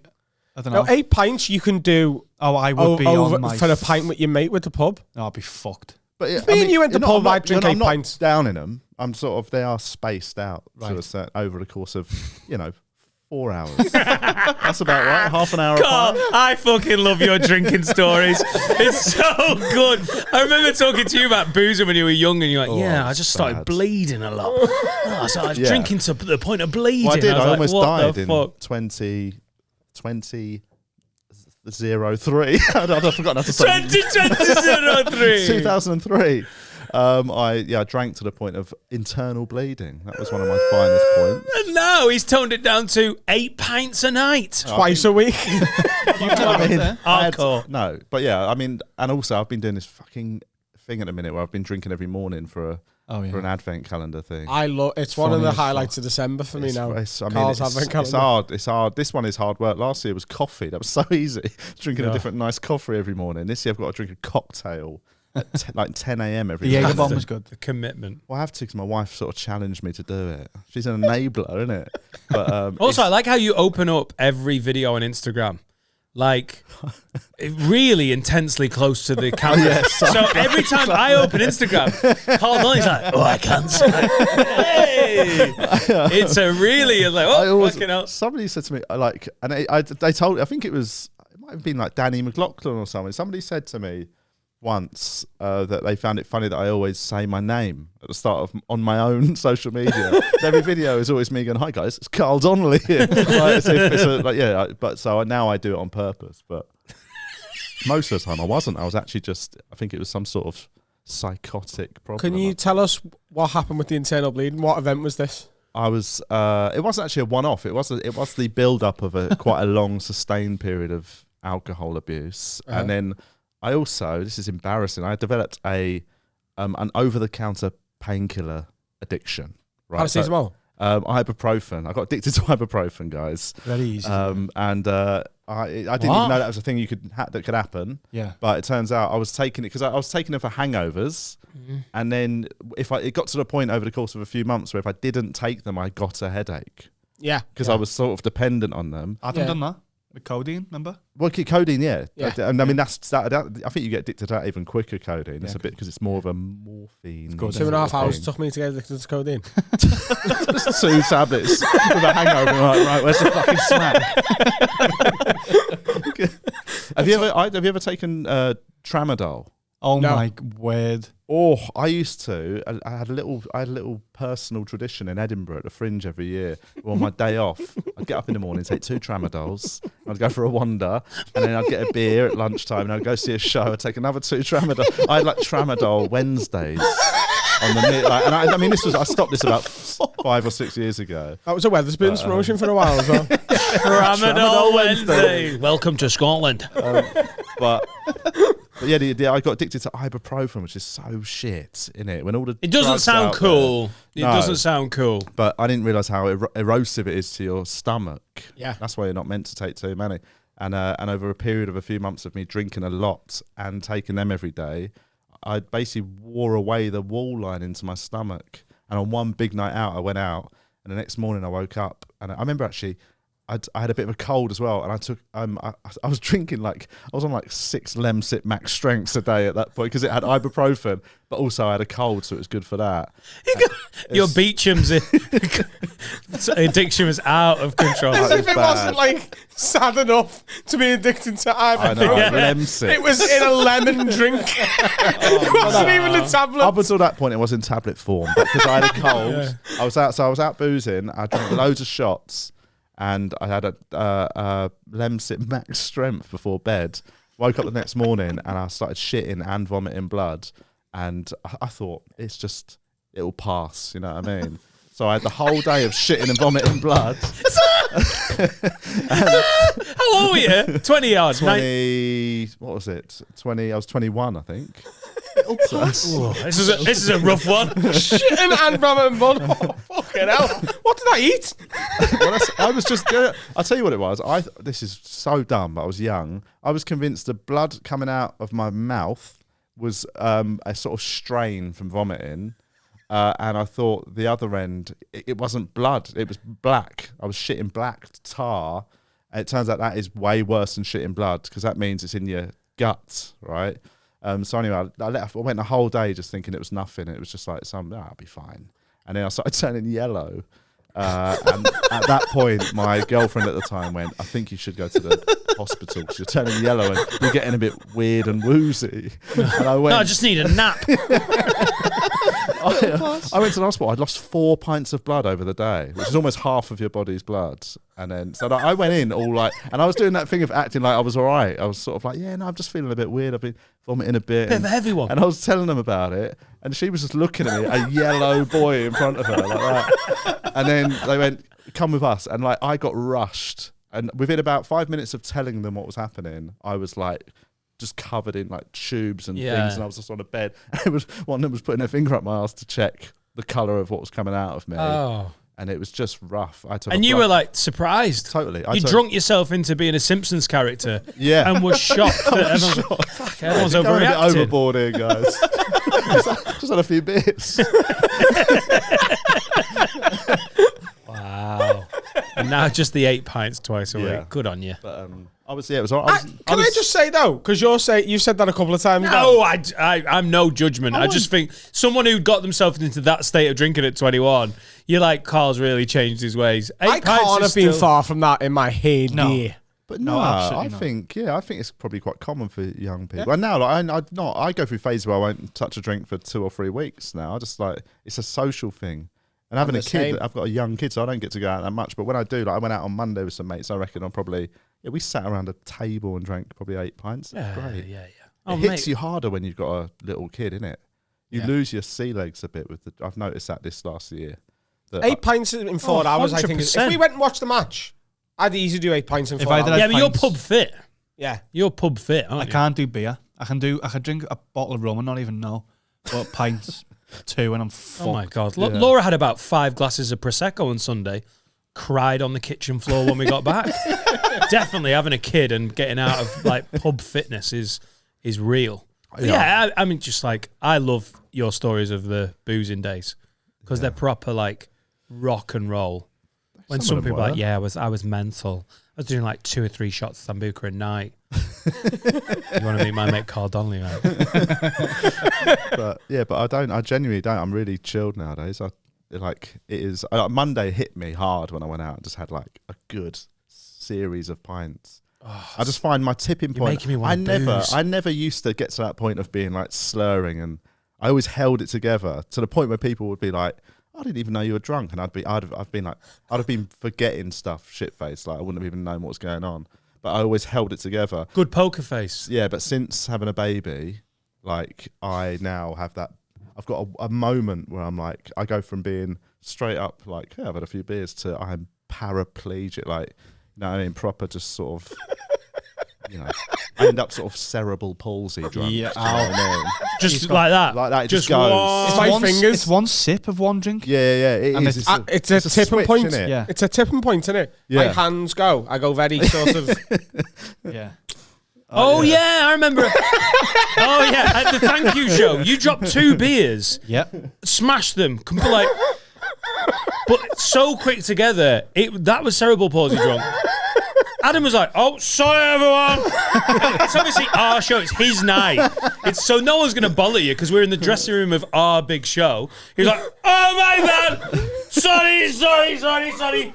Speaker 3: No, 8 pints you can do.
Speaker 7: Oh, I would be
Speaker 3: over
Speaker 7: on my...
Speaker 3: for a pint with your mate with the pub.
Speaker 7: No, I'd be fucked.
Speaker 5: But
Speaker 3: If me and you went to pub, I'd drink 8
Speaker 5: I'm not
Speaker 3: pints.
Speaker 5: down in them. I'm sort of, they are spaced out to
Speaker 7: Right.
Speaker 5: a set over the course of 4 hours. That's about right. Half an hour.
Speaker 1: Carl,
Speaker 5: apart.
Speaker 1: I fucking love your drinking stories. It's so good. I remember talking to you about boozing when you were young, and you're like, I just started
Speaker 5: bad.
Speaker 1: bleeding a lot. So I was
Speaker 5: Yeah.
Speaker 1: drinking to the point of bleeding.
Speaker 5: Well, I did.
Speaker 1: was
Speaker 5: I
Speaker 1: like,
Speaker 5: almost
Speaker 1: what
Speaker 5: died
Speaker 1: the
Speaker 5: in
Speaker 1: fuck?
Speaker 5: 2003. I'd forgotten how to say.
Speaker 1: 2003.
Speaker 5: 2003. I drank to the point of internal bleeding. That was one of my finest points.
Speaker 1: And now he's toned it down to 8 pints a night.
Speaker 3: Twice a week.
Speaker 1: Hardcore.
Speaker 5: No, but yeah, I mean, and also I've been doing this fucking thing at the minute where I've been drinking every morning for an advent calendar thing.
Speaker 3: I love. It's one of
Speaker 7: Funny
Speaker 3: the
Speaker 7: as
Speaker 3: highlights of December for me now.
Speaker 5: It's
Speaker 3: Carl's advent calendar.
Speaker 5: hard. It's hard. This one is hard work. Last year was coffee. That was so easy. Drinking a different nice coffee every morning. This year I've got to drink a cocktail at like 10 a.m. every
Speaker 7: The
Speaker 5: day.
Speaker 7: Jaeger bomb was good.
Speaker 1: The commitment.
Speaker 5: Well, I have to because my wife sort of challenged me to do it. She's an enabler, isn't it? But
Speaker 1: Also, I like how you open up every video on Instagram. Like, really intensely close to the camera. So every time I open Instagram, Carl Donnelly's like, oh, I can't see. Hey! It's a really, like,
Speaker 5: I
Speaker 1: oh,
Speaker 5: always,
Speaker 1: fucking hell.
Speaker 5: somebody said to me, like, and they told, I think it might have been like Danny McLaughlin or something. Somebody said to me once that they found it funny that I always say my name at the start of on my own social media. Every video is always me going, "Hi guys, it's Carl Donnelly." But so now I do it on purpose. But most of the time I wasn't. I was actually just. I think it was some sort of psychotic problem.
Speaker 3: Can you tell us what happened with the internal bleeding? What event was this?
Speaker 5: I was. It wasn't actually a one-off. It was the build-up of quite a long, sustained period of alcohol abuse, and then. I also, this is embarrassing, I developed an over-the-counter painkiller addiction. Right?
Speaker 3: Paracetamol?
Speaker 5: Ibuprofen. I got addicted to ibuprofen, guys.
Speaker 7: Very easy.
Speaker 5: I didn't even know that was a thing that could happen.
Speaker 7: Yeah.
Speaker 5: But it turns out I was taking it because I was taking it for hangovers. And then it got to the point over the course of a few months where if I didn't take them, I got a headache.
Speaker 3: Yeah.
Speaker 5: Because I was sort of dependent on them.
Speaker 7: Adam done that with codeine, remember?
Speaker 5: Well, codeine, yeah.
Speaker 3: Yeah.
Speaker 5: And I mean, I think you get addicted to that even quicker, codeine. It's a bit because it's more of a morphine.
Speaker 7: good,
Speaker 3: 2.5 hours took me to get addicted to codeine.
Speaker 5: Just 2 tablets with a hangover. Right, where's the fucking smack? Have you ever taken Tramadol?
Speaker 7: Oh
Speaker 3: No.
Speaker 7: my word.
Speaker 5: Oh, I used to. I had a little personal tradition in Edinburgh at the Fringe every year. Well, on my day off, I'd get up in the morning, take 2 Tramadols, I'd go for a wander, and then I'd get a beer at lunchtime, and I'd go see a show. I'd take another 2 Tramadol. I had like Tramadol Wednesdays. I mean, I stopped this about 5 or 6 years ago.
Speaker 3: That was a Weatherspoons promotion for a while as well.
Speaker 1: Tramadol Wednesday. Welcome to Scotland.
Speaker 5: But yeah, I got addicted to ibuprofen, which is so shit, innit? When all the
Speaker 1: It doesn't
Speaker 5: drugs
Speaker 1: sound
Speaker 5: out
Speaker 1: cool.
Speaker 5: there-
Speaker 1: It
Speaker 5: No.
Speaker 1: doesn't sound cool.
Speaker 5: But I didn't realise how erosive it is to your stomach.
Speaker 3: Yeah.
Speaker 5: That's why you're not meant to take too many. And over a period of a few months of me drinking a lot and taking them every day, I basically wore away the wall line into my stomach. And on one big night out, I went out, and the next morning I woke up, and I remember actually I had a bit of a cold as well, and I took I was drinking I was on 6 Lemsip Max Strengths a day at that point because it had ibuprofen, but also I had a cold, so it was good for that.
Speaker 1: Your Beecham's addiction was out of control.
Speaker 3: As if
Speaker 5: was
Speaker 3: it
Speaker 5: bad.
Speaker 3: wasn't sad enough to be addicted to
Speaker 5: I know,
Speaker 3: ibuprofen.
Speaker 5: Lemsip.
Speaker 3: It was in a lemon drink. It wasn't even a tablet.
Speaker 5: Up until that point, it was in tablet form because I had a cold. I was out boozing. I drank loads of shots, and I had a Lemsip Max Strength before bed. Woke up the next morning and I started shitting and vomiting blood, and I thought it'll pass. You know what I mean? So I had the whole day of shitting and vomiting blood.
Speaker 1: How old were you? 20 yards.
Speaker 5: 20. What was it? 20. I was 21, I think.
Speaker 1: This is a rough one.
Speaker 3: Shitting and vomiting blood. Oh, fucking hell. What did I eat?
Speaker 5: I was just. I'll tell you what it was. This is so dumb, but I was young. I was convinced the blood coming out of my mouth was a sort of strain from vomiting. And I thought the other end, it wasn't blood. It was black. I was shitting black tar. And it turns out that is way worse than shitting blood because that means it's in your gut, right? So anyway, I went the whole day just thinking it was nothing. It was just like I'll be fine. And then I started turning yellow. And at that point, my girlfriend at the time went, I think you should go to the hospital because you're turning yellow and you're getting a bit weird and woozy. And I went,
Speaker 1: No, I just need a nap.
Speaker 5: I went to the hospital. I'd lost 4 pints of blood over the day, which is almost half of your body's blood. And then, so I went in all and I was doing that thing of acting like I was all right. I was sort of like, yeah, no, I'm just feeling a bit weird. I've been vomiting a bit.
Speaker 1: Bit of a heavy one.
Speaker 5: And I was telling them about it. And she was just looking at me, a yellow boy in front of her like that. And then they went, come with us. And I got rushed. And within about 5 minutes of telling them what was happening, I was just covered in tubes and things, and I was just on a bed. One of them was putting their finger up my ass to check the colour of what was coming out of me.
Speaker 1: Oh.
Speaker 5: and it was just rough.
Speaker 1: And you were like surprised.
Speaker 5: Totally.
Speaker 1: You drunk yourself into being a Simpsons character.
Speaker 5: Yeah.
Speaker 1: And was shocked that everyone's
Speaker 5: Going a bit
Speaker 1: overreacting.
Speaker 5: overboard here, guys. just had a few beers.
Speaker 1: Wow. And now just the 8 pints twice a
Speaker 5: Yeah.
Speaker 1: week. Good on you.
Speaker 5: But it was all right.
Speaker 3: Can I just say though, because you've said that a couple of times.
Speaker 1: No, I'm no judgment. I just think someone who got themselves into that state of drinking at 21, you're like, Carl's really changed his ways.
Speaker 3: I can't have been far from that in my head.
Speaker 4: No.
Speaker 5: But
Speaker 4: No,
Speaker 5: no,
Speaker 4: absolutely
Speaker 5: I
Speaker 4: not.
Speaker 5: think it's probably quite common for young people. And now, I go through phases where I won't touch a drink for 2 or 3 weeks. Now I just like it's a social thing. And having a kid, I've got a young kid, so I don't get to go out that much. But when I do, like I went out on Monday with some mates. I reckon we sat around a table and drank probably 8 pints. It's great.
Speaker 1: Yeah.
Speaker 5: It hits you harder when you've got a little kid, innit? You lose your sea legs a bit with the. I've noticed that this last year.
Speaker 3: 8 pints in 4 hours, I think. If
Speaker 1: 100%.
Speaker 3: we went and watched the match, I'd easily do 8 pints in 4
Speaker 4: I did
Speaker 3: hours.
Speaker 1: Yeah, but you're
Speaker 4: pints.
Speaker 1: pub fit.
Speaker 3: Yeah.
Speaker 1: You're pub fit, aren't
Speaker 4: I
Speaker 1: you?
Speaker 4: can't do beer. I can drink a bottle of rum and not even know. But pints, 2 and I'm fucked.
Speaker 1: Oh my God. Laura had about 5 glasses of Prosecco on Sunday. Cried on the kitchen floor when we got back. Definitely having a kid and getting out of like pub fitness is real. Yeah, I mean, just like I love your stories of the boozing days because they're proper like rock and roll. When some people are like, yeah, I was mental. I was doing like 2 or 3 shots of Sambuca a night. You want to meet my mate Carl Donnelly, right?
Speaker 5: But I genuinely don't. I'm really chilled nowadays. Monday hit me hard when I went out and just had like a good series of pints. I just find my tipping point.
Speaker 1: making me want booze.
Speaker 5: I never used to get to that point of being like slurring, and I always held it together to the point where people would be like, I didn't even know you were drunk, and I'd have been forgetting stuff, shit faced, like I wouldn't have even known what was going on. But I always held it together.
Speaker 1: Good poker face.
Speaker 5: Yeah, but since having a baby, like I now have that. I've got a moment where I'm like, I go from being straight up like, yeah, I've had a few beers to I'm paraplegic, like, you know what I mean, proper, just sort of. You know, I end up sort of cerebral palsy drunk.
Speaker 4: Yeah,
Speaker 5: do you know what I mean?
Speaker 1: Just like that.
Speaker 5: Like that, it just goes.
Speaker 4: It's
Speaker 3: My
Speaker 4: one,
Speaker 3: fingers.
Speaker 4: It's one sip of one drink.
Speaker 5: Yeah.
Speaker 4: And
Speaker 5: It's
Speaker 3: It's a tipping
Speaker 5: switch,
Speaker 3: point.
Speaker 5: innit?
Speaker 4: Yeah.
Speaker 3: It's a tipping point, isn't it?
Speaker 5: Yeah.
Speaker 3: My hands go. I go very sort of.
Speaker 4: Yeah.
Speaker 1: Oh yeah, I remember. Oh yeah, at the thank you show, you dropped 2 beers,
Speaker 4: Yep.
Speaker 1: smashed them, like, but so quick together. That was cerebral palsy drunk. Adam was like, "Oh, sorry, everyone." It's obviously our show. It's his night. It's so no one's gonna bother you because we're in the dressing room of our big show. He's like, "Oh my bad, sorry."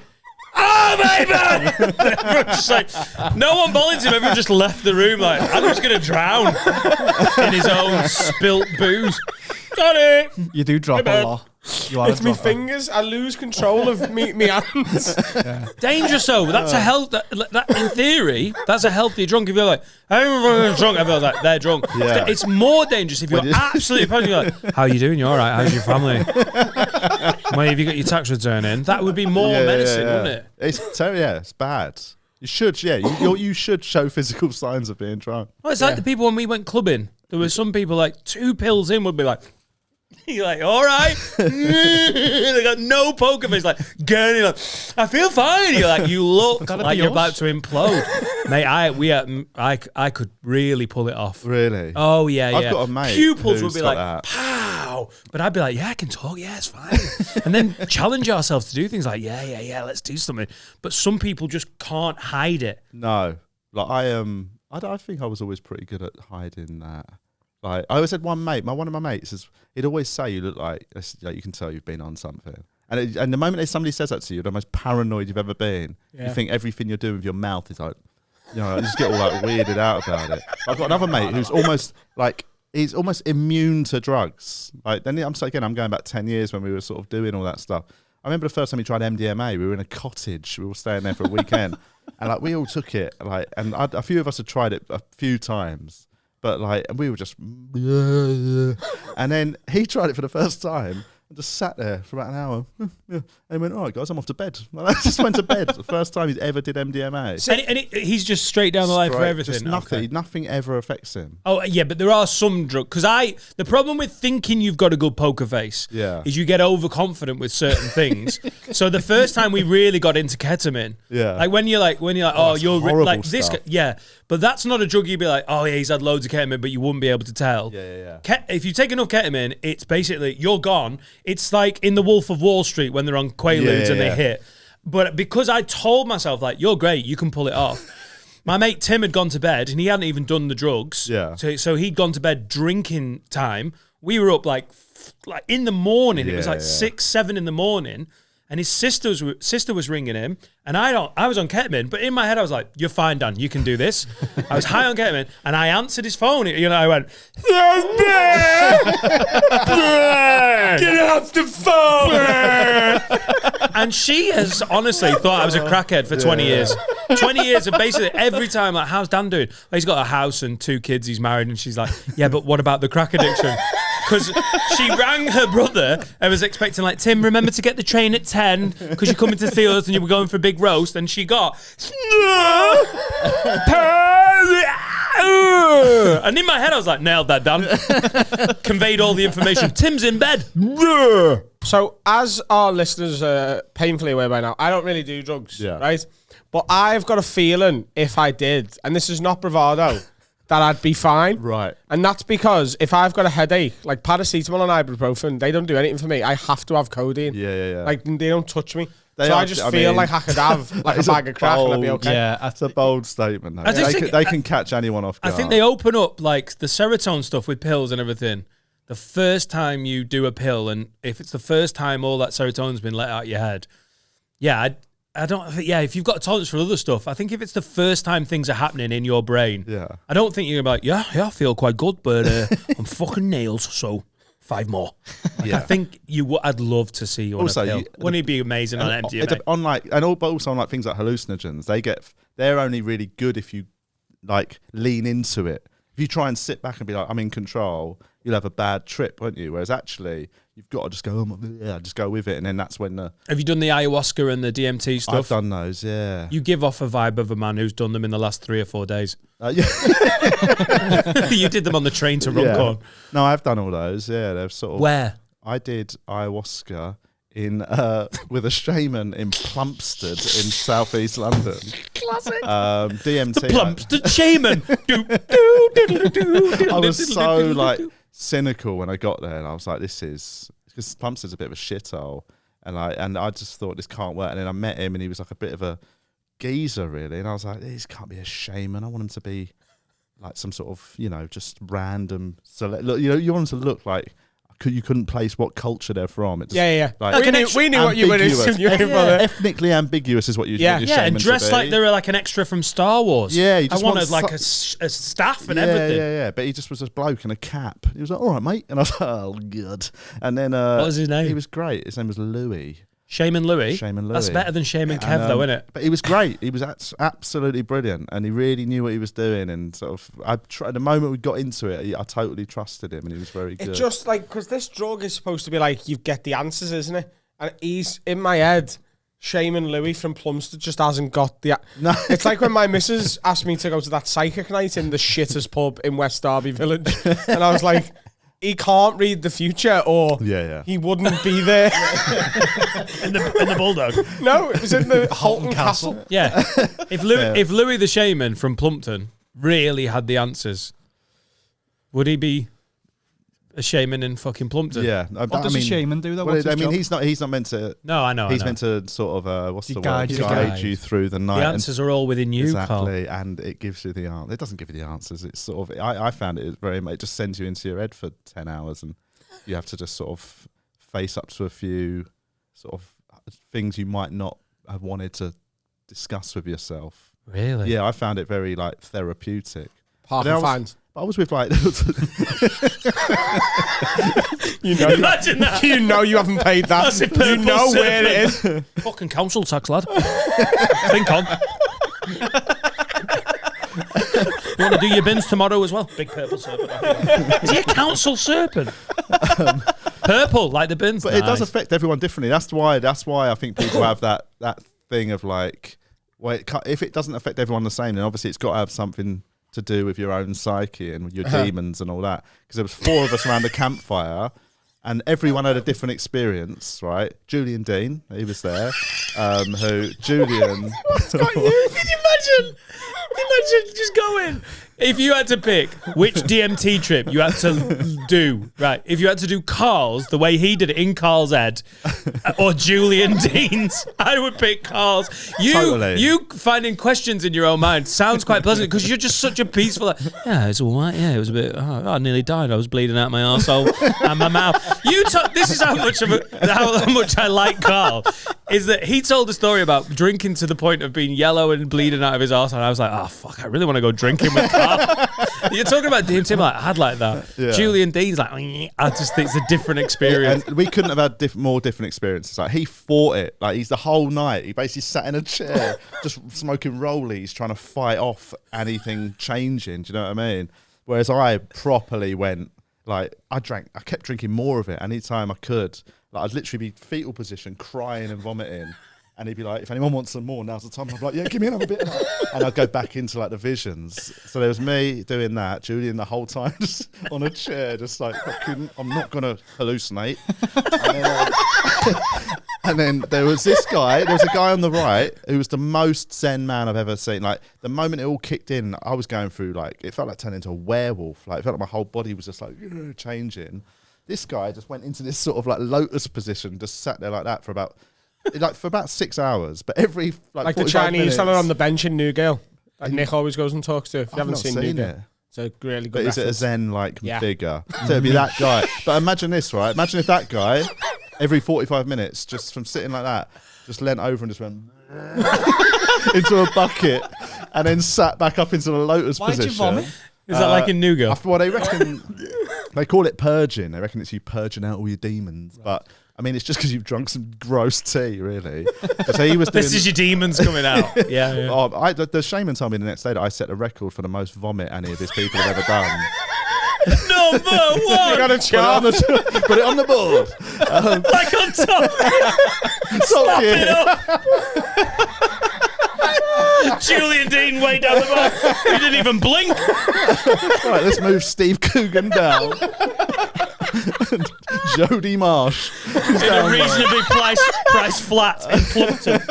Speaker 1: Oh my bad! Everyone's just like, no one bothers him. Everyone just left the room like Adam's gonna drown in his own spilt booze. Sorry.
Speaker 4: You do drop a lot. You are
Speaker 3: It's
Speaker 4: a
Speaker 3: my
Speaker 4: dropper.
Speaker 3: fingers. I lose control of me hands.
Speaker 1: Dangerous though. That's a health. That in theory, that's a healthy drunk. If you're like, I'm drunk, everyone's like, they're drunk.
Speaker 5: Yeah.
Speaker 1: It's more dangerous if you're absolutely positive. You're like, how are you doing? You all right? How's your family? Well, have you got your tax return in? That would be more menacing, wouldn't it?
Speaker 5: It's bad. You should, you should show physical signs of being drunk.
Speaker 1: Well, it's like the people when we went clubbing. There were some people like 2 pills in would be like, you're like, all right. They got no poker face, like, getting like, I feel fine. You're like, you look like you're about to implode. Mate, I could really pull it off.
Speaker 5: Really?
Speaker 1: Oh, yeah.
Speaker 5: I've got a mate
Speaker 1: Pupils would
Speaker 5: who's
Speaker 1: be
Speaker 5: got
Speaker 1: like,
Speaker 5: that.
Speaker 1: pow. But I'd be like, yeah, I can talk. Yeah, it's fine. And then challenge ourselves to do things like, yeah, let's do something. But some people just can't hide it.
Speaker 5: No. Like I think I was always pretty good at hiding that. Like I always had one of my mates he'd always say you look like you can tell you've been on something. And the moment somebody says that to you, you're the most paranoid you've ever been.
Speaker 3: Yeah.
Speaker 5: You think everything you're doing with your mouth is like, you know, you just get all like weirded out about it. I've got another mate who's almost like he's almost immune to drugs. Like then I'm going back 10 years when we were sort of doing all that stuff. I remember the first time we tried MDMA. We were in a cottage. We were staying there for a weekend, and like we all took it. Like, and a few of us had tried it a few times. But like, and we were just, and then he tried it for the first time, I just sat there for about an hour. And he went, all right, guys, I'm off to bed. I just went to bed. The first time he's ever did MDMA.
Speaker 1: And he's just straight down the line for everything.
Speaker 5: Just nothing ever affects him.
Speaker 1: Oh, yeah, but there are some drugs. Because the problem with thinking you've got a good poker face is you get overconfident with certain things. So the first time we really got into ketamine, like when you're like, oh, you're like this guy, but that's not a drug you'd be like, oh yeah, he's had loads of ketamine, but you wouldn't be able to tell. If you take enough ketamine, it's basically, you're gone. It's like in The Wolf of Wall Street when they're on Quaaludes and they hit. But because I told myself, like, you're great, you can pull it off. My mate Tim had gone to bed and he hadn't even done the drugs. So he'd gone to bed drinking time. We were up like in the morning. It was like 6, 7 in the morning. And his sister was ringing him, and I was on ketamine, but in my head I was like, "You're fine, Dan. You can do this." I was high on ketamine, and I answered his phone. I went, "Get off the phone!" And she has honestly thought I was a crackhead for 20 years. 20 years of basically every time, like, how's Dan doing? Well, he's got a house and 2 kids. He's married, and she's like, "Yeah, but what about the crack addiction?" Because she rang her brother and was expecting, like, Tim, remember to get the train at 10 because you're coming to see us and you were going for a big roast. And she got, and in my head I was like, nailed that, Dan. Conveyed all the information. Tim's in bed.
Speaker 3: So as our listeners are painfully aware by now, I don't really do drugs, right? But I've got a feeling if I did, and this is not bravado, that I'd be fine.
Speaker 5: Right.
Speaker 3: And that's because if I've got a headache, like paracetamol and ibuprofen, they don't do anything for me. I have to have codeine.
Speaker 5: Yeah.
Speaker 3: Like, they don't touch me. I just feel like I could have like a bag of crack and I'd be okay.
Speaker 5: Yeah, that's a bold statement. They can catch anyone off guard.
Speaker 1: I think they open up like the serotonin stuff with pills and everything. The first time you do a pill, and if it's the first time all that serotonin's been let out of your head, I don't think, if you've got a tolerance for other stuff, I think if it's the first time things are happening in your brain, I don't think you're going to be like, I feel quite good, but I'm fucking nails, so 5 more. I think I'd love to see you on a pill. Wouldn't it be amazing on MDMA?
Speaker 5: But also on things like hallucinogens, they're only really good if you like lean into it. If you try and sit back and be like, I'm in control, you'll have a bad trip, won't you? Whereas actually, you've got to just go, just go with it, and then that's when the...
Speaker 1: Have you done the ayahuasca and the DMT stuff?
Speaker 5: I've done those, yeah.
Speaker 1: You give off a vibe of a man who's done them in the last 3 or 4 days. You did them on the train to Runcorn.
Speaker 5: No, I've done all those, They're sort of...
Speaker 1: Where?
Speaker 5: I did ayahuasca with a shaman in Plumstead in southeast London.
Speaker 1: Classic.
Speaker 5: DMT.
Speaker 1: The Plumstead shaman.
Speaker 5: I was so like cynical when I got there, and I was like, "This is," because Plumstead's a bit of a shithole, and I just thought this can't work. And then I met him, and he was like a bit of a geezer, really, and I was like, "This can't be a shaman. I want him to be like some sort of, just random. Look, you want him to look like." You couldn't place what culture they're from. It just,
Speaker 3: Like, we knew what you were insinuating.
Speaker 5: Ethnically ambiguous is what you
Speaker 1: and dressed like they were like an extra from Star Wars.
Speaker 5: Yeah,
Speaker 1: I wanted like a staff and everything.
Speaker 5: Yeah. But he just was a bloke in a cap. He was like, "All right, mate," and I was like, "Oh, good." And then what
Speaker 1: was his name?
Speaker 5: He was great. His name was Louis.
Speaker 1: Shaman Louis?
Speaker 5: Shaman Louis.
Speaker 1: That's better than Shaman Kev, though, isn't it?
Speaker 5: But he was great. He was absolutely brilliant, and he really knew what he was doing. And sort of, the moment we got into it, I totally trusted him, and he was very good.
Speaker 3: It's just like, because this drug is supposed to be like, you get the answers, isn't it? And he's, in my head, Shaman Louis from Plumstead just hasn't got the... No. It's like when my missus asked me to go to that psychic night in the shittest pub in West Derby Village, and I was like... He can't read the future, or he wouldn't be there.
Speaker 1: in the Bulldog?
Speaker 3: No, it was in the Halton Castle.
Speaker 1: Yeah. If Louis the Shaman from Plumpton really had the answers, would he be a shaman in fucking Plumpton?
Speaker 5: Yeah.
Speaker 4: What does a shaman do though?
Speaker 5: He's not meant to.
Speaker 1: No, I know.
Speaker 5: He's meant to sort of guide you through the night.
Speaker 1: The answers are all within you,
Speaker 5: exactly,
Speaker 1: Carl.
Speaker 5: And it gives you the answer. It doesn't give you the answers. It's sort of. I found it it just sends you into your head for 10 hours, and you have to just sort of face up to a few sort of things you might not have wanted to discuss with yourself.
Speaker 1: Really?
Speaker 5: Yeah, I found it very like therapeutic. I was with like...
Speaker 1: Imagine that.
Speaker 3: You know you haven't paid that. You know where it is.
Speaker 1: Fucking council tax, lad. Think on. You want to do your bins tomorrow as well? Big purple serpent. Is he a council serpent? Purple, like the bins.
Speaker 5: But it does affect everyone differently. That's why I think people have that thing of like, well, if it doesn't affect everyone the same, then obviously it's got to have something to do with your own psyche and with your demons and all that. Because there was 4 of us around the campfire, and everyone had a different experience, right? Julian Dean, he was there. Julian.
Speaker 1: What's got you? Can you imagine? Imagine just going. If you had to pick which DMT trip you had to do, right? If you had to do Carl's the way he did it in Carl's head, or Julian Dean's, I would pick Carl's. You finding questions in your own mind sounds quite pleasant because you're just such a peaceful. Like, yeah, it's all right. Yeah, it was a bit. I nearly died. I was bleeding out my arsehole and my mouth. This is how much I like Carl. Is that he told a story about drinking to the point of being yellow and bleeding out of his arsehole. And I was like, oh fuck, I really want to go drinking with Carl. You're talking about DMT, like I had like that. Yeah. Julian Dean's like, I just think it's a different experience.
Speaker 5: And we couldn't have had more different experiences. Like he fought it. Like he's the whole night. He basically sat in a chair, just smoking rollies, trying to fight off anything changing. Do you know what I mean? Whereas I properly went like I kept drinking more of it anytime I could. Like I'd literally be fetal position, crying and vomiting. And he'd be like, if anyone wants some more, now's the time. I'd be like, yeah, give me another bit of that. And I'd go back into like the visions. So there was me doing that, Julian the whole time just on a chair, just like, I'm not going to hallucinate. And then there was this guy, there was a guy on the right who was the most zen man I've ever seen. Like the moment it all kicked in, I was going through like, it felt like turning into a werewolf. Like it felt like my whole body was just like changing. This guy just went into this sort of like lotus position, just sat there like that for about 6 hours, but every like
Speaker 3: the Chinese fella on the bench in Newgale, like Nick always goes and talks to. If you haven't seen Newgale,
Speaker 5: it.
Speaker 3: It's a really good.
Speaker 5: But is it a Zen figure? So it'd be that guy. But imagine this, right? Imagine if that guy, every 45 minutes, just from sitting like that, just leant over and just went into a bucket, and then sat back up into the lotus position.
Speaker 4: Why'd you vomit?
Speaker 1: Is that like in Newgale?
Speaker 5: Well, they reckon they call it purging. They reckon it's you purging out all your demons, but. I mean, it's just because you've drunk some gross tea, really. So he was
Speaker 1: this is your demons coming out. Yeah.
Speaker 5: Oh, the shaman told me the next day that I set a record for the most vomit any of his people have ever done.
Speaker 1: Number one.
Speaker 5: You got to put it on the board.
Speaker 1: Like on top. Slap it up. Julian Dean way down the back. He didn't even blink.
Speaker 5: Right, let's move Steve Coogan down. Jodie Marsh
Speaker 1: in a reasonably priced flat in Plumpton.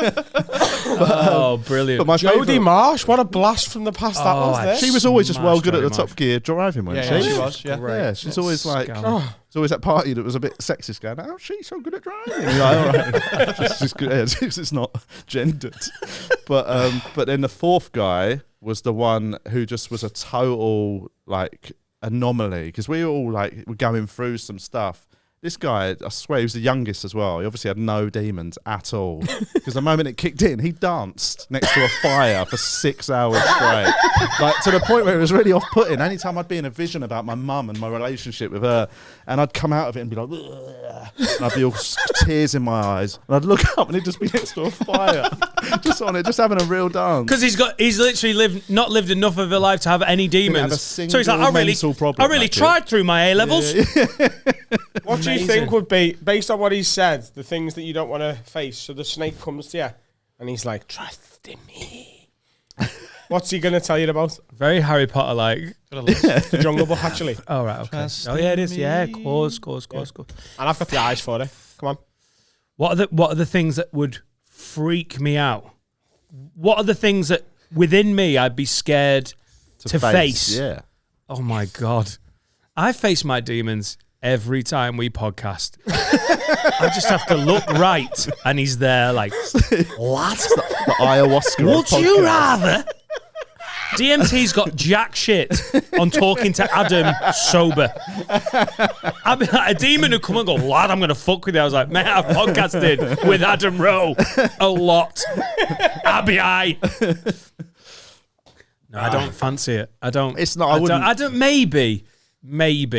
Speaker 1: Oh, brilliant!
Speaker 3: But Jodie Marsh, what a blast from the past that was. There,
Speaker 5: she was always just well good at the Top Gear driving, wasn't she?
Speaker 4: Yeah, she was.
Speaker 5: Yeah, she's always like. It's always that party that was a bit sexist going, oh, she's so good at driving. You're like, all right. just good. Yeah, it's not gendered. But then the fourth guy was the one who just was a total like anomaly, because we all like were going through some stuff. This guy, I swear, he was the youngest as well. He obviously had no demons at all. Because the moment it kicked in, he danced next to a fire for 6 hours straight. Like, to the point where it was really off-putting. Anytime I'd be in a vision about my mum and my relationship with her, and I'd come out of it and be like, ugh, and I'd be all tears in my eyes. And I'd look up and he'd just be next to a fire. Just on it, just having a real dance.
Speaker 1: Because he's literally not lived enough of a life to have any demons. So he's like, I really tried through my A levels.
Speaker 5: Yeah.
Speaker 3: What do you think would be, based on what he said, the things that you don't want to face? So the snake comes to you and he's like, trust in me. What's he going to tell you about?
Speaker 1: Very Harry Potter like.
Speaker 3: The Jungle Book, actually.
Speaker 1: Oh, right, okay. Oh, yeah, it is. Yeah, of course.
Speaker 3: And I've got the eyes for it. Come on.
Speaker 1: What are the things that would freak me out? What are the things that within me I'd be scared to face?
Speaker 5: Yeah.
Speaker 1: Oh, my God. I face my demons every time we podcast. I just have to look right, and he's there like, what?
Speaker 5: The ayahuasca.
Speaker 1: Would you rather? DMT's got jack shit on talking to Adam sober. I mean, a demon would come and go, lad, I'm going to fuck with you. I was like, mate, I've podcasted with Adam Rowe a lot. I No, I don't fancy it. I don't.
Speaker 5: It's not. I
Speaker 1: don't. Maybe.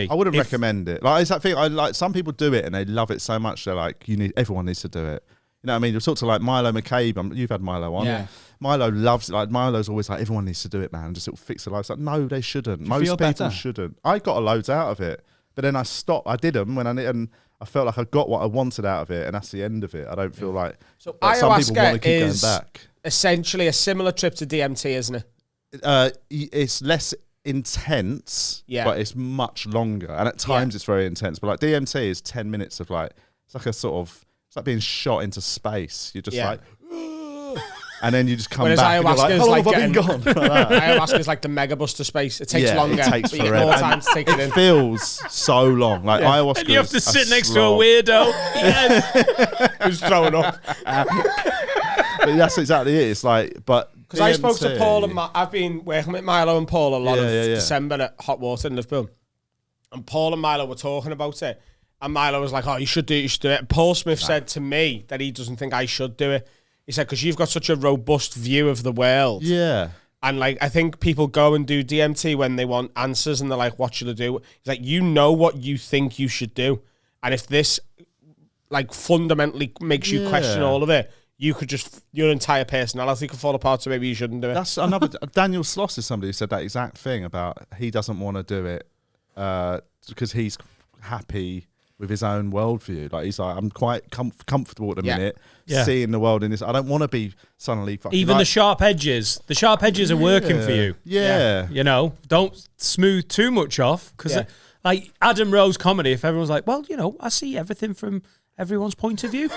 Speaker 5: I wouldn't recommend it. Like, it's that thing. I like some people do it and they love it so much. They're like, everyone needs to do it. You know what I mean? You'll talk to like Milo McCabe. You've had Milo on.
Speaker 3: Yeah.
Speaker 5: Milo loves it. Like, Milo's always like, everyone needs to do it, man. Just it'll fix their life. It's like, no, they shouldn't. Most people shouldn't. I got loads out of it, but then I stopped. I did them and I felt like I got what I wanted out of it, and that's the end of it. I don't feel like
Speaker 3: So
Speaker 5: some people want to
Speaker 3: ayahuasca
Speaker 5: keep going
Speaker 3: is
Speaker 5: back.
Speaker 3: essentially a similar trip to DMT, isn't it?
Speaker 5: It's less intense,
Speaker 3: Yeah.
Speaker 5: but it's much longer, and at times it's very intense. But like DMT is 10 minutes of like, it's like a sort of, it's like being shot into space. You're just like, and then you just come
Speaker 3: Whereas
Speaker 5: back. And you're like,
Speaker 3: ayahuasca is
Speaker 5: how long
Speaker 3: like
Speaker 5: have I been gone? Like that.
Speaker 3: Ayahuasca is like the mega buster space. It takes longer,
Speaker 5: It takes
Speaker 3: but you
Speaker 5: forever.
Speaker 3: get more
Speaker 5: And
Speaker 3: time to take it in.
Speaker 5: It feels so long. Like ayahuasca.
Speaker 1: And you have to
Speaker 5: is
Speaker 1: sit next to a
Speaker 5: slog.
Speaker 1: weirdo. Yes.
Speaker 3: Who's throwing up?
Speaker 5: But that's exactly it. It's like, but
Speaker 3: Because I spoke to
Speaker 5: DMT
Speaker 3: Paul and I've been working with Milo and Paul a lot of
Speaker 5: Yeah.
Speaker 3: December at Hot Water in Liverpool. And Paul and Milo were talking about it. And Milo was like, oh, you should do it. And Paul Smith said to me that he doesn't think I should do it. He said, because you've got such a robust view of the world.
Speaker 5: Yeah.
Speaker 3: And like, I think people go and do DMT when they want answers and they're like, what should I do? He's like, you know what you think you should do. And if this like fundamentally makes you question all of it, you could just, your entire personality could fall apart, so maybe you shouldn't do it.
Speaker 5: That's another. Daniel Sloss is somebody who said that exact thing about he doesn't want to do it because he's happy with his own worldview. Like he's like, I'm quite comfortable at the minute, seeing the world in this. I don't want to be suddenly fucking.
Speaker 1: Even
Speaker 5: like,
Speaker 1: the sharp edges are working for you.
Speaker 5: Yeah.
Speaker 1: You know, don't smooth too much off because, like Adam Rowe's comedy, if everyone's like, well, you know, I see everything from everyone's point of view.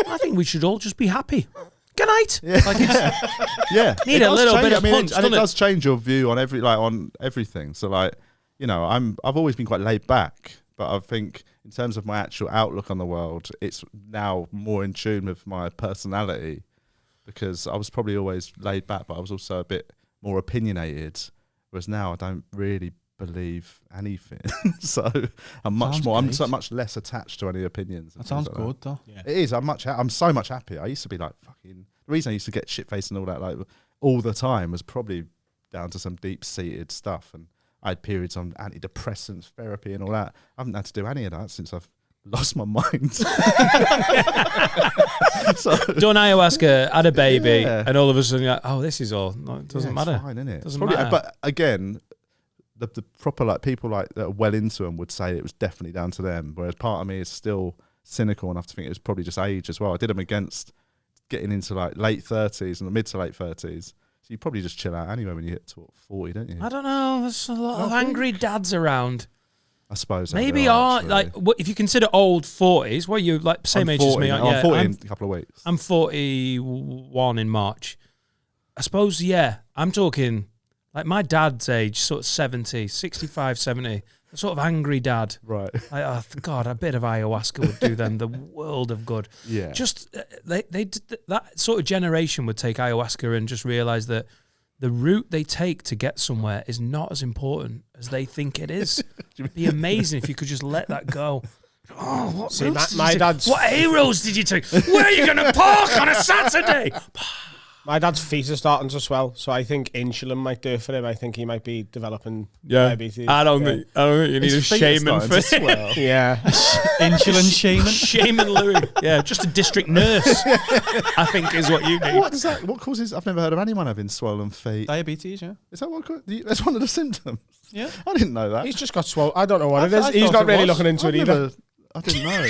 Speaker 1: I think we should all just be happy. Good night.
Speaker 5: Yeah.
Speaker 1: Like it's, need
Speaker 5: It
Speaker 1: a
Speaker 5: does
Speaker 1: little
Speaker 5: change,
Speaker 1: bit of punch,
Speaker 5: and it
Speaker 1: doesn't it?
Speaker 5: does change your view on on everything. So like, you know, I've always been quite laid back, but I think in terms of my actual outlook on the world, it's now more in tune with my personality, because I was probably always laid back, but I was also a bit more opinionated, whereas now I don't really believe anything. So I'm I'm so much less attached to any opinions.
Speaker 4: That sounds
Speaker 5: like
Speaker 4: good, though.
Speaker 5: It is. I'm so much happier. I used to be like fucking. The reason I used to get shit faced and all that like all the time was probably down to some deep seated stuff, and I had periods on antidepressants, therapy, and all that. I haven't had to do any of that since I've lost my mind. So,
Speaker 1: Done ayahuasca, had a baby,
Speaker 5: Yeah.
Speaker 1: and all of a sudden you're like, oh, this is all. No, it doesn't matter.
Speaker 5: It's fine, isn't it?
Speaker 1: Doesn't
Speaker 5: Probably,
Speaker 1: matter.
Speaker 5: But again, the proper like people like that are well into them would say it was definitely down to them. Whereas part of me is still cynical enough to think it was probably just age as well. I did them against getting into like late 30s and mid to late 30s. So you probably just chill out anyway when you hit 40, don't you?
Speaker 1: I don't know. There's a lot of angry dads around.
Speaker 5: I suppose.
Speaker 1: Maybe
Speaker 5: there
Speaker 1: are
Speaker 5: actually.
Speaker 1: like what if you consider old 40s? What are you like same
Speaker 5: I'm
Speaker 1: age
Speaker 5: 40
Speaker 1: as me?
Speaker 5: now.
Speaker 1: Yeah,
Speaker 5: I'm 40 in a couple of weeks.
Speaker 1: I'm 41 in March. I suppose, yeah, I'm talking like my dad's age, sort of 70, 65, 70. A sort of angry dad.
Speaker 5: Right.
Speaker 1: Like, oh, God, a bit of ayahuasca would do them the world of good.
Speaker 5: Yeah.
Speaker 1: Just, that sort of generation would take ayahuasca and just realise that the route they take to get somewhere is not as important as they think it is. It'd be amazing if you could just let that go. Oh, what
Speaker 3: See,
Speaker 1: routes did
Speaker 3: my
Speaker 1: you take?
Speaker 3: dad's-
Speaker 1: What A-roads did you take? Where are you going to park on a Saturday?
Speaker 3: My dad's feet are starting to swell, so I think insulin might do it for him. I think he might be developing
Speaker 1: Yeah,
Speaker 3: diabetes.
Speaker 1: I don't think you need
Speaker 5: His
Speaker 1: a
Speaker 5: feet are
Speaker 1: shaman
Speaker 5: starting
Speaker 1: for
Speaker 5: to swell.
Speaker 3: Yeah.
Speaker 4: Insulin shaman.
Speaker 1: Shaman Louis. Yeah, just a district nurse, I think is what you need.
Speaker 5: What is that? What causes? I've never heard of anyone having swollen feet.
Speaker 4: Diabetes, yeah.
Speaker 5: Is that that's one of the symptoms?
Speaker 4: Yeah.
Speaker 5: I didn't know that.
Speaker 3: He's just got swollen. I don't know what it
Speaker 5: I
Speaker 3: is. He's
Speaker 5: thought
Speaker 3: not
Speaker 5: it
Speaker 3: really
Speaker 5: was.
Speaker 3: looking into
Speaker 5: I've
Speaker 3: it either.
Speaker 5: I didn't know.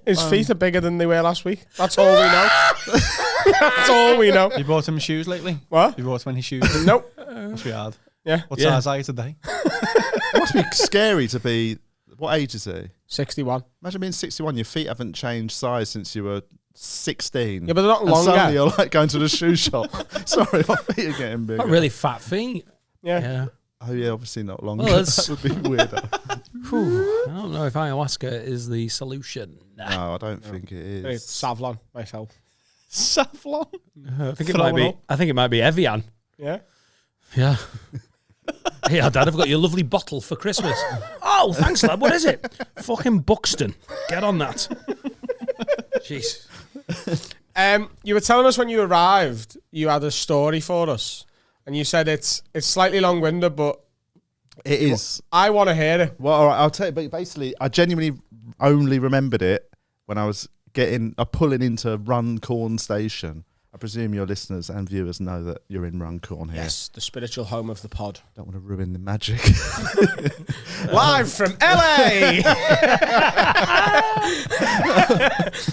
Speaker 3: His feet are bigger than they were last week. That's all we know. That's all we know.
Speaker 4: You bought him shoes lately?
Speaker 3: What?
Speaker 4: You bought him any shoes?
Speaker 3: Nope.
Speaker 4: Must be hard.
Speaker 3: Yeah.
Speaker 4: What
Speaker 1: Yeah.
Speaker 4: size are you today?
Speaker 5: It must be scary to be. What age is he?
Speaker 3: 61.
Speaker 5: Imagine being 61. Your feet haven't changed size since you were 16.
Speaker 3: Yeah, but they're not
Speaker 5: and
Speaker 3: longer.
Speaker 5: suddenly you're like going to the shoe shop. Sorry, my feet are getting bigger.
Speaker 1: Not really fat feet.
Speaker 3: Yeah.
Speaker 1: Yeah.
Speaker 5: Oh yeah, obviously not longer.
Speaker 1: Well, that's-
Speaker 5: that would be weirder.
Speaker 1: Whew, I don't know if ayahuasca is the solution.
Speaker 5: No, I don't think it
Speaker 3: It's
Speaker 5: is.
Speaker 3: Savlon myself.
Speaker 4: Safflon.
Speaker 1: I think it might be.
Speaker 3: up.
Speaker 1: I think it might be Evian.
Speaker 3: Yeah.
Speaker 1: Yeah. Hey, Dad, I've got your lovely bottle for Christmas. Oh, thanks, lad. What is it? Fucking Buxton. Get on that. Jeez.
Speaker 3: You were telling us when you arrived, you had a story for us, and you said it's slightly long-winded, but
Speaker 5: It is.
Speaker 3: I want to hear it.
Speaker 5: Well, all right, I'll tell you. But basically, I genuinely only remembered it when I was pulling into Runcorn Station. I presume your listeners and viewers know that you're in Runcorn here.
Speaker 3: Yes, the spiritual home of the pod.
Speaker 5: Don't want to ruin the magic.
Speaker 3: Live from LA.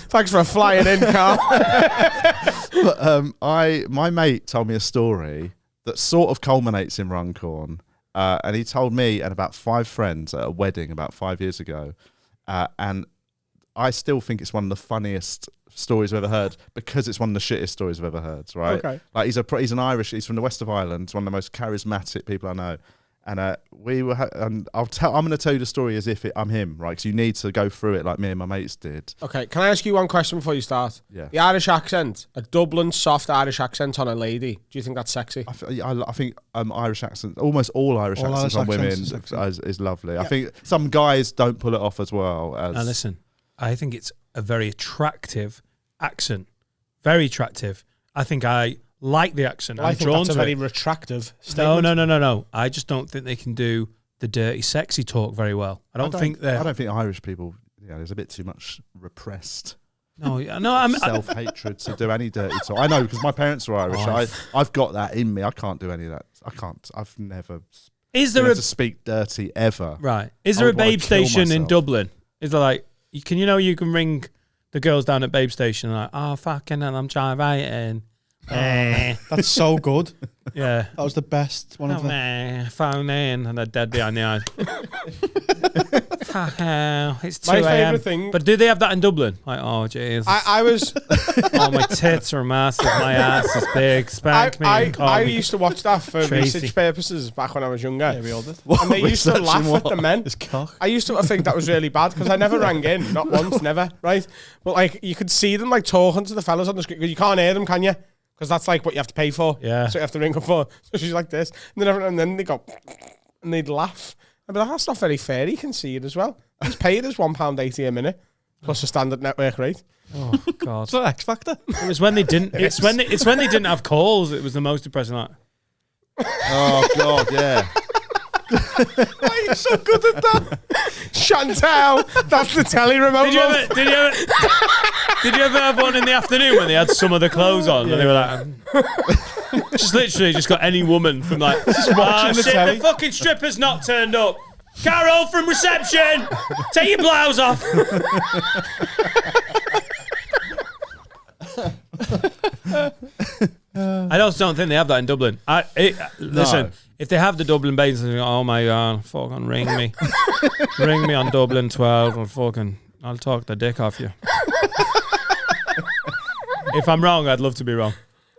Speaker 3: Thanks for flying in, Carl.
Speaker 5: But, my mate told me a story that sort of culminates in Runcorn. And he told me and about 5 friends at a wedding about 5 years ago. And I still think it's one of the funniest stories I've ever heard because it's one of the shittest stories I've ever heard, right?
Speaker 3: Okay.
Speaker 5: Like he's he's from the west of Ireland, one of the most charismatic people I know. And and I'm going to tell you the story as if I'm him, right? Because you need to go through it like me and my mates did.
Speaker 3: Okay, can I ask you one question before you start?
Speaker 5: Yeah.
Speaker 3: The Irish accent, a Dublin soft Irish accent on a lady. Do you think that's sexy?
Speaker 5: I think Irish accent, almost all Irish
Speaker 4: All
Speaker 5: accents
Speaker 4: Irish
Speaker 5: on women
Speaker 4: accents
Speaker 5: is lovely. I think some guys don't pull it off as well.
Speaker 1: Now listen, I think it's a very attractive accent. Very attractive. I think I like the accent.
Speaker 3: Well, I
Speaker 1: I'm
Speaker 3: think
Speaker 1: drawn
Speaker 3: that's a
Speaker 1: to
Speaker 3: very
Speaker 1: it.
Speaker 3: retractive statement.
Speaker 1: No. I just don't think they can do the dirty, sexy talk very well. I don't think
Speaker 5: Irish people, there's a bit too much repressed
Speaker 1: I'm
Speaker 5: self-hatred to do any dirty talk. I know because my parents are Irish. I've got that in me. I can't do any of that. I can't. I've never
Speaker 1: Is
Speaker 5: been
Speaker 1: there
Speaker 5: able to speak dirty ever.
Speaker 1: Right. Is
Speaker 5: I
Speaker 1: there a
Speaker 5: would wanna
Speaker 1: Babe
Speaker 5: kill
Speaker 1: station in
Speaker 5: myself.
Speaker 1: Dublin? Is there like, you can ring the girls down at Babe Station and like, oh, fucking hell, I'm driving.
Speaker 4: That's so good.
Speaker 1: Yeah.
Speaker 4: That was the best one of them.
Speaker 1: Phone in, and they're dead behind the eyes. Fuck hell, it's 2
Speaker 3: My
Speaker 1: a.m.
Speaker 3: favourite thing-
Speaker 1: But do they have that in Dublin? Like, oh, jeez.
Speaker 3: I was...
Speaker 1: Oh, my tits are massive, my ass is big. Spank me and call
Speaker 3: I
Speaker 1: me.
Speaker 3: used to watch that for
Speaker 1: Tracy.
Speaker 3: research purposes back when I was younger.
Speaker 4: Yeah, we all did.
Speaker 3: And they used to laugh at the men.
Speaker 4: His cock.
Speaker 3: I used to think that was really bad because I never rang in, not once, never, right? But like you could see them like talking to the fellas on the screen because you can't hear them, can you? Because that's like what you have to pay for.
Speaker 1: Yeah.
Speaker 3: So you have to ring up for. So she's like this, and then they go, and they'd laugh. I'd be like, that's not very fair. You can see it as well. He's paid us £1.80 a minute plus a standard network rate.
Speaker 1: Oh, God.
Speaker 4: It's not X Factor.
Speaker 1: It was when they didn't. It's when they didn't have calls. It was the most depressing. Like,
Speaker 5: Oh God, yeah.
Speaker 3: Why are you so good at that? Chantel, that's the telly remote.
Speaker 1: Did you ever have one in the afternoon when they had some of the clothes on and they were like, just literally just got any woman from like,
Speaker 4: watching the telly.
Speaker 1: the fucking stripper's not turned up. Carol from reception, take your blouse off. I also don't think they have that in Dublin. Listen, if they have the Dublin Bains, oh my God, fucking ring me. Ring me on Dublin 12 and I'll talk the dick off you. If I'm wrong, I'd love to be wrong.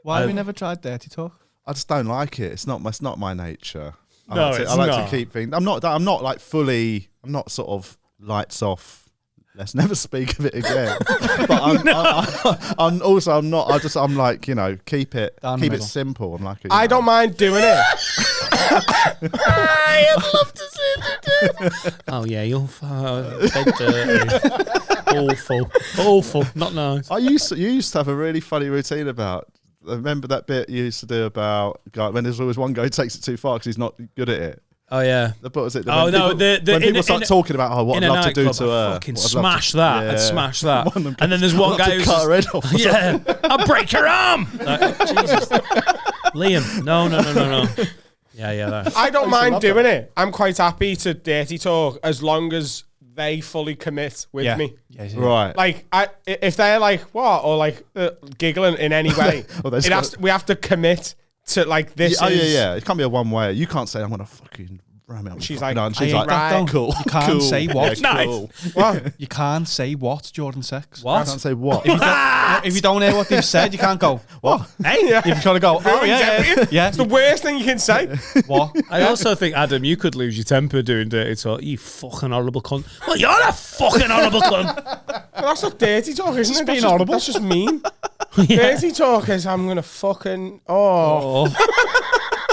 Speaker 4: Why have we never tried dirty talk?
Speaker 5: I just don't like it. It's not my nature. I
Speaker 1: No,
Speaker 5: like
Speaker 1: it's
Speaker 5: I like
Speaker 1: not.
Speaker 5: to keep things. I'm not like fully. I'm not sort of lights off. Let's never speak of it again. But I'm not. I'm like, keep it
Speaker 4: Down the
Speaker 5: keep it
Speaker 4: middle.
Speaker 5: simple. I'm like,
Speaker 3: I don't mind doing it.
Speaker 6: I'd love to see it.
Speaker 1: Oh yeah, you'll big dirty. Awful, not nice.
Speaker 5: You used to have a really funny routine about. Remember that bit you used to do about when there's always one guy who takes it too far because he's not good at it.
Speaker 1: Oh yeah.
Speaker 5: What was it?
Speaker 1: Oh,
Speaker 5: When
Speaker 1: no,
Speaker 5: people-
Speaker 1: the-
Speaker 5: when
Speaker 1: in
Speaker 5: people
Speaker 1: a-
Speaker 5: start
Speaker 1: in a-
Speaker 5: talking about what
Speaker 1: In
Speaker 5: I'd
Speaker 1: a
Speaker 5: love to do
Speaker 1: nightclub,
Speaker 5: to her,
Speaker 1: fucking
Speaker 5: what I'd love
Speaker 1: smash
Speaker 5: to-
Speaker 1: that
Speaker 5: yeah.
Speaker 1: and smash that.
Speaker 5: One of them
Speaker 1: And then there's
Speaker 5: I'd
Speaker 1: one
Speaker 5: love
Speaker 1: guy
Speaker 5: to
Speaker 1: who's
Speaker 5: cut her head off. or
Speaker 1: yeah, I'll break her arm. Like, Jesus, Liam, no. Yeah. That.
Speaker 3: I don't mind doing it. I'm quite happy to dirty talk as long as they fully commit with me.
Speaker 4: Yeah.
Speaker 5: Right.
Speaker 3: Like, if they're like, what? Or like giggling in any way,
Speaker 5: Well, there's
Speaker 3: we have to commit to like this
Speaker 5: Oh
Speaker 3: is...
Speaker 5: yeah. It can't be a one way. You can't say I'm gonna fucking ram it.
Speaker 3: She's
Speaker 5: fucking
Speaker 3: like,
Speaker 5: and she's
Speaker 3: I
Speaker 5: like,
Speaker 3: ain't right.
Speaker 5: cool.
Speaker 4: You can't
Speaker 5: cool.
Speaker 4: say what.
Speaker 5: Yeah,
Speaker 1: Nice.
Speaker 5: cool.
Speaker 3: What?
Speaker 4: You can't say what during sex.
Speaker 5: I can't say what.
Speaker 4: If you don't hear what they've said, you can't go, what?
Speaker 1: Hey,
Speaker 3: Yeah.
Speaker 4: You've got to go, oh yeah.
Speaker 3: It's the worst thing you can say.
Speaker 4: What?
Speaker 1: I also think, Adam, you could lose your temper doing dirty talk. You fucking horrible cunt. Well, you're a fucking horrible cunt.
Speaker 3: But that's not dirty talk, isn't it?
Speaker 4: being
Speaker 3: That's
Speaker 4: horrible.
Speaker 3: That's just mean.
Speaker 1: Yeah.
Speaker 3: Dirty talk is I'm gonna fucking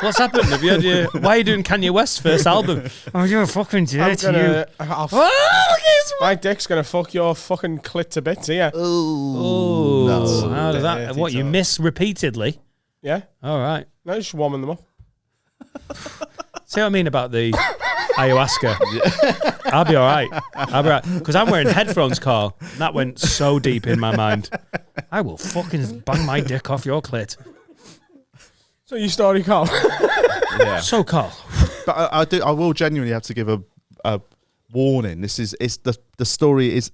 Speaker 1: What's happened? Have you had why are you doing Kanye West's first album? Oh, you're a fucking
Speaker 3: I'm
Speaker 1: dirty.
Speaker 3: gonna
Speaker 1: Oh,
Speaker 3: my dick's gonna fuck your fucking clit to bits here.
Speaker 1: Oh, how does that?
Speaker 4: Dirty
Speaker 1: What you
Speaker 4: talk.
Speaker 1: miss repeatedly?
Speaker 3: Yeah,
Speaker 1: All right.
Speaker 3: no, just warming them up.
Speaker 1: See what I mean about the ayahuasca. I'll be all right. I'll be all right. Because I'm wearing headphones, Carl. And that went so deep in my mind. I will fucking bang my dick off your clit.
Speaker 3: So your story, Carl.
Speaker 5: Yeah.
Speaker 1: So, Carl.
Speaker 5: But I will genuinely have to give a warning. The story is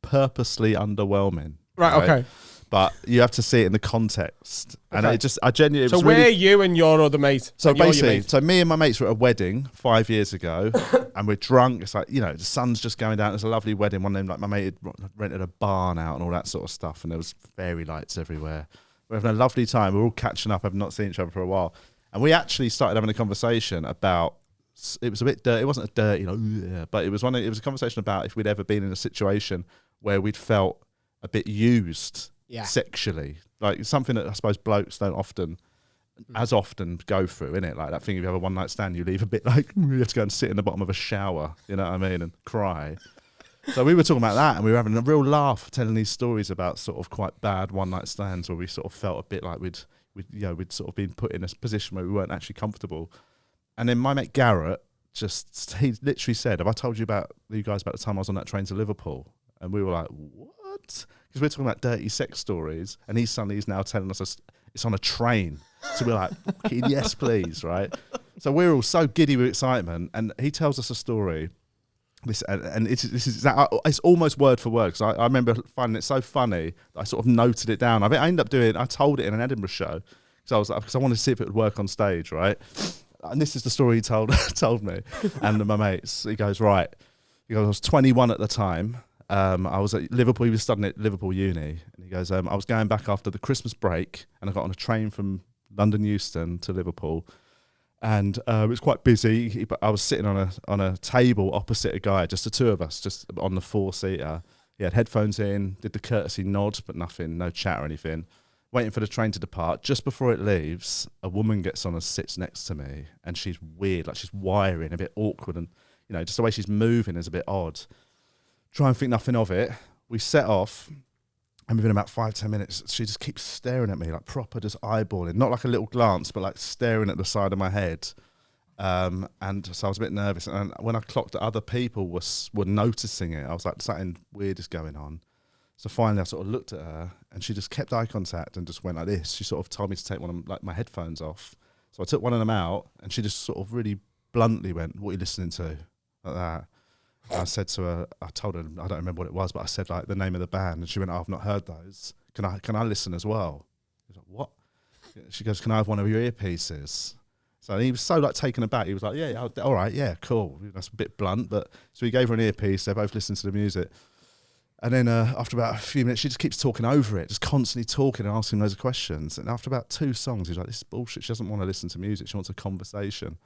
Speaker 5: purposely underwhelming.
Speaker 3: Right, okay.
Speaker 5: But you have to see it in the context. And
Speaker 3: Okay.
Speaker 5: I genuinely...
Speaker 3: So where are you and your other mate?
Speaker 5: So
Speaker 3: And you're your
Speaker 5: basically,
Speaker 3: mate?
Speaker 5: so me and my mates were at a wedding 5 years ago, and we're drunk. It's like, the sun's just going down. It's a lovely wedding. One of them, like my mate had rented a barn out and all that sort of stuff, and there was fairy lights everywhere. We're having a lovely time. We're all catching up. I've not seen each other for a while, and we actually started having a conversation about. It was a bit dirty. It wasn't a dirty, but it was It was a conversation about if we'd ever been in a situation where we'd felt a bit used sexually, like something that I suppose blokes don't as often go through, innit? Like that thing, if you have a one night stand, you leave a bit like you have to go and sit in the bottom of a shower, you know what I mean, and cry. So we were talking about that, and we were having a real laugh telling these stories about sort of quite bad one night stands where we sort of felt a bit like we'd sort of been put in a position where we weren't actually comfortable. And then my mate Garrett he literally said, "Have I told you guys about the time I was on that train to Liverpool?" And we were like, "What?" Because we're talking about dirty sex stories, and he's now telling us it's on a train. So we're like, "Yes, please," right? So we're all so giddy with excitement, and he tells us a story. It's almost word for word, because I remember finding it so funny that I sort of noted it down. I told it in an Edinburgh show because I wanted to see if it would work on stage, right? And this is the story he told me and my mates. He goes, right. He goes, I was 21 at the time. I was at Liverpool. He was studying at Liverpool Uni, and he goes, I was going back after the Christmas break, and I got on a train from London Euston to Liverpool, and it was quite busy. But I was sitting on a table opposite a guy, just the two of us, just on the 4-seater. He had headphones in, did the courtesy nod, but nothing, no chat or anything. Waiting for the train to depart. Just before it leaves, a woman gets on and sits next to me, and she's weird, like she's wiring, a bit awkward, and just the way she's moving is a bit odd. Try and think nothing of it. We set off, and within about 5-10 minutes, she just keeps staring at me, like proper, just eyeballing, not like a little glance, but like staring at the side of my head. And so I was a bit nervous. And when I clocked that other people were noticing it, I was like, something weird is going on. So finally, I sort of looked at her, and she just kept eye contact and just went like this. She sort of told me to take one of my headphones off. So I took one of them out, and she just sort of really bluntly went, "What are you listening to?" Like that. And I said to her, I told her, I don't remember what it was, but I said like the name of the band, and she went, "Oh, I've not heard those. Can I listen as well?" I was like, "What?" She goes, "Can I have one of your earpieces?" So he was so like taken aback. He was like, "Yeah, all right, yeah, cool." That's a bit blunt, but so he gave her an earpiece. They both listened to the music. And then after about a few minutes, she just keeps talking over it, just constantly talking and asking loads of questions. And after about 2 songs, he's like, "This is bullshit. She doesn't want to listen to music. She wants a conversation."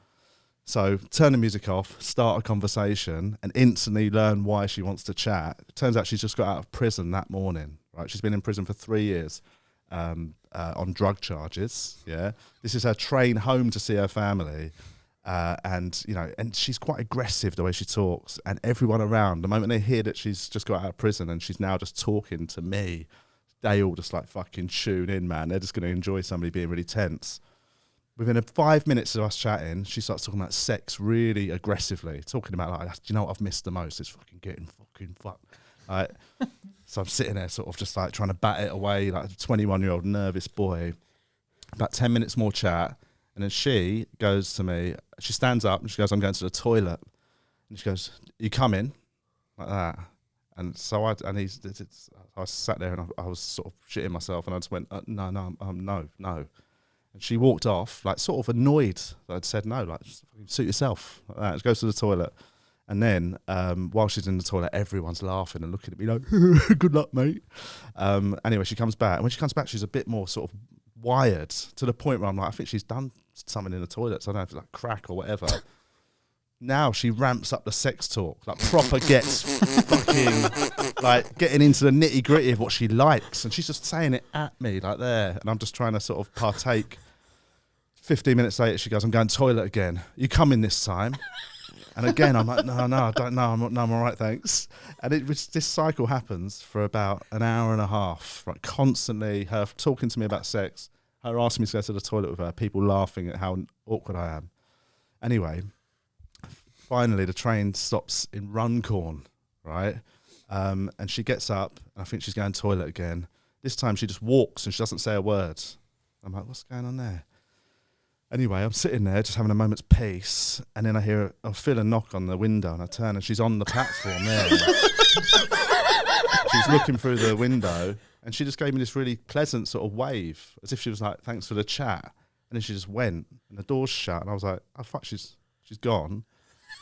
Speaker 5: So turn the music off, start a conversation, and instantly learn why she wants to chat. It turns out she's just got out of prison that morning. Right, she's been in prison for 3 years on drug charges. Yeah, this is her train home to see her family. And she's quite aggressive the way she talks, and everyone around, the moment they hear that she's just got out of prison and she's now just talking to me, they all just like fucking tune in, man. They're just going to enjoy somebody being really tense. Within 5 minutes of us chatting, she starts talking about sex really aggressively, talking about like, "Do you know what I've missed the most? It's fucking getting fucking fucked." Like, so I'm sitting there sort of just like trying to bat it away like a 21-year-old nervous boy. About 10 minutes more chat. And then she goes to me, she stands up and she goes, "I'm going to the toilet." And she goes, "You coming?" Like that. And so I sat there and I was sort of shitting myself, and I just went, no. And she walked off, like sort of annoyed that I'd said no, like just suit yourself. Like that. She goes to the toilet. And then while she's in the toilet, everyone's laughing and looking at me like, "Good luck, mate." Anyway, she comes back. And when she comes back, she's a bit more sort of wired, to the point where I'm like, I think she's done something in the toilet, so I don't know if it's like crack or whatever. Now she ramps up the sex talk, like proper gets fucking like getting into the nitty gritty of what she likes, and she's just saying it at me like there, and I'm just trying to sort of partake. 15 minutes later, she goes, "I'm going to the toilet again. You coming this time?" And again, I'm like, no, I don't know. I'm all right, thanks. And this cycle happens for about an hour and a half, right? Constantly, her talking to me about sex, her asking me to go to the toilet with her, people laughing at how awkward I am. Anyway, finally the train stops in Runcorn, right? And she gets up, and I think she's going to the toilet again. This time she just walks and she doesn't say a word. I'm like, what's going on there? Anyway, I'm sitting there just having a moment's peace, and then I feel a knock on the window, and I turn, and she's on the platform there. She's looking through the window, and she just gave me this really pleasant sort of wave, as if she was like, thanks for the chat. And then she just went, and the door's shut, and I was like, oh fuck, she's gone.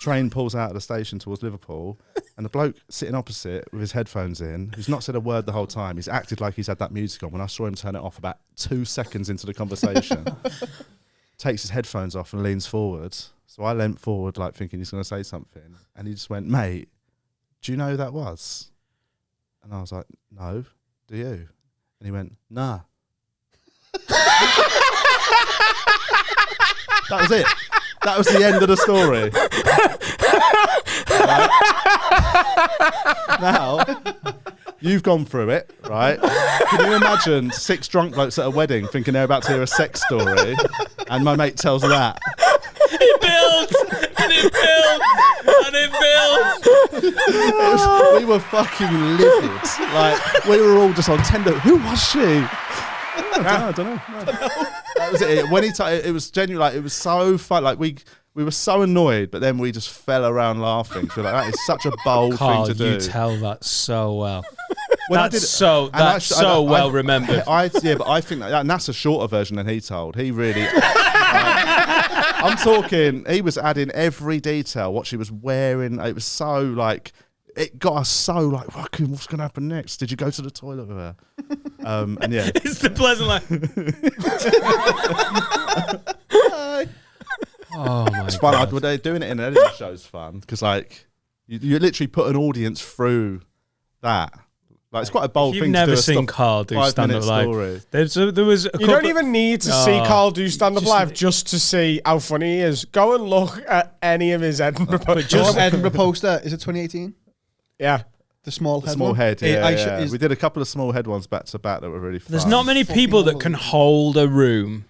Speaker 5: Train pulls out of the station towards Liverpool, and the bloke sitting opposite with his headphones in, who's not said a word the whole time, he's acted like he's had that music on. When I saw him turn it off about 2 seconds into the conversation, takes his headphones off and leans forward. So I leant forward, like thinking he's going to say something, and he just went, mate, do you know who that was? And I was like, no, do you? And he went, nah. That was it. That was the end of the story. Right? Now, you've gone through it, right? Can you imagine 6 drunk blokes at a wedding thinking they're about to hear a sex story, and my mate tells that?
Speaker 1: It builds, and it builds, and it builds.
Speaker 5: We were fucking livid. Like, we were all just on tender. Who was she? I don't know. That was it. When it was genuinely, like, it was so fun. Like, we were so annoyed, but then we just fell around laughing. So like, that is such a bold
Speaker 1: Carl,
Speaker 5: thing to do.
Speaker 1: you tell that so well.
Speaker 5: When
Speaker 1: That's so well remembered.
Speaker 5: But I think that, and that's a shorter version than he told. He really. I'm talking. He was adding every detail, what she was wearing. It was so like. It got us so like, fucking, what's going to happen next? Did you go to the toilet with her? And yeah.
Speaker 1: It's the pleasant like. Oh my
Speaker 5: It's fun.
Speaker 1: God.
Speaker 5: They're doing it in an Edinburgh show is fun because like you literally put an audience through that. Like it's quite a bold
Speaker 1: You've
Speaker 5: thing
Speaker 1: never
Speaker 5: to do.
Speaker 1: seen Carl do stand-up live. There was a
Speaker 3: You don't even need to see Carl do stand-up
Speaker 1: just-
Speaker 3: live just to see how funny he is. Go and look at any of his Edinburgh posters.
Speaker 4: Just Edinburgh poster. Is it 2018?
Speaker 3: Yeah.
Speaker 4: The small head.
Speaker 5: Small
Speaker 4: one?
Speaker 5: head, yeah.
Speaker 4: Is-
Speaker 5: We did a couple of small head ones back to back that were really fun.
Speaker 1: There's not many people that can hold a room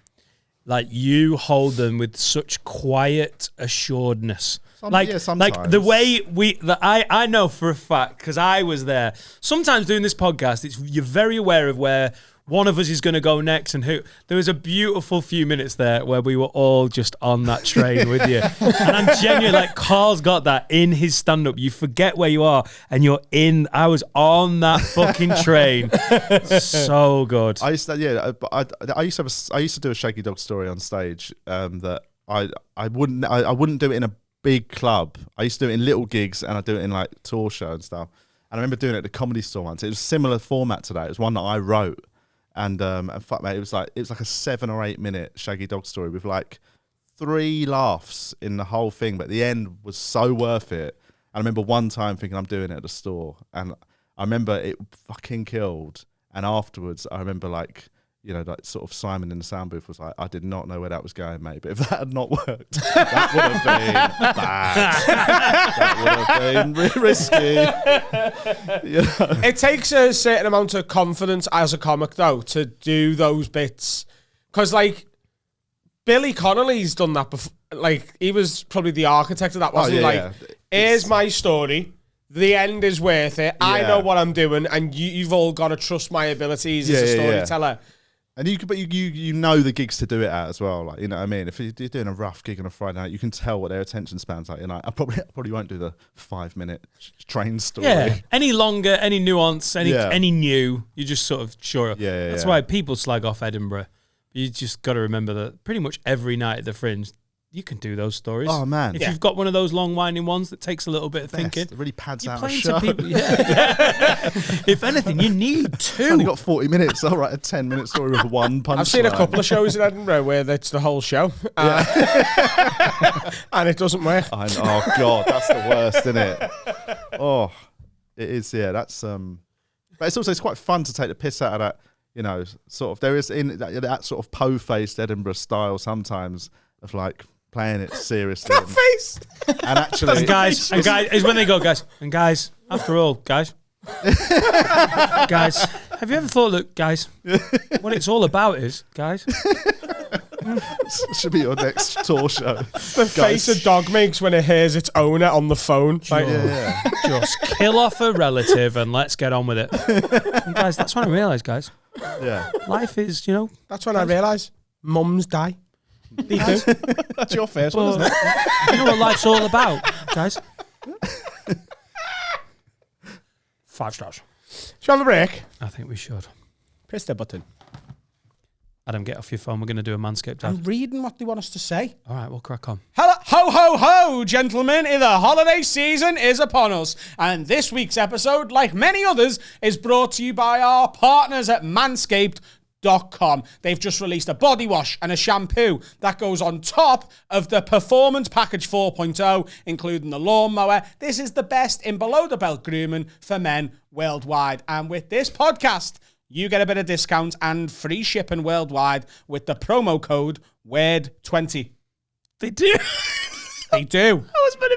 Speaker 1: like you hold them with such quiet assuredness. Like the way I know for a fact, because I was there. Sometimes doing this podcast, you're very aware of where one of us is going to go next and who. There was a beautiful few minutes there where we were all just on that train with you. And I'm genuinely like, Carl's got that in his stand-up. You forget where you are and you're in. I was on that fucking train. So good.
Speaker 5: I used to do a Shaggy Dog story on stage that I wouldn't do it in a big club. I used to do it in little gigs and I do it in like tour show and stuff. And I remember doing it at the Comedy Store once. It was a similar format to that. It was one that I wrote. And fuck mate, it was like a 7 or 8 minute Shaggy Dog story with like 3 laughs in the whole thing, but the end was so worth it. I remember one time thinking I'm doing it at the store, and I remember it fucking killed. And afterwards, I remember like sort of Simon in the sound booth was like, I did not know where that was going, mate. But if that had not worked, that would have been bad. That would have been risky.
Speaker 3: It takes a certain amount of confidence as a comic, though, to do those bits. Because, like, Billy Connolly's done that before. Like, he was probably the architect of that, wasn't he? Like, here's my story. The end is worth it. Yeah. I know what I'm doing, and you've all got to trust my abilities as a storyteller.
Speaker 5: And you know the gigs to do it at as well, like, you know what I mean. If you're doing a rough gig on a Friday night, you can tell what their attention span's like. You know, I probably won't do the 5-minute train story.
Speaker 1: Yeah, any longer, any nuance, any new, you just sort of sure.
Speaker 5: Yeah,
Speaker 1: that's why people slag off Edinburgh. You just got to remember that pretty much every night at the Fringe, you can do those stories.
Speaker 5: Oh man!
Speaker 1: If you've got one of those long winding ones that takes a little bit of thinking,
Speaker 5: it really pads
Speaker 1: you're
Speaker 5: out a
Speaker 1: playing
Speaker 5: show.
Speaker 1: to people. If anything, you need 2.
Speaker 5: I've only got 40 minutes. I'll write a 10-minute story with one punchline.
Speaker 3: I've seen a couple of shows in Edinburgh where it's the whole show, and it doesn't work.
Speaker 5: Oh god, that's the worst, isn't it? Oh, it is. Yeah, that's but it's quite fun to take the piss out of that. You know, sort of there is in that sort of po-faced Edinburgh style sometimes of like playing it seriously.
Speaker 3: That face.
Speaker 5: And actually,
Speaker 1: and guys, is when they go, guys, after all, guys, have you ever thought that, guys, what it's all about is, guys,
Speaker 5: Should be your next tour show.
Speaker 3: The face a dog makes when it hears its owner on the phone. Like,
Speaker 1: Just kill off a relative and let's get on with it. And guys, that's when I realised, guys,
Speaker 5: Yeah.
Speaker 1: life is, you know,
Speaker 3: that's when I realise mums die. They do.
Speaker 4: That's your first one, isn't it?
Speaker 1: you know what life's all about, guys. 5 stars.
Speaker 3: Shall we have a break?
Speaker 1: I think we should.
Speaker 3: Press the button.
Speaker 1: Adam, get off your phone. We're going to do a Manscaped ad.
Speaker 2: I'm reading what they want us to say.
Speaker 1: All right, we'll crack on.
Speaker 2: Hello, ho, ho, ho, gentlemen. The holiday season is upon us. And this week's episode, like many others, is brought to you by our partners at Manscaped.com. They've just released a body wash and a shampoo that goes on top of the Performance Package 4.0, including the lawnmower. This is the best in below-the-belt grooming for men worldwide. And with this podcast, you get a bit of discount and free shipping worldwide with the promo code WORD20.
Speaker 1: They do.
Speaker 2: They do.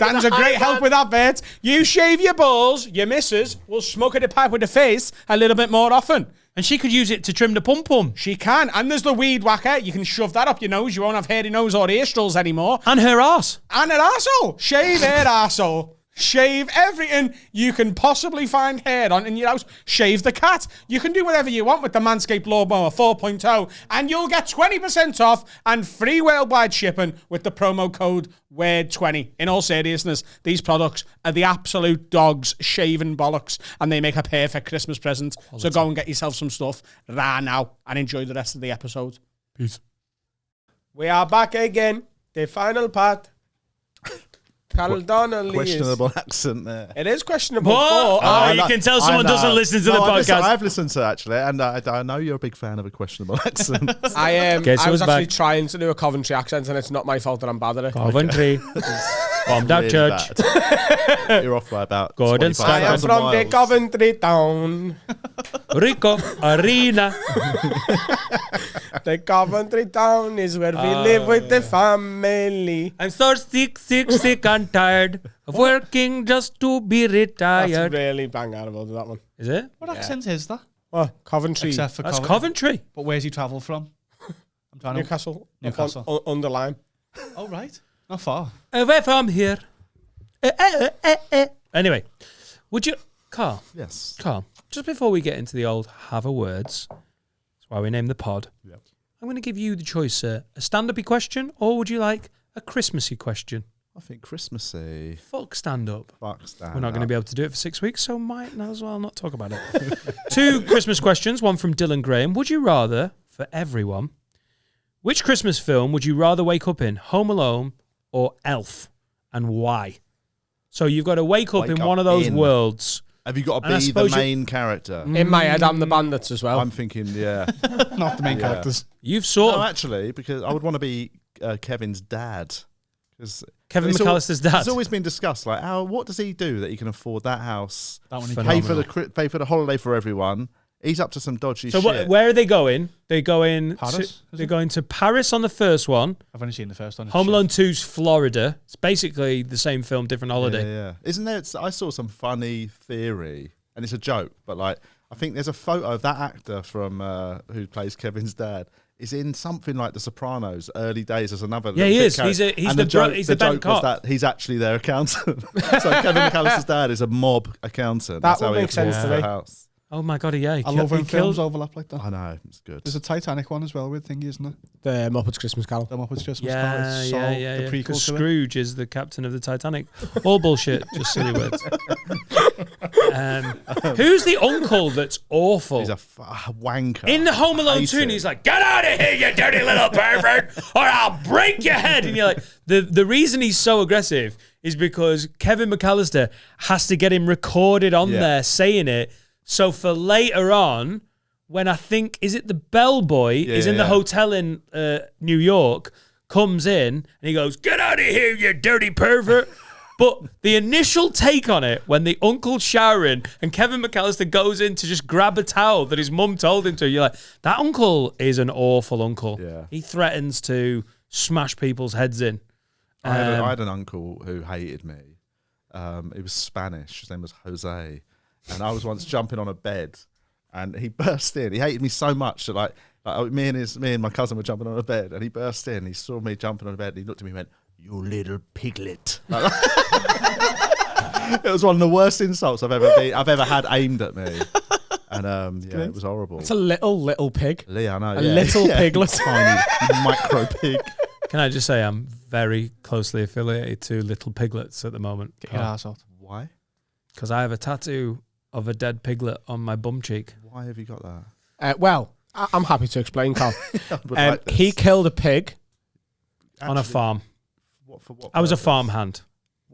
Speaker 2: Dan's a great help with adverts. You shave your balls, your missus will smoke at a pipe with the face a little bit more often.
Speaker 1: And she could use it to trim the pum-pum.
Speaker 2: She can. And there's the weed whacker. You can shove that up your nose. You won't have hairy nose or ear strolls anymore.
Speaker 1: And her arse.
Speaker 2: And her arsehole. Shave her arsehole. Shave everything you can possibly find hair on in your house. Shave the cat. You can do whatever you want with the Manscaped Lawnmower 4.0 and you'll get 20% off and free worldwide shipping with the promo code WORD20. In all seriousness, these products are the absolute dog's shaving bollocks and they make a perfect Christmas present. So go and get yourself some stuff right now and enjoy the rest of the episode.
Speaker 1: Peace.
Speaker 3: We are back again. The final part. Carl Donnelly
Speaker 5: Questionable accent there.
Speaker 3: It is questionable.
Speaker 1: What?
Speaker 3: but-
Speaker 1: Oh, you can tell someone doesn't listen to the podcast.
Speaker 5: I've listened to it, actually, and I know you're a big fan of a questionable accent.
Speaker 3: I
Speaker 1: Guess
Speaker 3: I
Speaker 1: who's
Speaker 3: was actually
Speaker 1: back?
Speaker 3: trying to do a Coventry accent, and it's not my fault that I'm bad at it.
Speaker 1: Coventry. Bombed out
Speaker 5: Really
Speaker 1: church.
Speaker 5: bad. You're off by about
Speaker 1: Gordon
Speaker 5: 25,000
Speaker 3: I am from the
Speaker 5: miles.
Speaker 3: Coventry town.
Speaker 1: Rico. Arena.
Speaker 3: The Coventry town is where we live with the family.
Speaker 1: I'm so sick and tired of working just to be
Speaker 3: That's
Speaker 1: retired.
Speaker 3: really bang out about that one.
Speaker 1: Is it?
Speaker 4: What accent is that?
Speaker 3: Well, Coventry,
Speaker 4: Except for
Speaker 1: That's
Speaker 4: Coventry.
Speaker 1: Coventry.
Speaker 4: But where's he travel from? I'm trying to...
Speaker 3: Newcastle,
Speaker 4: Newcastle.
Speaker 3: Under Lyme.
Speaker 4: Oh, right. Not far.
Speaker 1: Away from here. Anyway, would you... Carl,
Speaker 5: Yes.
Speaker 1: just before we get into the old have a words, that's why we named the pod,
Speaker 5: Yep.
Speaker 1: I'm going to give you the choice, sir. A stand-up-y question, or would you like a Christmassy question?
Speaker 5: I think Christmassy.
Speaker 1: Fuck stand-up.
Speaker 5: Fuck stand
Speaker 1: We're not going to
Speaker 5: up.
Speaker 1: be able to do it for 6 weeks, so might as well not talk about it. 2 Christmas questions, one from Dylan Graham. Would you rather, for everyone, which Christmas film would you rather wake up in, Home Alone or Elf, and why? So you've got to wake up in one of those worlds.
Speaker 5: Have you got
Speaker 1: And I
Speaker 5: to be the
Speaker 1: suppose
Speaker 5: main character?
Speaker 3: In my head, I'm the bandits as well.
Speaker 5: I'm thinking, yeah.
Speaker 4: Not the main
Speaker 5: Yeah.
Speaker 4: characters.
Speaker 1: You've sort
Speaker 5: No,
Speaker 1: of...
Speaker 5: actually, because I would want to be Kevin's dad. Because
Speaker 1: Kevin McAllister's dad.
Speaker 5: It's always been discussed, like, what does he do that he can afford that house,
Speaker 4: That one he
Speaker 1: Phenomenal.
Speaker 5: pay for the holiday for everyone? He's up to some dodgy
Speaker 1: So
Speaker 5: shit.
Speaker 1: where are they going? They're going
Speaker 4: Paris,
Speaker 1: they're going to Paris on the first one.
Speaker 4: I've only seen the first one.
Speaker 1: Home Alone 2's Florida. It's basically the same film, different holiday.
Speaker 5: Yeah. Isn't there? I saw some funny theory, and it's a joke, but like I think there's a photo of that actor from who plays Kevin's dad. Is in something like The Sopranos, early days as another.
Speaker 1: Yeah,
Speaker 5: little
Speaker 1: he
Speaker 5: bit
Speaker 1: is.
Speaker 5: character.
Speaker 1: He's
Speaker 5: And
Speaker 1: the
Speaker 5: joke,
Speaker 1: he's
Speaker 5: the
Speaker 1: the bad
Speaker 5: joke was
Speaker 1: cop.
Speaker 5: that he's actually their accountant. So Kevin McAllister's dad is a mob accountant.
Speaker 3: That
Speaker 5: That's how
Speaker 3: would
Speaker 5: he
Speaker 3: make sense
Speaker 5: affords
Speaker 3: to
Speaker 5: the
Speaker 3: me.
Speaker 5: house.
Speaker 1: Oh my god, yeah.
Speaker 4: I love when
Speaker 1: he
Speaker 4: films
Speaker 1: killed.
Speaker 4: overlap like that.
Speaker 5: I know, it's good.
Speaker 4: There's a Titanic one as well with thingy, isn't there?
Speaker 3: The Muppets Christmas Carol.
Speaker 4: The Muppets Christmas Carol.
Speaker 1: Yeah,
Speaker 4: It's
Speaker 1: yeah.
Speaker 4: the prequel
Speaker 1: Because
Speaker 4: to it.
Speaker 1: Scrooge is the captain of the Titanic. All bullshit, just silly words. Who's the uncle that's awful?
Speaker 5: He's a wanker.
Speaker 1: In the Home Alone
Speaker 5: Hate
Speaker 1: 2, and
Speaker 5: it.
Speaker 1: he's like, "Get out of here, you dirty little pervert, or I'll break your head." And you're like, the reason he's so aggressive is because Kevin McAllister has to get him recorded on
Speaker 5: Yeah.
Speaker 1: there saying it. So for later on, when I think, is it the bellboy is in the
Speaker 5: yeah.
Speaker 1: hotel in New York, comes in and he goes, "Get out of here, you dirty pervert." But the initial take on it, when the uncle's showering and Kevin McAllister goes in to just grab a towel that his mum told him to, you're like, that uncle is an awful uncle.
Speaker 5: Yeah.
Speaker 1: He threatens to smash people's heads in.
Speaker 5: I had an uncle who hated me. He was Spanish. His name was Jose. And I was once jumping on a bed and he burst in. He hated me so much that like Like, me and my cousin were jumping on a bed, and he burst in. He saw me jumping on a bed, and he looked at me and went, "You little piglet." Like, it was one of the worst insults I've ever had aimed at me. And yeah, it was horrible.
Speaker 3: It's a little pig.
Speaker 5: Yeah, I know.
Speaker 3: A little piglet.
Speaker 5: Tiny micro pig.
Speaker 1: Can I just say I'm very closely affiliated to Little Piglets at the moment?
Speaker 4: Get your ass out.
Speaker 5: Why?
Speaker 1: Because I have a tattoo of a dead piglet on my bum cheek.
Speaker 5: Why have you got that?
Speaker 3: Well, I'm happy to explain, Carl.
Speaker 5: Like
Speaker 3: He killed a pig.
Speaker 1: On a farm.
Speaker 5: For what
Speaker 1: I was a
Speaker 5: purpose?
Speaker 1: farmhand.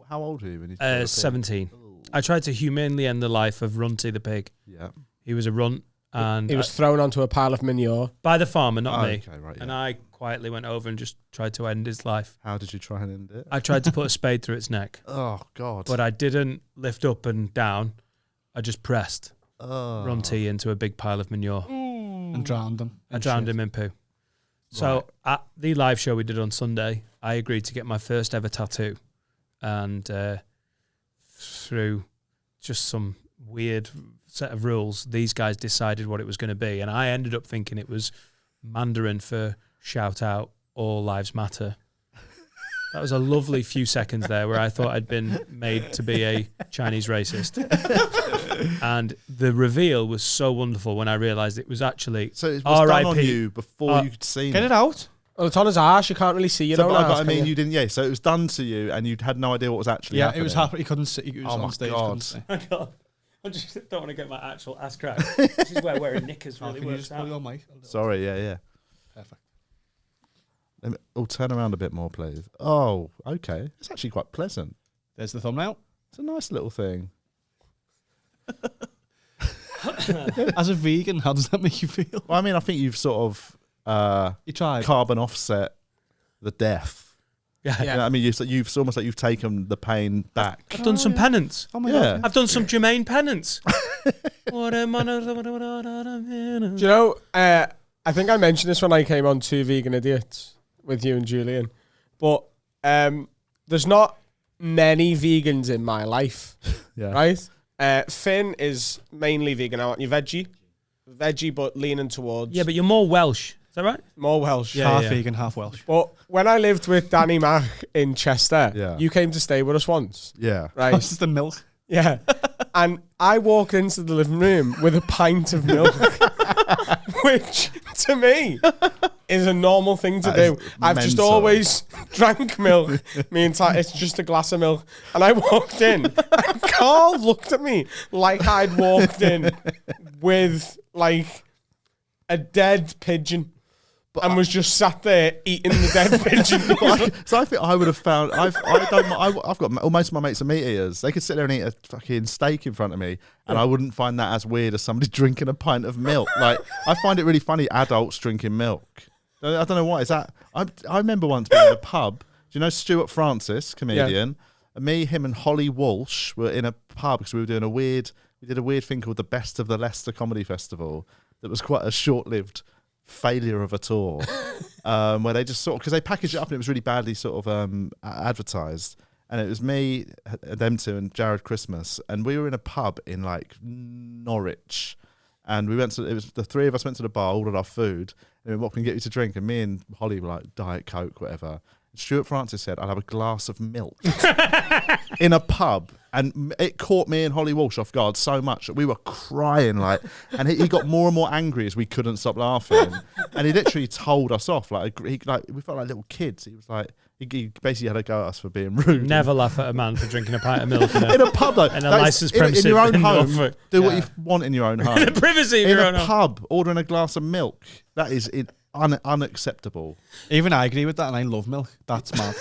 Speaker 5: How old were you when you killed a pig?
Speaker 1: 17. I tried to humanely end the life of Runty the pig.
Speaker 5: Yeah.
Speaker 1: He was a runt, and
Speaker 3: He was thrown onto a pile of manure.
Speaker 1: by the farmer, not me.
Speaker 5: Okay, right. Yeah.
Speaker 1: And I quietly went over and just tried to end his life.
Speaker 5: How did you try and end it?
Speaker 1: I tried to put a spade through its neck,
Speaker 5: Oh God.
Speaker 1: but I didn't lift up and down. I just pressed
Speaker 5: Oh.
Speaker 1: Runty into a big pile of manure.
Speaker 4: And drowned him.
Speaker 1: I drowned him in poo. So at the live show we did on Sunday, I agreed to get my first ever tattoo, and through just some weird set of rules, these guys decided what it was going to be, and I ended up thinking it was Mandarin for shout out all lives matter. That was a lovely few seconds there where I thought I'd been made to be a Chinese racist. And the reveal was so wonderful when I realised it was actually
Speaker 5: So it was done on
Speaker 1: R.I.P.
Speaker 5: you before you'd seen
Speaker 4: Get it out.
Speaker 3: Well, it's on his arse. You can't really see it.
Speaker 5: So, I mean, you didn't. Yeah. So it was done to you, and you had no idea what was actually
Speaker 4: Yeah,
Speaker 5: happening.
Speaker 4: it was happening. He couldn't see. He was
Speaker 5: Oh
Speaker 4: on
Speaker 5: my
Speaker 4: stage.
Speaker 5: God.
Speaker 1: I just don't want to get my actual ass cracked. This is where wearing knickers really
Speaker 4: Can you
Speaker 1: works
Speaker 4: just pull
Speaker 1: out.
Speaker 4: your mic?
Speaker 5: Sorry. Yeah.
Speaker 4: Perfect.
Speaker 5: Turn around a bit more, please. Oh, okay. It's actually quite pleasant.
Speaker 4: There's the thumbnail.
Speaker 5: It's a nice little thing.
Speaker 4: As a vegan, how does that make you feel?
Speaker 5: Well, I mean, I think you've sort of
Speaker 4: You tried.
Speaker 5: carbon offset the death.
Speaker 1: Yeah.
Speaker 5: You know what I mean, you've it's almost like you've taken the pain back.
Speaker 1: I've done some penance.
Speaker 4: Oh my
Speaker 5: Yeah.
Speaker 4: god.
Speaker 1: I've done some Jermaine penance.
Speaker 3: Do you know, I think I mentioned this when I came on Two Vegan Idiots with you and Julian, but there's not many vegans in my life,
Speaker 5: Yeah.
Speaker 3: right? Finn is mainly vegan. I want you veggie, but leaning towards
Speaker 1: Yeah, but you're more Welsh. Is that right?
Speaker 3: more Welsh.
Speaker 1: Yeah.
Speaker 4: Half vegan, half Welsh.
Speaker 3: But when I lived with Danny Mac in Chester,
Speaker 5: Yeah.
Speaker 3: you came to stay with us once,
Speaker 5: Yeah.
Speaker 3: right?
Speaker 4: This is the milk.
Speaker 3: Yeah. And I walked into the living room with a pint of milk, which to me is a normal thing to
Speaker 5: That
Speaker 3: do.
Speaker 5: is
Speaker 3: I've just
Speaker 5: mental.
Speaker 3: always drank milk. It's just a glass of milk. And I walked in and Carl looked at me like I'd walked in with like a dead pigeon. And was just sat there eating the dead pigeon.
Speaker 5: So I think I would have found. I've got most of my mates are meat eaters. They could sit there and eat a fucking steak in front of me, and I wouldn't find that as weird as somebody drinking a pint of milk. Like I find it really funny adults drinking milk. I don't know why. Is that? I remember once being in a pub. Do you know Stuart Francis, comedian? And me, him, and Holly Walsh were in a pub because we did a weird thing called the Best of the Leicester Comedy Festival. That was quite a short-lived failure of a tour, where they just sort of, because they packaged it up and it was really badly sort of advertised, and it was me, them two, and Jared Christmas, and we were in a pub in like Norwich, and it was the three of us went to the bar, ordered our food, and we went, what can we get you to drink? And me and Holly were like, Diet Coke, whatever. And Stuart Francis said, I'll have a glass of milk in a pub. And it caught me and Holly Walsh off guard so much that we were crying, like, and he got more and more angry as we couldn't stop laughing. And he literally told us off, we felt like little kids. He was like, he basically had a go at us for being rude.
Speaker 1: Never laugh at a man for drinking a pint of milk in
Speaker 5: In a pub, though.
Speaker 1: in a
Speaker 5: That's-
Speaker 1: licensed
Speaker 5: in
Speaker 1: premises
Speaker 5: your own
Speaker 1: in
Speaker 5: home.
Speaker 1: Norfolk.
Speaker 5: Do what you want in your own home.
Speaker 1: In the privacy of
Speaker 5: In
Speaker 1: your
Speaker 5: a
Speaker 1: own home.
Speaker 5: pub, ordering a glass of milk. That is unacceptable.
Speaker 4: Even I agree with that, and I love milk. That's mad.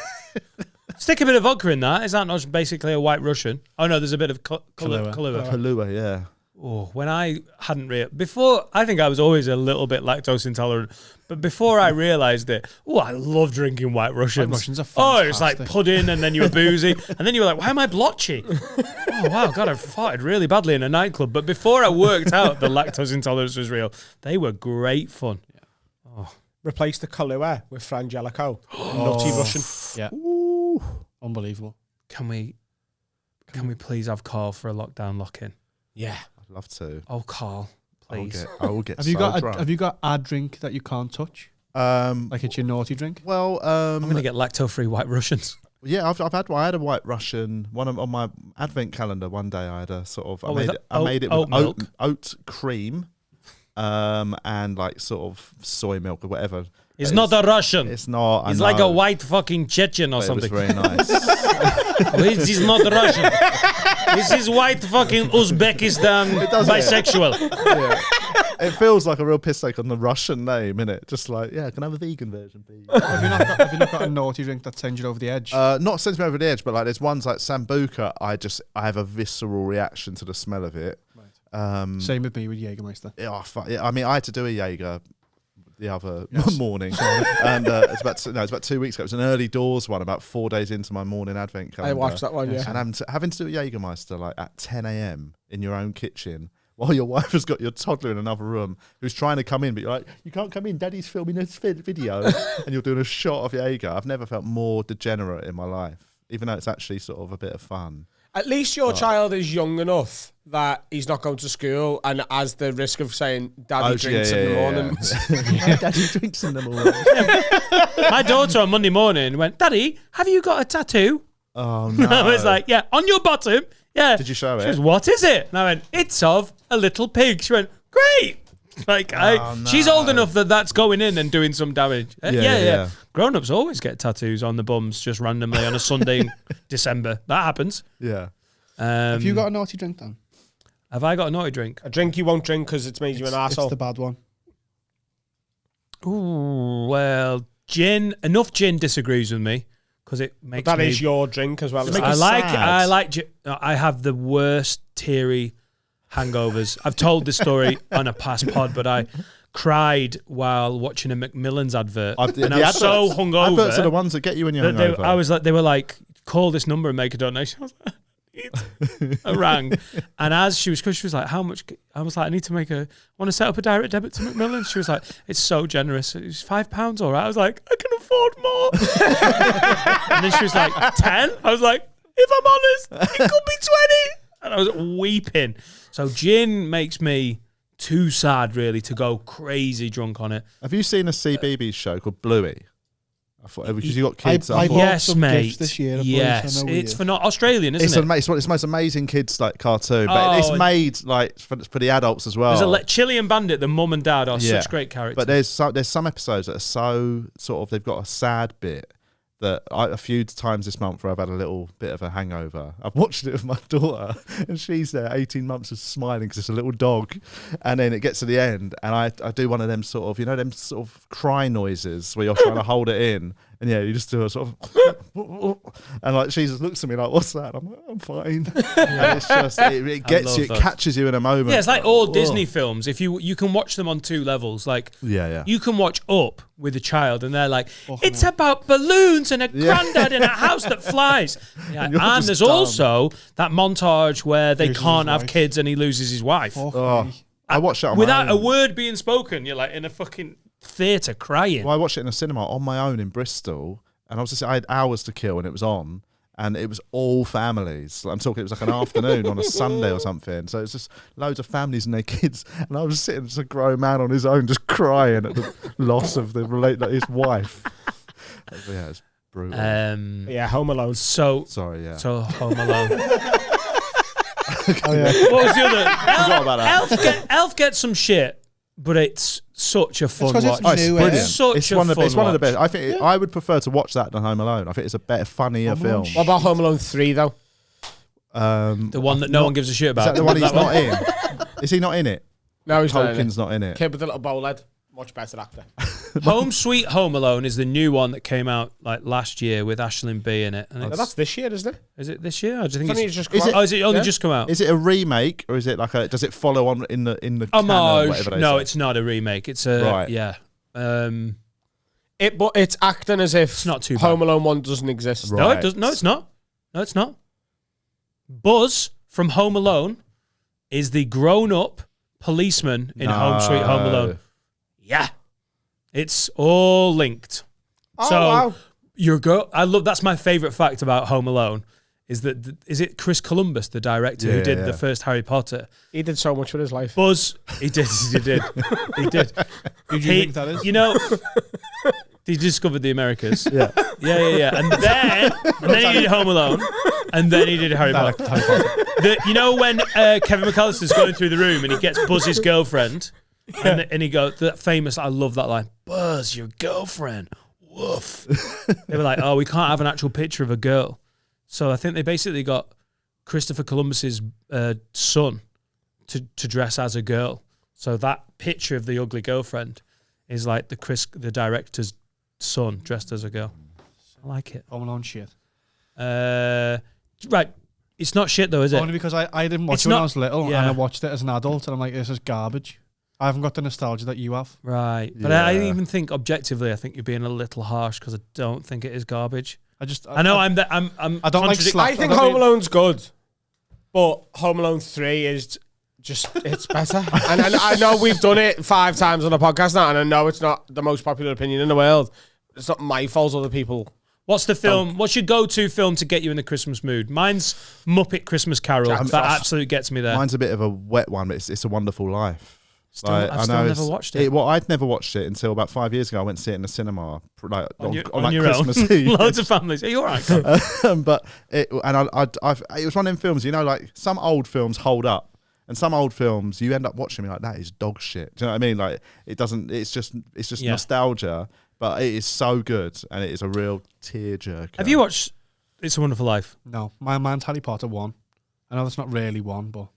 Speaker 1: Stick a bit of vodka in that. Is that not basically a white Russian? Oh no, there's a bit of Kahlua.
Speaker 5: Kahlua, yeah.
Speaker 1: Oh, when I hadn't before, I think I was always a little bit lactose intolerant. But before I realised it, I love drinking White Russians.
Speaker 4: White Russians are
Speaker 1: Oh, it's like
Speaker 4: fantastic.
Speaker 1: pudding, and then you were boozy, and then you were like, why am I blotchy? Oh wow, God, I farted really badly in a nightclub. But before I worked out the lactose intolerance was real, they were great fun.
Speaker 3: Replace the Kahlua with Frangelico. Nutty Russian.
Speaker 4: Yeah. Unbelievable.
Speaker 1: Can we please have Carl for a lockdown lock-in?
Speaker 3: Yeah.
Speaker 5: I'd love to.
Speaker 1: Oh, Carl, please.
Speaker 5: I will get
Speaker 4: Have
Speaker 5: so
Speaker 4: you got
Speaker 5: drunk.
Speaker 4: have you got a drink that you can't touch? Like it's your naughty drink?
Speaker 5: Well,
Speaker 1: I'm gonna get lacto-free White Russians.
Speaker 5: yeah, I had a White Russian on my advent calendar one day. I had a sort of I made it with oat cream, and like sort of soy milk or whatever.
Speaker 1: He's not a Russian.
Speaker 5: It's not.
Speaker 1: He's like a white fucking Chechen or something.
Speaker 5: It was very nice.
Speaker 1: This is not Russian. This is white fucking Uzbekistan bisexual.
Speaker 5: Yeah. It feels like a real piss take on the Russian name, innit? Just like, yeah, can I have a vegan version, please?
Speaker 4: Have you not got a naughty drink that sends you over the edge?
Speaker 5: Not sends me over the edge, but like there's ones like Sambuca. I have a visceral reaction to the smell of it.
Speaker 4: Same with me with Jägermeister.
Speaker 5: Yeah, I mean, I had to do a Jaeger the other morning, and it's about 2 weeks ago. It was an early doors one, about 4 days into my morning advent calendar.
Speaker 3: I watched that one, yeah.
Speaker 5: And having to do a Jägermeister like at 10 a.m. in your own kitchen while your wife has got your toddler in another room who's trying to come in, but you're like, you can't come in, Daddy's filming this video, and you're doing a shot of Jaeger. I've never felt more degenerate in my life, even though it's actually sort of a bit of fun.
Speaker 3: At least your child is young enough that he's not going to school and has the risk of saying, Daddy drinks in the morning.
Speaker 5: Daddy drinks in the morning.
Speaker 1: My daughter on Monday morning went, Daddy, have you got a tattoo?
Speaker 5: Oh, no.
Speaker 1: I was like, yeah, on your bottom. Yeah.
Speaker 5: Did you show
Speaker 1: She
Speaker 5: it?
Speaker 1: goes, what is it? And I went, it's of a little pig. She went, great. Like, she's old enough that that's going in and doing some damage. Yeah. Grown-ups always get tattoos on the bums just randomly on a Sunday in December. That happens.
Speaker 5: Yeah.
Speaker 4: Have you got a naughty drink, Dan?
Speaker 1: Have I got a naughty drink?
Speaker 3: A drink you won't drink because it's made you an arsehole.
Speaker 4: It's the bad one.
Speaker 1: Ooh, well, gin. Enough gin disagrees with me because it makes
Speaker 3: That is your drink as well.
Speaker 1: I like gin. I have the worst teary hangovers. I've told this story on a past pod, but I cried while watching a Macmillan's advert, and I was so hungover.
Speaker 5: Adverts are the ones that get you when you're hungover.
Speaker 1: They were like, call this number and make a donation. I was like, I rang, and as she was like, how much? I was like, I need to want to set up a direct debit to Macmillan. She was like, it's so generous. It was £5, all right. I was like, I can afford more. And then she was like, 10. I was like, if I'm honest, it could be 20. And I was weeping. So gin makes me too sad, really, to go crazy drunk on it.
Speaker 5: Have you seen a CBeebies show called Bluey? I thought because you got kids.
Speaker 4: I bought
Speaker 1: yes,
Speaker 4: some
Speaker 1: mate.
Speaker 4: gifts this year.
Speaker 1: Yes, it's for not Australian, isn't it?
Speaker 5: It's the most amazing kids like cartoon, but it's made like for the adults as well.
Speaker 1: There's a Chilean Bandit. The mum and dad are such great characters.
Speaker 5: But there's some episodes that are so sort of they've got a sad bit that a few times this month where I've had a little bit of a hangover. I've watched it with my daughter, and she's there 18 months just smiling because it's a little dog. And then it gets to the end, and I do one of them sort of, them sort of cry noises where you're trying to hold it in. And yeah, you just do a sort of, and like she just looks at me like, "What's that?" I'm like, "I'm fine." And it's just it gets you, it catches you in a moment.
Speaker 1: Yeah, it's like all Disney films. If you can watch them on two levels, like you can watch Up with a child, and they're like, it's about balloons and a granddad in a house that flies. Yeah, and there's also that montage where they can't have kids and he loses his wife.
Speaker 5: I watched that on
Speaker 1: without
Speaker 5: my own.
Speaker 1: a word being spoken. You're like in a fucking theatre crying.
Speaker 5: Well, I watched it in a cinema on my own in Bristol, and I had hours to kill, and it was on, and it was all families. I'm talking, it was like an afternoon on a Sunday or something. So it's just loads of families and their kids, and I was sitting as a grown man on his own, just crying at the loss of his wife. Yeah, it's brutal.
Speaker 3: Home Alone.
Speaker 1: So Home Alone. What was the other?
Speaker 5: Forgot about that.
Speaker 1: Elf gets some shit, but it's such a fun watch.
Speaker 5: It's one of the best. I think I would prefer to watch that than Home Alone. I think it's a better, funnier film.
Speaker 3: What about Home Alone 3 though?
Speaker 1: The one that no one gives a shit about.
Speaker 5: Is that the one he's not in? Is he not in it?
Speaker 3: No, he's
Speaker 5: Tolkien's not in it.
Speaker 3: Kid with the little bowl head. Much better actor.
Speaker 1: Home Sweet Home Alone is the new one that came out like last year with Aisling B in it. And
Speaker 3: That's this year, isn't it?
Speaker 1: Is it this year? Or do you think
Speaker 3: It's only
Speaker 1: it's
Speaker 3: just
Speaker 1: is
Speaker 3: come
Speaker 1: it,
Speaker 3: out.
Speaker 1: is it only
Speaker 3: Yeah.
Speaker 1: just come out?
Speaker 5: Is it a remake, or is it like does it follow on in the canon, whatever they
Speaker 1: no,
Speaker 5: say?
Speaker 1: it's not a remake. It's a
Speaker 5: Right.
Speaker 1: yeah.
Speaker 3: But it's acting as if
Speaker 1: It's not too
Speaker 3: Home
Speaker 1: bad.
Speaker 3: Alone 1 doesn't exist.
Speaker 5: Right.
Speaker 1: No, it does. No, it's not. No, it's not. Buzz from Home is the grown-up policeman in Home Sweet Home Alone. Yeah, it's all linked.
Speaker 3: Oh,
Speaker 1: so
Speaker 3: wow.
Speaker 1: your girl, that's my favorite fact about Home Alone, is that is it Chris Columbus, the director who did the first Harry Potter?
Speaker 3: He did so much with his life.
Speaker 1: Buzz, he did. Who do you
Speaker 4: think that is?
Speaker 1: You know, he discovered the Americas.
Speaker 5: Yeah.
Speaker 1: Yeah. And then he did Home Alone, and then he did Harry Potter. You know when Kevin McAllister's going through the room and he gets Buzz's girlfriend, and he goes, that famous, I love that line, Buzz, your girlfriend, woof. They were like, oh, we can't have an actual picture of a girl. So I think they basically got Christopher Columbus's son to dress as a girl. So that picture of the ugly girlfriend is like the director's son dressed as a girl. I like it.
Speaker 4: Home Alone shit.
Speaker 1: Right. It's not shit though, is it?
Speaker 4: Only because I didn't watch it when I was little, and I watched it as an adult, and I'm like, this is garbage. I haven't got the nostalgia that you have.
Speaker 1: Right. But I even think objectively, I think you're being a little harsh because I don't think it is garbage. I don't
Speaker 3: like slap. I think Home Alone's good, but Home Alone 3 is just, it's better. And I know we've done it 5 times on the podcast now, and I know it's not the most popular opinion in the world. It's not my fault, other people.
Speaker 1: What's the film? What's your go-to film to get you in the Christmas mood? Mine's Muppet Christmas Carol. That absolutely gets me there.
Speaker 5: Mine's a bit of a wet one, but it's A Wonderful Life.
Speaker 1: I've still never watched it.
Speaker 5: Well, I'd never watched it until about 5 years ago. I went to see it in the cinema, like on
Speaker 1: your
Speaker 5: Christmas
Speaker 1: own.
Speaker 5: Eve.
Speaker 1: Loads of families. Are you all right?
Speaker 5: But it was one of them films. You know, like some old films hold up, and some old films you end up watching me like that is dog shit. Do you know what I mean? Like it doesn't. It's just nostalgia. But it is so good, and it is a real tearjerker.
Speaker 1: Have you watched It's a Wonderful Life?
Speaker 4: No, my man's Harry Potter 1. I know that's not really one, but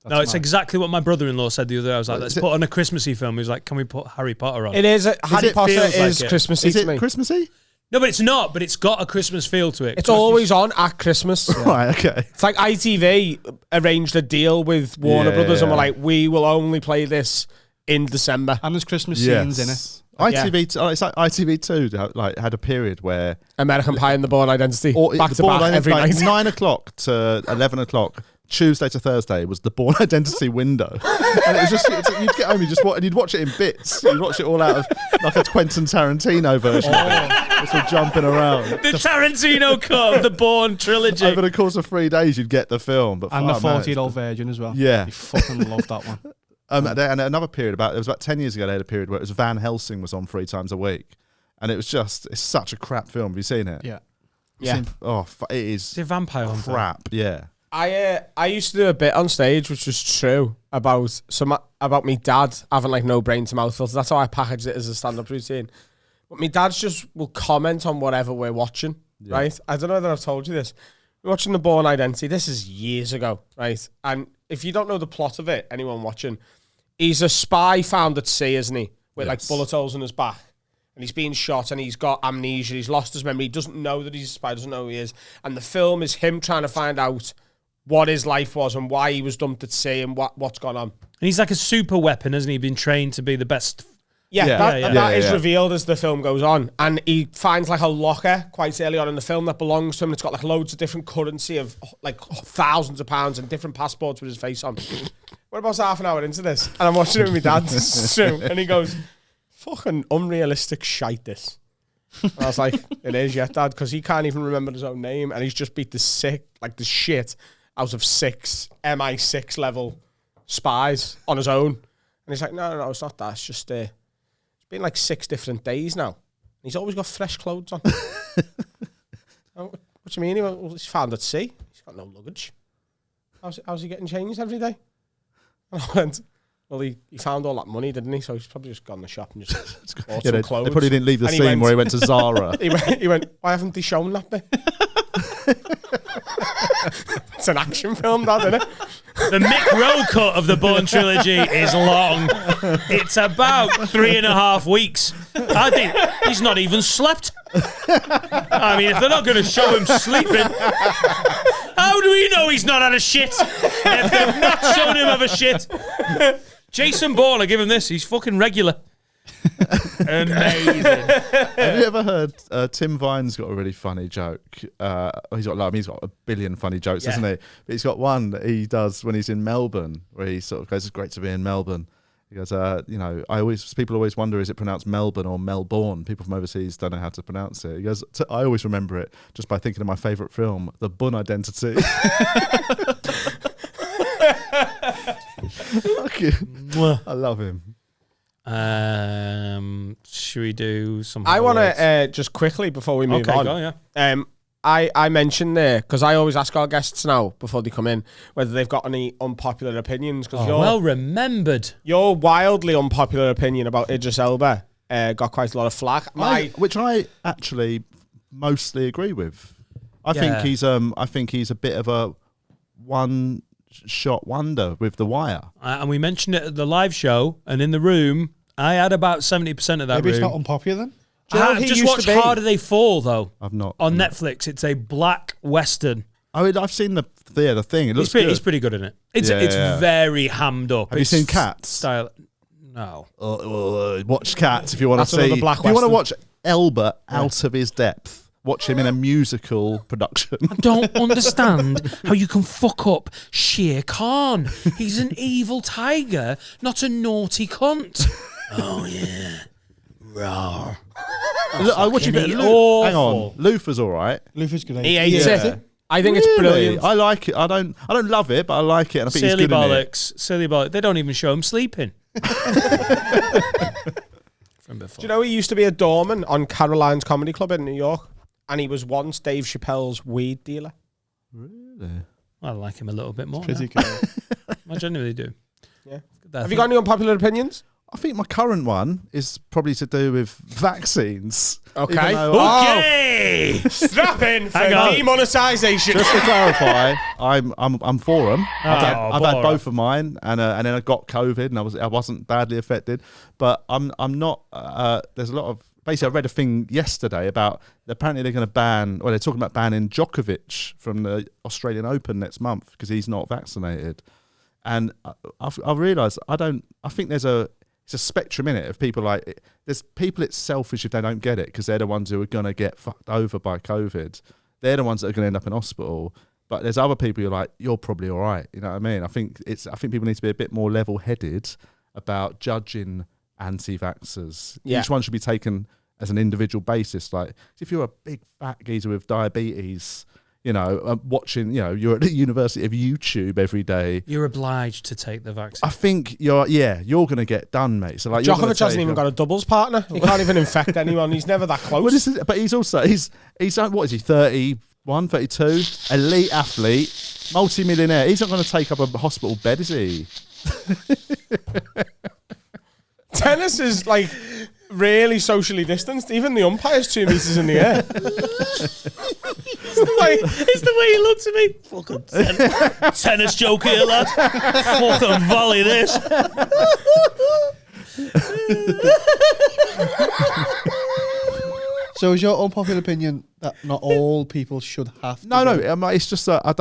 Speaker 1: no, it's exactly what my brother-in-law said the other day. I was like, let's put on a Christmassy film. He was like, can we put Harry Potter on?
Speaker 3: It is. Harry Potter is
Speaker 1: like
Speaker 3: Christmassy to me.
Speaker 5: Is it Christmassy?
Speaker 1: No, but it's not. But it's got a Christmas feel to it.
Speaker 3: It's always on at Christmas.
Speaker 5: Yeah. Right, okay.
Speaker 3: It's like ITV arranged a deal with Warner Brothers and were like, we will only play this in December.
Speaker 4: And there's Christmas scenes in it.
Speaker 5: ITV, it's like ITV2 like had a period where
Speaker 3: American Pie and The Bourne Identity back to back every night.
Speaker 5: 9 o'clock to 11 o'clock, Tuesday to Thursday was the Bourne Identity window, and it was just you'd get home, you'd watch it in bits. You'd watch it all out of like a Quentin Tarantino version, just all jumping around.
Speaker 1: The Tarantino cut of the Bourne trilogy.
Speaker 5: Over the course of 3 days, you'd get the film, but
Speaker 4: and the 40-year-old virgin as well.
Speaker 5: Yeah,
Speaker 4: you fucking loved that one.
Speaker 5: And another period it was about 10 years ago. They had a period where it was Van Helsing was on 3 times a week, and it's such a crap film. Have you seen it?
Speaker 4: Yeah,
Speaker 5: it is.
Speaker 1: It's a vampire
Speaker 5: crap. Yeah.
Speaker 3: I used to do a bit on stage, which was true about me dad having like no brain to mouth filter. That's how I packaged it as a stand-up routine. But my dad just will comment on whatever we're watching, right? I don't know whether I've told you this. We're watching The Bourne Identity. This is years ago, right? And if you don't know the plot of it, anyone watching, he's a spy found at sea, isn't he? With like bullet holes in his back. And he's being shot and he's got amnesia. He's lost his memory. He doesn't know that he's a spy, doesn't know who he is. And the film is him trying to find out what his life was and why he was dumped at sea and what's gone on.
Speaker 1: And he's like a super weapon, hasn't he? Been trained to be the best.
Speaker 3: That is revealed as the film goes on. And he finds like a locker quite early on in the film that belongs to him. It's got like loads of different currency of like thousands of pounds and different passports with his face on. We're about half an hour into this. And I'm watching it with my dad. And he goes, fucking unrealistic shite this. And I was like, it is, yeah, Dad, because he can't even remember his own name. And he's just beat the shit out of 6 MI6 level spies on his own. And he's like, no, it's not that. It's just... It's been like 6 different days now. He's always got fresh clothes on. What do you mean? He's found at sea. He's got no luggage. How's he getting changed every day? And I went, well, he found all that money, didn't he? So he's probably just gone to the shop and just bought some clothes.
Speaker 5: They probably didn't leave the scene where he went to Zara.
Speaker 3: he went, why haven't they shown that bit? It's an action film, that, isn't it?
Speaker 1: The Mick Rowe cut of the Bourne trilogy is long. It's about 3.5 weeks. I think he's not even slept. I mean, if they're not going to show him sleeping, how do we know he's not had a shit? If they've not shown him have a shit. Jason Bourne, I give him this. He's fucking regular. Amazing.
Speaker 5: Have you ever heard Tim Vine's got a really funny joke? He's got a billion funny jokes, hasn't he? But he's got one that he does when he's in Melbourne, where he sort of goes, "It's great to be in Melbourne," He goes, people always wonder, is it pronounced Melbourne or Melbourne? People from overseas don't know how to pronounce it. He goes, I always remember it just by thinking of my favourite film, The Bun Identity. I love him.
Speaker 1: Should we do some?
Speaker 3: I want to just quickly before we move on.
Speaker 1: Go, yeah.
Speaker 3: I mentioned there because I always ask our guests now before they come in whether they've got any unpopular opinions. Because
Speaker 1: well remembered.
Speaker 3: Your wildly unpopular opinion about Idris Elba got quite a lot of flack.
Speaker 5: Which I actually mostly agree with. I think he's a bit of a one-shot wonder with The Wire.
Speaker 1: And we mentioned it at the live show, and in the room, I had about 70% of that
Speaker 7: Maybe
Speaker 1: room.
Speaker 7: it's not unpopular then?
Speaker 3: Do you know what he
Speaker 1: just
Speaker 3: used
Speaker 1: watched
Speaker 3: to be?
Speaker 1: Harder They Fall, though.
Speaker 5: I've not.
Speaker 1: On Netflix. It's a black western.
Speaker 5: I've seen the thing. It looks good.
Speaker 1: He's pretty good in it. It's very hammed up.
Speaker 5: Have you seen Cats?
Speaker 1: Style. No.
Speaker 5: Watch Cats if you want to see.
Speaker 3: another black
Speaker 5: If you want to
Speaker 3: western.
Speaker 5: watch Elba out of his depth, watch him in a musical production.
Speaker 1: I don't understand how you can fuck up Shere Khan. He's an evil tiger, not a naughty cunt. Oh, yeah. Raw.
Speaker 5: What do you think?
Speaker 1: awful.
Speaker 5: Hang on, Luther's all right.
Speaker 7: Luther's good.
Speaker 3: He hates
Speaker 5: Yeah.
Speaker 3: it. I think it's brilliant.
Speaker 5: I like it. I don't love it, but I like it. And I think
Speaker 1: Silly
Speaker 5: he's good in it.
Speaker 1: bollocks. Silly bollocks. They don't even show him sleeping. From before.
Speaker 3: Do you know he used to be a doorman on Caroline's Comedy Club in New York? And he was once Dave Chappelle's weed dealer.
Speaker 5: Really?
Speaker 1: I like him a little bit more.
Speaker 7: Pretty
Speaker 1: now.
Speaker 7: good.
Speaker 1: I genuinely do.
Speaker 3: Yeah.
Speaker 1: I
Speaker 3: Have you got any unpopular opinions?
Speaker 5: I think my current one is probably to do with vaccines.
Speaker 3: Okay.
Speaker 5: Even though
Speaker 1: Okay.
Speaker 3: Strap in for
Speaker 1: Hang on.
Speaker 3: demonetisation.
Speaker 5: just to clarify, I'm for them. I've had
Speaker 1: bore.
Speaker 5: both of mine, and then I got COVID, and I wasn't badly affected. But I'm not. There's a lot of. Basically, I read a thing yesterday about apparently they're going to ban, or they're talking about banning Djokovic from the Australian Open next month because he's not vaccinated. And I've realised I think it's a spectrum in it of people like, there's people it's selfish if they don't get it because they're the ones who are going to get fucked over by COVID. They're the ones that are going to end up in hospital. But there's other people who are like, you're probably all right. You know what I mean? I think people need to be a bit more level-headed about judging anti-vaxxers.
Speaker 3: Yeah.
Speaker 5: Each one should be taken as an individual basis. Like, if you're a big fat geezer with diabetes, watching, you're at the University of YouTube every day.
Speaker 1: You're obliged to take the vaccine.
Speaker 5: I think you're going to get done, mate. So like,
Speaker 3: Djokovic hasn't even got a doubles partner. He can't even infect anyone. He's never that close.
Speaker 5: But he's also he's what is he, 31, 32, elite athlete, multi-millionaire. He's not going to take up a hospital bed, is he?
Speaker 3: Tennis is like really socially distanced. Even the umpire's 2 meters in the air.
Speaker 1: It's the way he looks at me. Fucking tennis joke here, lad. Fucking volley this.
Speaker 7: So is your unpopular opinion that not all people should have to
Speaker 5: No,
Speaker 7: go?
Speaker 5: it's just that I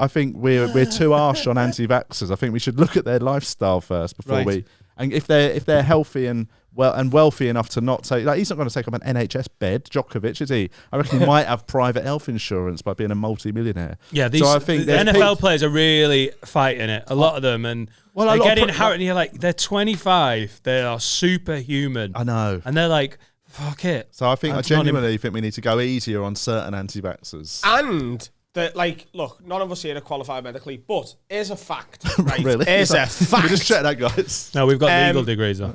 Speaker 5: think we're too harsh on anti-vaxxers. I think we should look at their lifestyle first before
Speaker 7: Right.
Speaker 5: and if they're healthy and wealthy enough to not take, like, he's not going to take up an NHS bed, Djokovic, is he? I reckon he might have private health insurance by being a multi-millionaire.
Speaker 1: Yeah,
Speaker 5: so I think
Speaker 1: the
Speaker 5: there's
Speaker 1: NFL players are really fighting it. A lot of them, and
Speaker 5: Well,
Speaker 1: they
Speaker 5: a lot
Speaker 1: get
Speaker 5: of
Speaker 1: inherited. And you're like, they're 25. They are superhuman,
Speaker 5: I know.
Speaker 1: and they're like, fuck it.
Speaker 5: So I think
Speaker 1: That's not
Speaker 5: genuinely think we need to go easier on certain anti-vaxxers.
Speaker 3: And that, like, look, none of us here are qualified medically, but here's a fact. Right?
Speaker 5: Really?
Speaker 3: Here's a
Speaker 5: We
Speaker 3: fact.
Speaker 5: just check that, guys.
Speaker 1: No, we've got legal degrees though.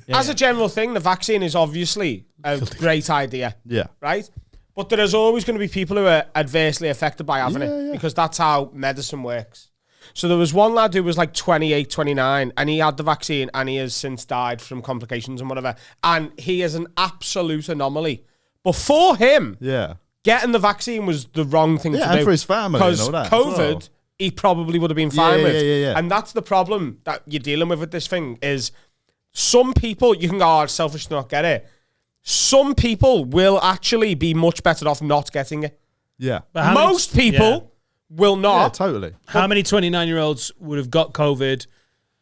Speaker 3: As a general thing, the vaccine is obviously a great idea,
Speaker 5: Yeah.
Speaker 3: right? But there is always going to be people who are adversely affected by having it because that's how medicine works. So there was one lad who was like 28, 29, and he had the vaccine and he has since died from complications and whatever. And he is an absolute anomaly. But for him,
Speaker 5: Yeah.
Speaker 3: getting the vaccine was the wrong thing to do.
Speaker 5: And for his family and
Speaker 3: Because
Speaker 5: all that as
Speaker 3: COVID,
Speaker 5: well.
Speaker 3: he probably would have been fine with.
Speaker 5: Yeah.
Speaker 3: And that's the problem that you're dealing with this thing is some people, you can go, oh, it's selfish to not get it. Some people will actually be much better off not getting it.
Speaker 5: Yeah.
Speaker 1: But how many-
Speaker 3: Most people will
Speaker 5: Yeah,
Speaker 3: not.
Speaker 5: totally.
Speaker 1: How many 29-year-olds would have got COVID,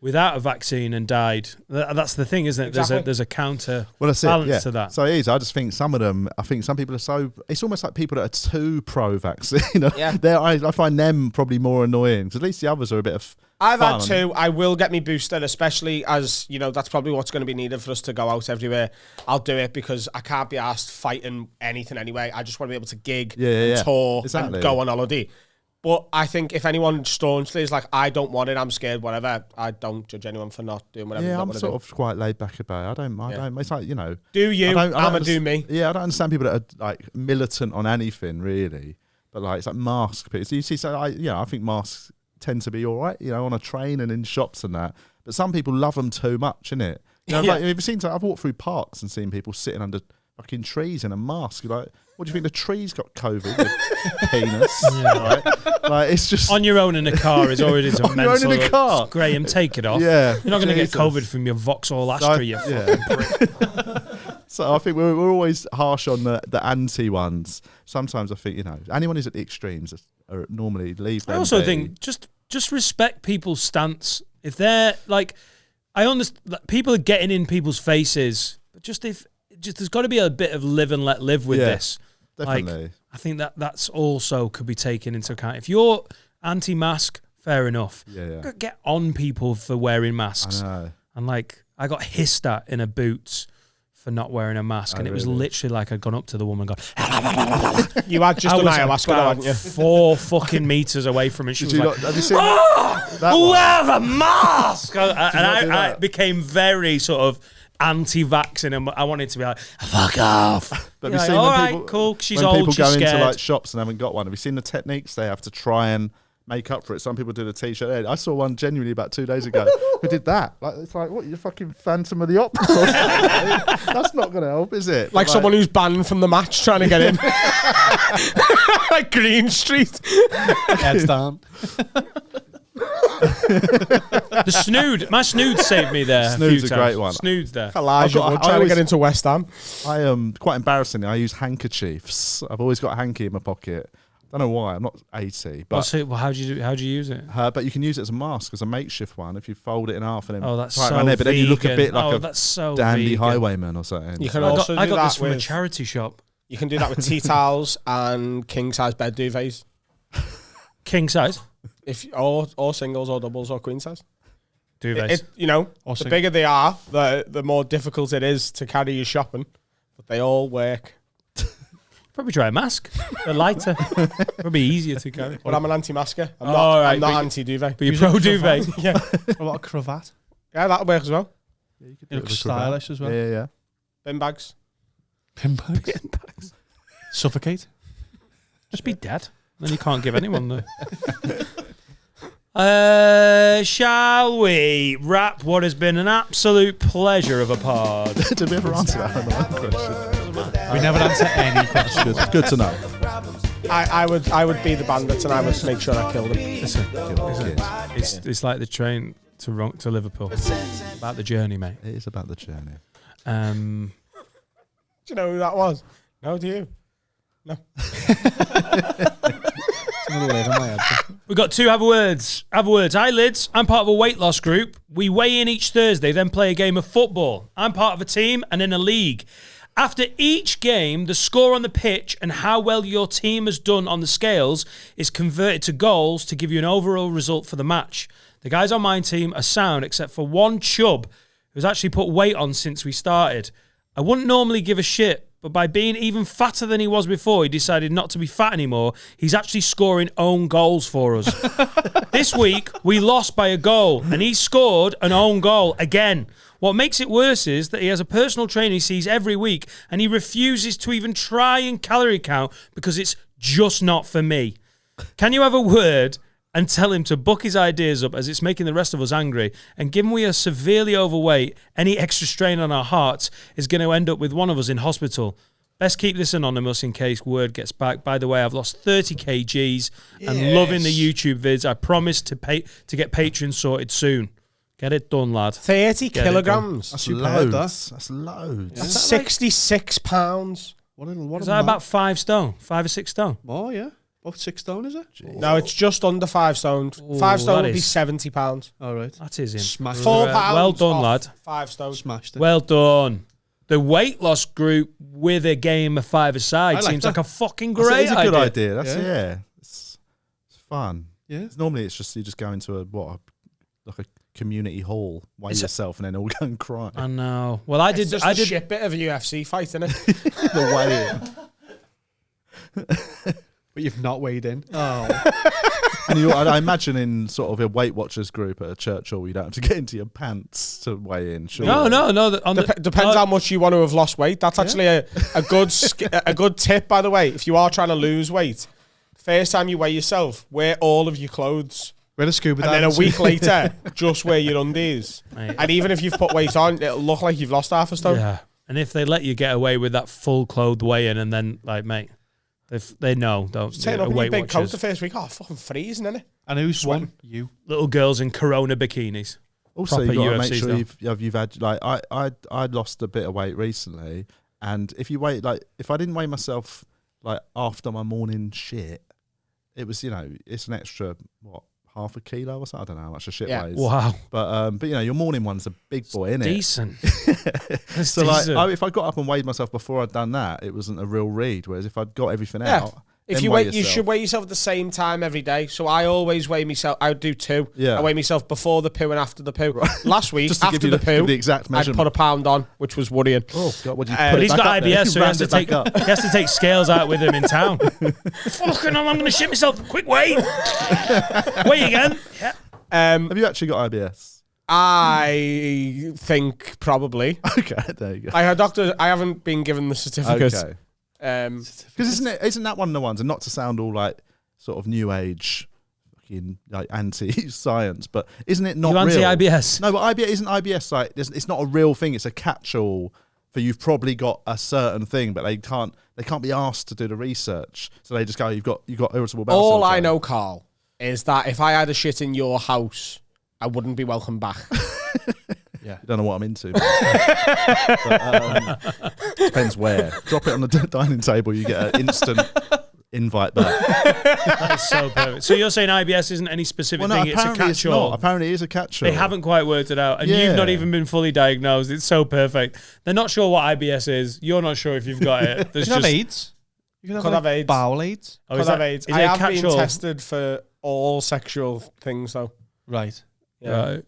Speaker 1: without a vaccine and died. That's the thing, isn't it?
Speaker 2: Exactly.
Speaker 1: There's a counter
Speaker 5: Well, that's it.
Speaker 1: balance
Speaker 5: Yeah.
Speaker 1: to that.
Speaker 5: So it is. I just think some of them. I think some people are so. It's almost like people that are too pro-vaccine.
Speaker 3: Yeah.
Speaker 5: I find them probably more annoying because at least the others are a bit of.
Speaker 3: I've
Speaker 5: fun.
Speaker 3: had 2. I will get me boosted, especially as, you know, that's probably what's going to be needed for us to go out everywhere. I'll do it because I can't be asked fighting anything anyway. I just want to be able to gig and tour
Speaker 5: Exactly.
Speaker 3: and go on holiday. But I think if anyone staunchly is like, I don't want it, I'm scared, whatever, I don't judge anyone for not doing whatever.
Speaker 5: Yeah,
Speaker 3: they
Speaker 5: I'm
Speaker 3: want
Speaker 5: sort
Speaker 3: to
Speaker 5: of quite laid back about it. I don't. It's like, you know.
Speaker 3: do you,
Speaker 5: I don't
Speaker 3: I'ma do me.
Speaker 5: Yeah, I don't understand people that are like militant on anything really, but like it's like mask people. So you see, I think masks tend to be all right, you know, on a train and in shops and that. But some people love them too much, innit? You know,
Speaker 3: Yeah.
Speaker 5: like, have you seen? I've walked through parks and seen people sitting under fucking trees in a mask. You're like, what do you think? The trees got COVID? With penis, right? Like it's just
Speaker 1: On your own in a car is already a
Speaker 5: On your own
Speaker 1: mental.
Speaker 5: in a car?
Speaker 1: Graham, take it off.
Speaker 5: Yeah,
Speaker 1: You're not going to get
Speaker 5: Jesus.
Speaker 1: COVID from your Vauxhall Astra, you fucking prick.
Speaker 5: So I think we're always harsh on the anti ones. Sometimes I think, you know, anyone who's at the extremes are normally leave them
Speaker 1: I also
Speaker 5: be.
Speaker 1: think just respect people's stance. If they're like, I understand people are getting in people's faces, but just there's got to be a bit of live and let live with this.
Speaker 5: Definitely.
Speaker 1: Like, I think that's also could be taken into account. If you're anti-mask, fair enough.
Speaker 5: Yeah.
Speaker 1: Get on people for wearing masks.
Speaker 5: I know.
Speaker 1: And like, I got hissed at in a Boots for not wearing a mask, and it was
Speaker 5: really?
Speaker 1: literally like I'd gone up to the woman and gone,
Speaker 3: You had just
Speaker 1: I
Speaker 3: an
Speaker 1: was
Speaker 3: ayahuasca, though,
Speaker 1: about
Speaker 3: hadn't you?
Speaker 1: 4 fucking meters away from it. She
Speaker 5: Did
Speaker 1: was
Speaker 5: you
Speaker 1: like,
Speaker 5: not, have you seen that one?
Speaker 1: wear a mask! And
Speaker 5: not do
Speaker 1: I
Speaker 5: that?
Speaker 1: became very sort of anti-vaccine, and I wanted to be like, fuck off.
Speaker 5: But
Speaker 1: You're
Speaker 5: have you
Speaker 1: like,
Speaker 5: seen
Speaker 1: all
Speaker 5: when
Speaker 1: right,
Speaker 5: people,
Speaker 1: cool, she's
Speaker 5: when
Speaker 1: old,
Speaker 5: people
Speaker 1: she's
Speaker 5: go
Speaker 1: scared.
Speaker 5: into like shops and haven't got one? Have you seen the techniques they have to try and make up for it? Some people do the t-shirt. I saw one genuinely about 2 days ago who did that. Like, it's like, what, you're fucking Phantom of the Opera or something? That's not going to help, is it?
Speaker 3: Like
Speaker 5: But,
Speaker 3: someone who's banned from the match trying to get in. Like Green Street.
Speaker 7: Heads down.
Speaker 1: The snood, my snood saved me there.
Speaker 5: Snood's
Speaker 1: few
Speaker 5: a great
Speaker 1: times.
Speaker 5: one.
Speaker 1: Snood's there.
Speaker 3: Elijah
Speaker 5: I've got-
Speaker 3: Wood
Speaker 5: I
Speaker 3: trying to
Speaker 5: always-
Speaker 3: get into West Ham.
Speaker 5: I quite embarrassingly, I use handkerchiefs. I've always got a hanky in my pocket. Don't know why. I'm not 80, but
Speaker 1: How do you use it?
Speaker 5: but you can use it as a mask, as a makeshift one, if you fold it in half and then
Speaker 1: Oh, that's
Speaker 5: tie it
Speaker 1: so
Speaker 5: around there. But then you look a
Speaker 1: vegan.
Speaker 5: bit like
Speaker 1: Oh,
Speaker 5: a
Speaker 1: that's so
Speaker 5: dandy
Speaker 1: vegan.
Speaker 5: highwayman or something.
Speaker 3: You can
Speaker 1: I
Speaker 3: also
Speaker 1: got
Speaker 3: do
Speaker 1: this
Speaker 3: that
Speaker 1: from a
Speaker 3: with
Speaker 1: charity shop.
Speaker 3: you can do that with tea towels and king size bed duvets.
Speaker 1: King size
Speaker 3: Or singles or doubles or queen size.
Speaker 1: duvets.
Speaker 3: You know,
Speaker 7: Or
Speaker 3: the bigger they are, the more difficult it is to carry your shopping. But they all work.
Speaker 1: Probably try a mask. They're lighter. Probably easier to carry.
Speaker 3: But I'm an anti-masker. I'm
Speaker 1: Oh,
Speaker 3: not,
Speaker 1: all right,
Speaker 3: I'm not
Speaker 1: but
Speaker 3: anti-duvet.
Speaker 1: But you're pro duvet.
Speaker 3: Yeah.
Speaker 7: What about a cravat?
Speaker 3: Yeah, that'll work as well.
Speaker 7: It looks stylish as well.
Speaker 5: Yeah.
Speaker 3: Bin bags.
Speaker 7: Pin bags. Suffocate.
Speaker 1: Just be dead. Then you can't give anyone the. Shall we wrap what has been an absolute pleasure of a pod?
Speaker 5: Did we ever answer that on the question?
Speaker 7: We never answer any questions.
Speaker 5: Good to know.
Speaker 3: I would be the bandits and I would make sure I killed them.
Speaker 1: It's like the train to Liverpool. It's about the journey, mate.
Speaker 5: It is about the journey.
Speaker 3: Do you know who that was? No, do you? No.
Speaker 1: We've got 2 have words. Hi, Lids. I'm part of a weight loss group. We weigh in each Thursday, then play a game of football. I'm part of a team and in a league. After each game, the score on the pitch and how well your team has done on the scales is converted to goals to give you an overall result for the match. The guys on my team are sound except for one chub who's actually put weight on since we started. I wouldn't normally give a shit, but by being even fatter than he was before, he decided not to be fat anymore. He's actually scoring own goals for us. This week, we lost by a goal, and he scored an own goal again. What makes it worse is that he has a personal trainer he sees every week, and he refuses to even try and calorie count because it's just not for me. Can you have a word and tell him to book his ideas up, as it's making the rest of us angry? And given we are severely overweight, any extra strain on our hearts is going to end up with one of us in hospital. Best keep this anonymous in case word gets back. By the way, I've lost 30 kgs and loving the YouTube vids. I promise to get Patreon sorted soon. Get it done, lad.
Speaker 3: 30
Speaker 1: Get it
Speaker 3: kilograms.
Speaker 5: That's
Speaker 7: Superb,
Speaker 5: loads. That's loads.
Speaker 3: That's £66.
Speaker 7: What
Speaker 1: Is that about 5 stone? 5 or 6 stone?
Speaker 7: Oh, yeah.
Speaker 4: What, 6 stone, is it?
Speaker 3: No, it's just under 5 stone.
Speaker 1: Ooh,
Speaker 3: 5 stone
Speaker 1: that
Speaker 3: would be
Speaker 1: is-
Speaker 3: £70.
Speaker 4: All right.
Speaker 1: That is him.
Speaker 4: Smashed
Speaker 3: £4.
Speaker 4: it.
Speaker 1: Well done,
Speaker 3: off
Speaker 1: lad.
Speaker 3: 5 stone.
Speaker 4: Smashed it.
Speaker 1: Well done. The weight loss group with a game of 5-a-side
Speaker 4: I like
Speaker 1: seems
Speaker 4: that.
Speaker 1: like a fucking
Speaker 5: It's
Speaker 1: great
Speaker 5: a good
Speaker 1: idea.
Speaker 5: idea. That's
Speaker 4: Yeah.
Speaker 5: It's fun.
Speaker 4: Yeah.
Speaker 5: Normally, it's just you just go into like a community hall, weigh yourself, and then all go and cry.
Speaker 1: I know. Well, I
Speaker 3: It's
Speaker 1: did.
Speaker 3: just
Speaker 1: I
Speaker 3: a
Speaker 1: did.
Speaker 3: shit bit of a UFC fight, isn't it?
Speaker 5: The way
Speaker 4: But you've not weighed in. Oh.
Speaker 5: and I imagine in sort of a Weight Watchers group at a church hall, you don't have to get into your pants to weigh in. Sure.
Speaker 1: No.
Speaker 3: Depends how much you want to have lost weight. That's actually a good a good tip, by the way. If you are trying to lose weight, first time you weigh yourself, wear all of your clothes.
Speaker 4: We're a scuba
Speaker 3: And then a
Speaker 4: diving
Speaker 3: week
Speaker 4: suit.
Speaker 3: later, just wear your undies.
Speaker 1: Mate.
Speaker 3: And even if you've put weight on, it'll look like you've lost half a stone.
Speaker 1: Yeah. And if they let you get away with that full clothed weigh-in, and then like, mate, they know, don't
Speaker 3: Just turn up in your
Speaker 1: Weight
Speaker 3: big coat
Speaker 1: Watchers.
Speaker 3: the first week. Oh, fucking freezing, isn't it?
Speaker 4: And who's
Speaker 3: Sweating.
Speaker 4: won? You.
Speaker 1: Little girls in Corona bikinis.
Speaker 5: Also,
Speaker 1: Proper
Speaker 5: you got to
Speaker 1: UFC
Speaker 5: make sure
Speaker 1: stuff.
Speaker 5: you've had like I lost a bit of weight recently, and if you weigh if I didn't weigh myself like after my morning shit, it was it's an extra half a kilo or something. I don't know how much a shit weighs.
Speaker 1: Wow.
Speaker 5: But your morning one's a big boy, isn't it?
Speaker 1: Decent. That's
Speaker 5: So like,
Speaker 1: decent.
Speaker 5: if I got up and weighed myself before I'd done that, it wasn't a real read. Whereas if I'd got everything
Speaker 3: Yeah.
Speaker 5: out,
Speaker 3: If
Speaker 5: then
Speaker 3: you
Speaker 5: weigh
Speaker 3: weigh, you
Speaker 5: yourself.
Speaker 3: should weigh yourself at the same time every day. So I always weigh myself. I would do 2.
Speaker 5: Yeah.
Speaker 3: I weigh myself before the poo and after the poo. Last week,
Speaker 5: Just to
Speaker 3: after
Speaker 5: give
Speaker 3: the
Speaker 5: you
Speaker 3: poo,
Speaker 5: the exact
Speaker 3: I'd
Speaker 5: measurement.
Speaker 3: put a pound on, which was worrying.
Speaker 5: Oh God, what do you
Speaker 3: But
Speaker 5: put it
Speaker 1: He's
Speaker 5: back
Speaker 1: got
Speaker 5: up there?
Speaker 1: IBS, so he has to
Speaker 5: Round it back
Speaker 1: take
Speaker 5: up.
Speaker 1: he has to take scales out with him in town. Fucking hell, I'm going to shit myself. Quick, wait. Wait again. Yeah.
Speaker 5: Have you actually got IBS?
Speaker 3: I think probably.
Speaker 5: Okay, there you go.
Speaker 3: I haven't been given the certificate.
Speaker 5: Okay.
Speaker 3: Because
Speaker 5: Isn't that one of the ones? And not to sound all like sort of new age, fucking like anti-science, but isn't it not
Speaker 1: You
Speaker 5: real?
Speaker 1: anti-IBS?
Speaker 5: No, but isn't IBS like it's not a real thing. It's a catch-all for you've probably got a certain thing, but they can't be asked to do the research, so they just go you've got irritable bowel
Speaker 3: all I
Speaker 5: syndrome.
Speaker 3: know, Carl, is that if I had a shit in your house, I wouldn't be welcome back.
Speaker 5: You don't know what I'm into. But, depends where. Drop it on the dining table, you get an instant invite back.
Speaker 1: That is so perfect. So you're saying IBS isn't any specific thing, it's a
Speaker 5: apparently it's
Speaker 1: catch-all.
Speaker 5: not. Apparently it is a catch-all.
Speaker 1: They haven't quite worked it out, and
Speaker 5: Yeah.
Speaker 1: you've not even been fully diagnosed. It's so perfect. They're not sure what IBS is. You're not sure if you've got it. There's
Speaker 4: You can have
Speaker 1: just
Speaker 4: AIDS. You can
Speaker 3: Could have AIDS.
Speaker 4: Bowel AIDS.
Speaker 1: Oh,
Speaker 3: Could
Speaker 1: is
Speaker 3: have
Speaker 1: that-
Speaker 3: AIDS.
Speaker 1: is
Speaker 3: I
Speaker 1: it a
Speaker 3: have been
Speaker 1: catch-all?
Speaker 3: tested for all sexual things, though.
Speaker 4: Right.
Speaker 3: Yeah.
Speaker 1: Right.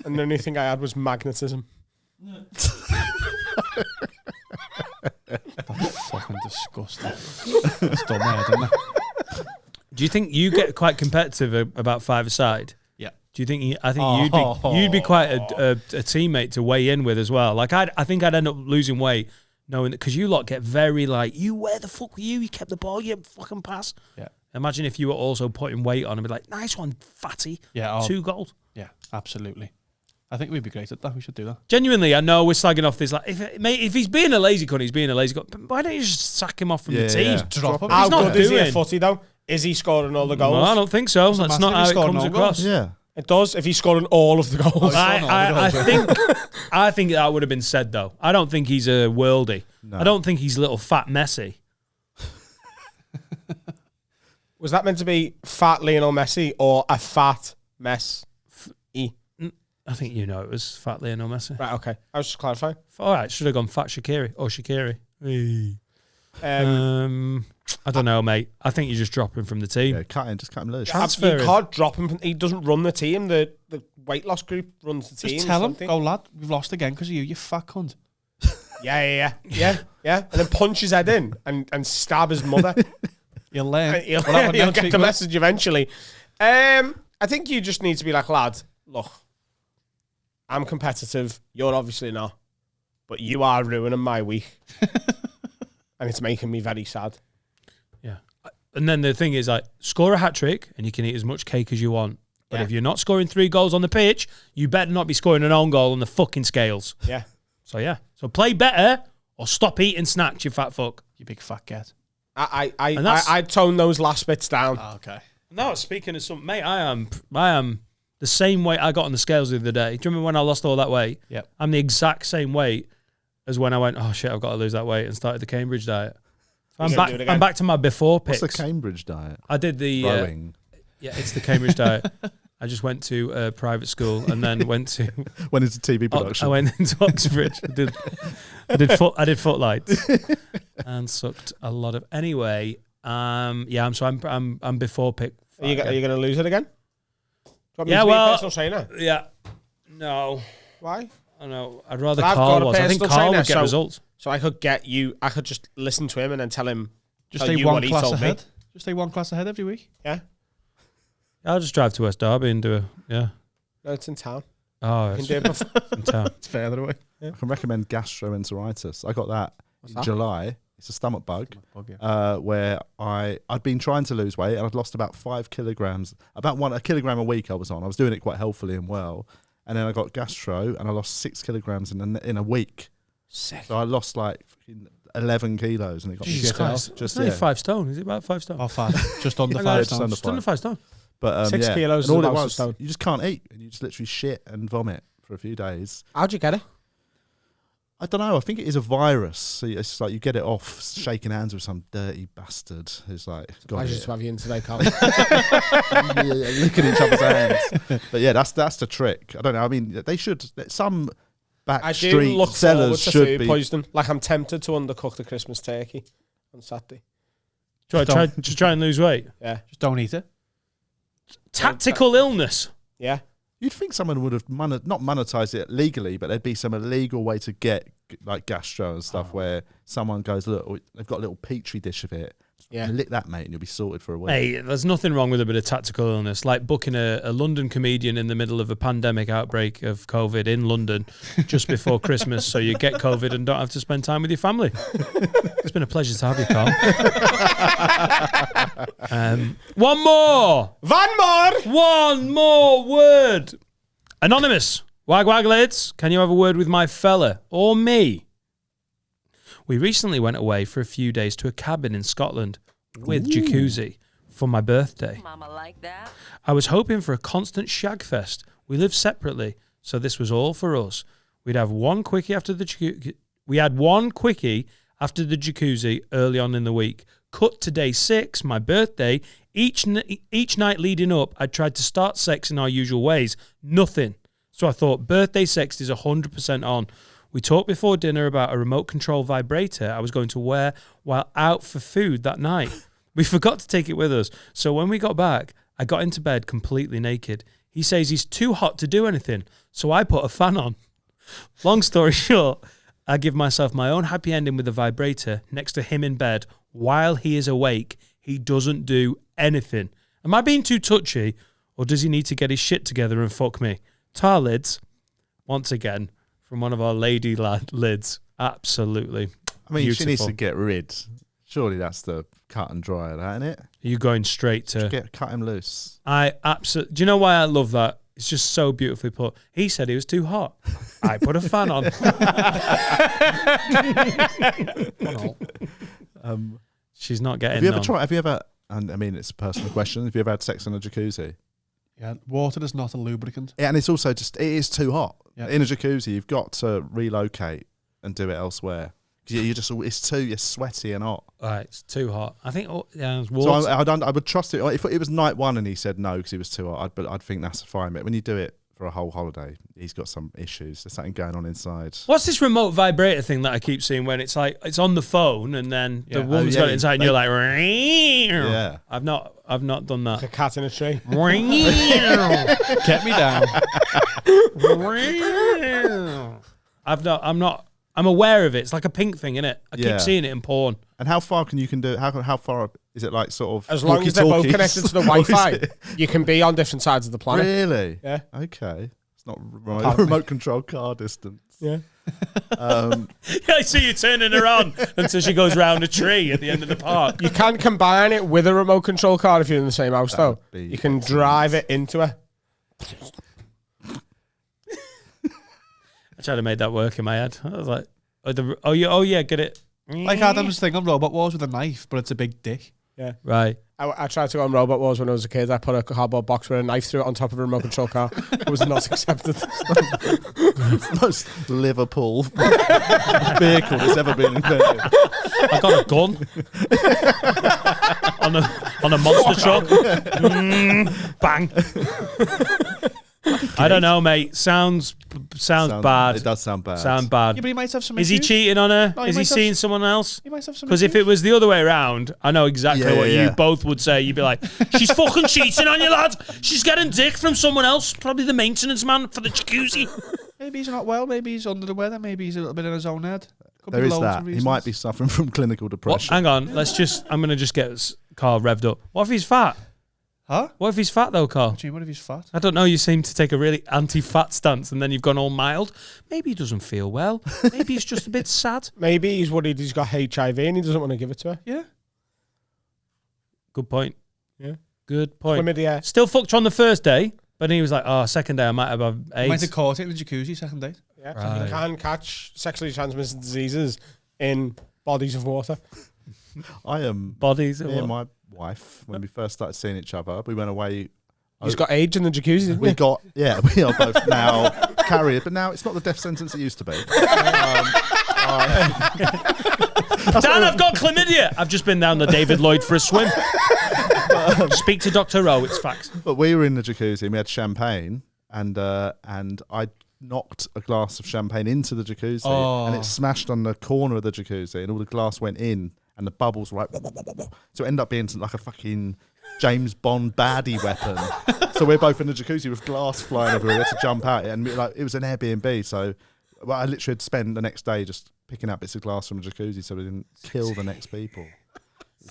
Speaker 3: And the only thing I had was magnetism.
Speaker 4: That's fucking disgusting. It's done there, didn't it?
Speaker 1: Do you think you get quite competitive about 5-a-side?
Speaker 4: Yeah.
Speaker 1: Do you think? I think you'd be quite a teammate to weigh in with as well. Like I think I'd end up losing weight knowing that because you lot get very like where the fuck were you? You kept the ball, you fucking pass.
Speaker 4: Yeah.
Speaker 1: Imagine if you were also putting weight on and be like, nice one, fatty.
Speaker 4: Yeah.
Speaker 1: 2 gold.
Speaker 4: Yeah, absolutely. I think we'd be great at that. We should do that.
Speaker 1: Genuinely, I know we're slagging off this. Like, if he's being a lazy cunt, he's being a lazy cunt. But why don't you just sack him off from the team?
Speaker 5: Yeah.
Speaker 4: Drop him.
Speaker 3: How
Speaker 1: not
Speaker 3: good is he at
Speaker 1: doing-
Speaker 3: footy, though? Is he scoring all the goals?
Speaker 1: No, I don't think so. That's
Speaker 4: massive.
Speaker 1: not
Speaker 4: He
Speaker 1: how it
Speaker 4: scored
Speaker 1: comes
Speaker 4: no
Speaker 1: across.
Speaker 4: goals.
Speaker 5: Yeah.
Speaker 3: It does, if he's scoring all of the goals.
Speaker 1: I think that would have been said though. I don't think he's a worldie.
Speaker 5: No.
Speaker 1: I don't think he's little fat Messi.
Speaker 3: Was that meant to be fat Lionel Messi or a fat mess?
Speaker 1: I think you know it was fat Lionel Messi.
Speaker 3: Right, okay. I was just clarifying.
Speaker 1: All right, should have gone fat Shaqiri or Shaqiri. Hey. I don't know, mate. I think you just drop him from the team.
Speaker 5: Yeah, just cut him loose.
Speaker 1: Transfer
Speaker 3: You
Speaker 1: him.
Speaker 3: can't drop him. He doesn't run the team. The weight loss group runs the team.
Speaker 4: Just tell him,
Speaker 3: something.
Speaker 4: go lad, we've lost again because of you fat cunt.
Speaker 3: Yeah. And then punch his head in and stab his mother.
Speaker 4: You'll learn.
Speaker 3: He'll,
Speaker 4: We'll have a
Speaker 3: he'll
Speaker 4: next
Speaker 3: get
Speaker 4: week,
Speaker 3: the
Speaker 4: mate.
Speaker 3: message eventually. I think you just need to be like, lad, look, I'm competitive. You're obviously not. But you are ruining my week. And it's making me very sad.
Speaker 1: Yeah. And then the thing is, like, score a hat trick and you can eat as much cake as you want. But
Speaker 3: Yeah.
Speaker 1: if you're not scoring 3 goals on the pitch, you better not be scoring an own goal on the fucking scales.
Speaker 3: Yeah.
Speaker 1: So yeah. So play better or stop eating snacks, you fat fuck.
Speaker 4: You big fat get.
Speaker 3: I'd tone those last bits down.
Speaker 4: Okay.
Speaker 1: No, speaking of something, mate, I am the same weight I got on the scales the other day. Do you remember when I lost all that weight?
Speaker 4: Yep.
Speaker 1: I'm the exact same weight as when I went, oh shit, I've got to lose that weight and started the Cambridge diet. I'm back to my before picks.
Speaker 5: What's the Cambridge diet?
Speaker 1: I did the
Speaker 5: Rowing.
Speaker 1: yeah, it's the Cambridge diet. I just went to a private school and then went to
Speaker 5: When is the TV production?
Speaker 1: I went into Oxbridge. I did footlights and sucked a lot of. Anyway, I'm before pick.
Speaker 3: Are you going to lose it again? Do you want me
Speaker 1: Yeah,
Speaker 3: to be a
Speaker 1: well,
Speaker 3: personal trainer?
Speaker 1: Yeah, no,
Speaker 3: Why?
Speaker 1: I know. I'd rather
Speaker 3: But I've
Speaker 1: Carl
Speaker 3: got a
Speaker 1: was. I think
Speaker 3: personal
Speaker 1: Carl
Speaker 3: trainer,
Speaker 1: would get
Speaker 3: so-
Speaker 1: results.
Speaker 3: So I could get you. I could just listen to him and then tell him.
Speaker 4: Just
Speaker 3: tell
Speaker 4: stay
Speaker 3: you
Speaker 4: one
Speaker 3: what he
Speaker 4: class
Speaker 3: told me.
Speaker 4: ahead. Just stay one class ahead every week.
Speaker 3: Yeah.
Speaker 1: I'll just drive to West Derby and do it. Yeah.
Speaker 3: No, it's in town.
Speaker 1: Oh,
Speaker 3: You
Speaker 1: it's
Speaker 3: can do it before.
Speaker 1: in town.
Speaker 4: It's further away.
Speaker 5: I can recommend gastroenteritis. I got that in
Speaker 3: that?
Speaker 5: July. It's a stomach bug.
Speaker 4: Yeah.
Speaker 5: Where I'd been trying to lose weight and I'd lost about 5 kilograms, about a kilogram a week I was on. I was doing it quite healthily and well. And then I got gastro and I lost 6 kilograms in a week.
Speaker 3: Sick.
Speaker 5: So I lost like 11 kilos and it got me
Speaker 1: Jesus
Speaker 5: shit
Speaker 1: Christ.
Speaker 5: out.
Speaker 1: It's only 5 stone. Is it about 5 stone?
Speaker 4: Oh, 5. Just under
Speaker 1: I
Speaker 4: 5
Speaker 1: know,
Speaker 5: just under
Speaker 4: stones.
Speaker 1: Just under 5 stone.
Speaker 5: But
Speaker 3: 6
Speaker 5: yeah.
Speaker 3: kilos
Speaker 5: And
Speaker 3: is
Speaker 5: all it
Speaker 3: about a
Speaker 5: was,
Speaker 3: stone.
Speaker 5: you just can't eat and you just literally shit and vomit for a few days.
Speaker 3: How'd you get it?
Speaker 5: I don't know. I think it is a virus. So it's like you get it off shaking hands with some dirty bastard who's like, got
Speaker 3: I
Speaker 5: it.
Speaker 3: just have you in today, Carl.
Speaker 5: Licking each other's hands. But yeah, that's the trick. I don't know. I mean, they should. Some back
Speaker 3: I do
Speaker 5: street
Speaker 3: look forward
Speaker 5: sellers
Speaker 3: to
Speaker 5: should
Speaker 3: food
Speaker 5: be.
Speaker 3: poisoning. Like I'm tempted to undercook the Christmas turkey on Saturday.
Speaker 1: Just try and lose weight.
Speaker 3: Yeah.
Speaker 4: Just don't eat it.
Speaker 1: Tactical illness.
Speaker 3: Yeah.
Speaker 5: You'd think someone would have not monetized it legally, but there'd be some illegal way to get like gastro and stuff where someone goes, look, they've got a little petri dish of it.
Speaker 3: Yeah.
Speaker 5: Lick that, mate, and you'll be sorted for a week.
Speaker 1: Hey, there's nothing wrong with a bit of tactical illness, like booking a London comedian in the middle of a pandemic outbreak of COVID in London just before Christmas, so you get COVID and don't have to spend time with your family. It's been a pleasure to have you, Carl. One more word. Anonymous. Wag wag lids. Can you have a word with my fella or me? We recently went away for a few days to a cabin in Scotland with jacuzzi for my birthday.
Speaker 8: Mama like that.
Speaker 1: I was hoping for a constant shag fest. We live separately, so this was all for us. We'd have one quickie after the jacuzzi. We had one quickie after the jacuzzi early on in the week. Cut to day 6, my birthday. Each night leading up, I tried to start sex in our usual ways. Nothing. So I thought birthday sex is 100% on. We talked before dinner about a remote control vibrator I was going to wear while out for food that night. We forgot to take it with us. So when we got back, I got into bed completely naked. He says he's too hot to do anything, so I put a fan on. Long story short, I give myself my own happy ending with the vibrator next to him in bed while he is awake. He doesn't do anything. Am I being too touchy, or does he need to get his shit together and fuck me? Tar lids, once again, from one of our lady lids. Absolutely.
Speaker 5: I mean,
Speaker 1: beautiful.
Speaker 5: she needs to get rid. Surely that's the cut and dry of that, isn't it?
Speaker 1: Are you going straight to...
Speaker 5: Cut him loose.
Speaker 1: I absolutely... Do you know why I love that? It's just so beautifully put. He said he was too hot. I put a fan on. She's not getting
Speaker 5: Have you ever
Speaker 1: none.
Speaker 5: tried? Have you ever? And I mean, it's a personal question. Have you ever had sex in a jacuzzi?
Speaker 4: Yeah, water is not a lubricant.
Speaker 5: Yeah, and it's also just it is too hot
Speaker 4: Yeah.
Speaker 5: in a jacuzzi. You've got to relocate and do it elsewhere. You're just you're sweaty and hot.
Speaker 1: Right, it's too hot. I think it's
Speaker 5: So
Speaker 1: water.
Speaker 5: I would trust it. If it was night 1 and he said no because he was too hot, I'd think that's fine. But when you do it for a whole holiday, he's got some issues. There's something going on inside.
Speaker 1: What's this remote vibrator thing that I keep seeing when it's like it's on the phone and then the woman's got it inside and you're like,
Speaker 5: Yeah.
Speaker 1: I've not done
Speaker 3: Like a
Speaker 1: that.
Speaker 3: cat in a tree.
Speaker 4: Get me down.
Speaker 1: I'm aware of it. It's like a pink thing, innit? I
Speaker 5: Yeah.
Speaker 1: keep seeing it in porn.
Speaker 5: And how far can do it? How far is it? Like sort of
Speaker 3: As long as they're both
Speaker 5: walkie-talkies?
Speaker 3: connected to the
Speaker 5: Or is
Speaker 3: Wi-Fi,
Speaker 5: it-
Speaker 3: you can be on different sides of the planet.
Speaker 5: Really?
Speaker 3: Yeah.
Speaker 5: Okay. It's not remote control car distance.
Speaker 3: Yeah.
Speaker 1: I see you turning her on until she goes round a tree at the end of the park.
Speaker 3: You can combine it with a remote control car if you're in the same house, though.
Speaker 5: would be
Speaker 3: You can drive it into her.
Speaker 1: I tried to make that work in my head. I was like, oh yeah, get it.
Speaker 4: Like Adam's thing on Robot Wars with a knife, but it's a big dick.
Speaker 2: Yeah.
Speaker 1: Right.
Speaker 3: I tried to go on Robot Wars when I was a kid. I put a cardboard box with a knife through it on top of a remote control car. It was not accepted.
Speaker 5: Most Liverpool vehicle that's ever been invented.
Speaker 1: I got a gun on a monster truck. Bang. I don't know, mate. Sounds bad.
Speaker 5: It does sound bad.
Speaker 1: Sound bad.
Speaker 4: Yeah, but he might have some
Speaker 1: Is he
Speaker 4: issues.
Speaker 1: cheating on her?
Speaker 4: No, he
Speaker 1: Is he
Speaker 4: might have
Speaker 1: seeing someone else?
Speaker 4: He might have some
Speaker 1: Because if it was the other way around, I know exactly
Speaker 5: Yeah,
Speaker 1: what
Speaker 5: yeah.
Speaker 1: you both would say. You'd be like, she's fucking cheating on you, lad. She's getting dick from someone else, probably the maintenance man for the jacuzzi.
Speaker 4: Maybe he's not well, maybe he's under the weather, maybe he's a little bit in his own head. Could
Speaker 5: There
Speaker 4: be
Speaker 5: is
Speaker 4: loads
Speaker 5: that.
Speaker 4: of
Speaker 5: He
Speaker 4: reasons.
Speaker 5: might be suffering from clinical
Speaker 1: What?
Speaker 5: depression.
Speaker 1: Hang on. I'm going to just get Carl revved up. What if he's fat?
Speaker 4: Huh?
Speaker 1: What if he's fat, though, Carl?
Speaker 4: Gee, what if he's fat?
Speaker 1: I don't know. You seem to take a really anti-fat stance, and then you've gone all mild. Maybe he doesn't feel well. Maybe he's just a bit sad.
Speaker 3: Maybe he's worried he's got HIV and he doesn't want to give it to her.
Speaker 4: Yeah.
Speaker 1: Good point.
Speaker 3: Yeah.
Speaker 1: Good point.
Speaker 3: Chlamydia.
Speaker 1: Still fucked her on the first day, but then he was like, oh, second day I might have
Speaker 4: He might
Speaker 1: AIDS.
Speaker 4: have caught it in the jacuzzi second date.
Speaker 3: Yeah,
Speaker 1: Right.
Speaker 3: you can catch sexually transmitted diseases in bodies of water.
Speaker 5: I am.
Speaker 1: Bodies.
Speaker 5: Me and my wife, when we first started seeing each other, we went away.
Speaker 3: He's got AIDS in the jacuzzi, didn't
Speaker 5: We
Speaker 3: he?
Speaker 5: got, we are both now carriers, but now it's not the death sentence it used to be.
Speaker 1: Dan, I've got chlamydia. I've just been down the David Lloyd for a swim. Speak to Dr. Rowe. It's facts.
Speaker 5: But we were in the jacuzzi and we had champagne, and I knocked a glass of champagne into the jacuzzi, and it smashed on the corner of the jacuzzi, and all the glass went in, and the bubbles were like, so it ended up being like a fucking James Bond baddie weapon. So we're both in the jacuzzi with glass flying everywhere. We had to jump out, and it was an Airbnb. So I literally had spent the next day just picking up bits of glass from the jacuzzi so we didn't kill the next people.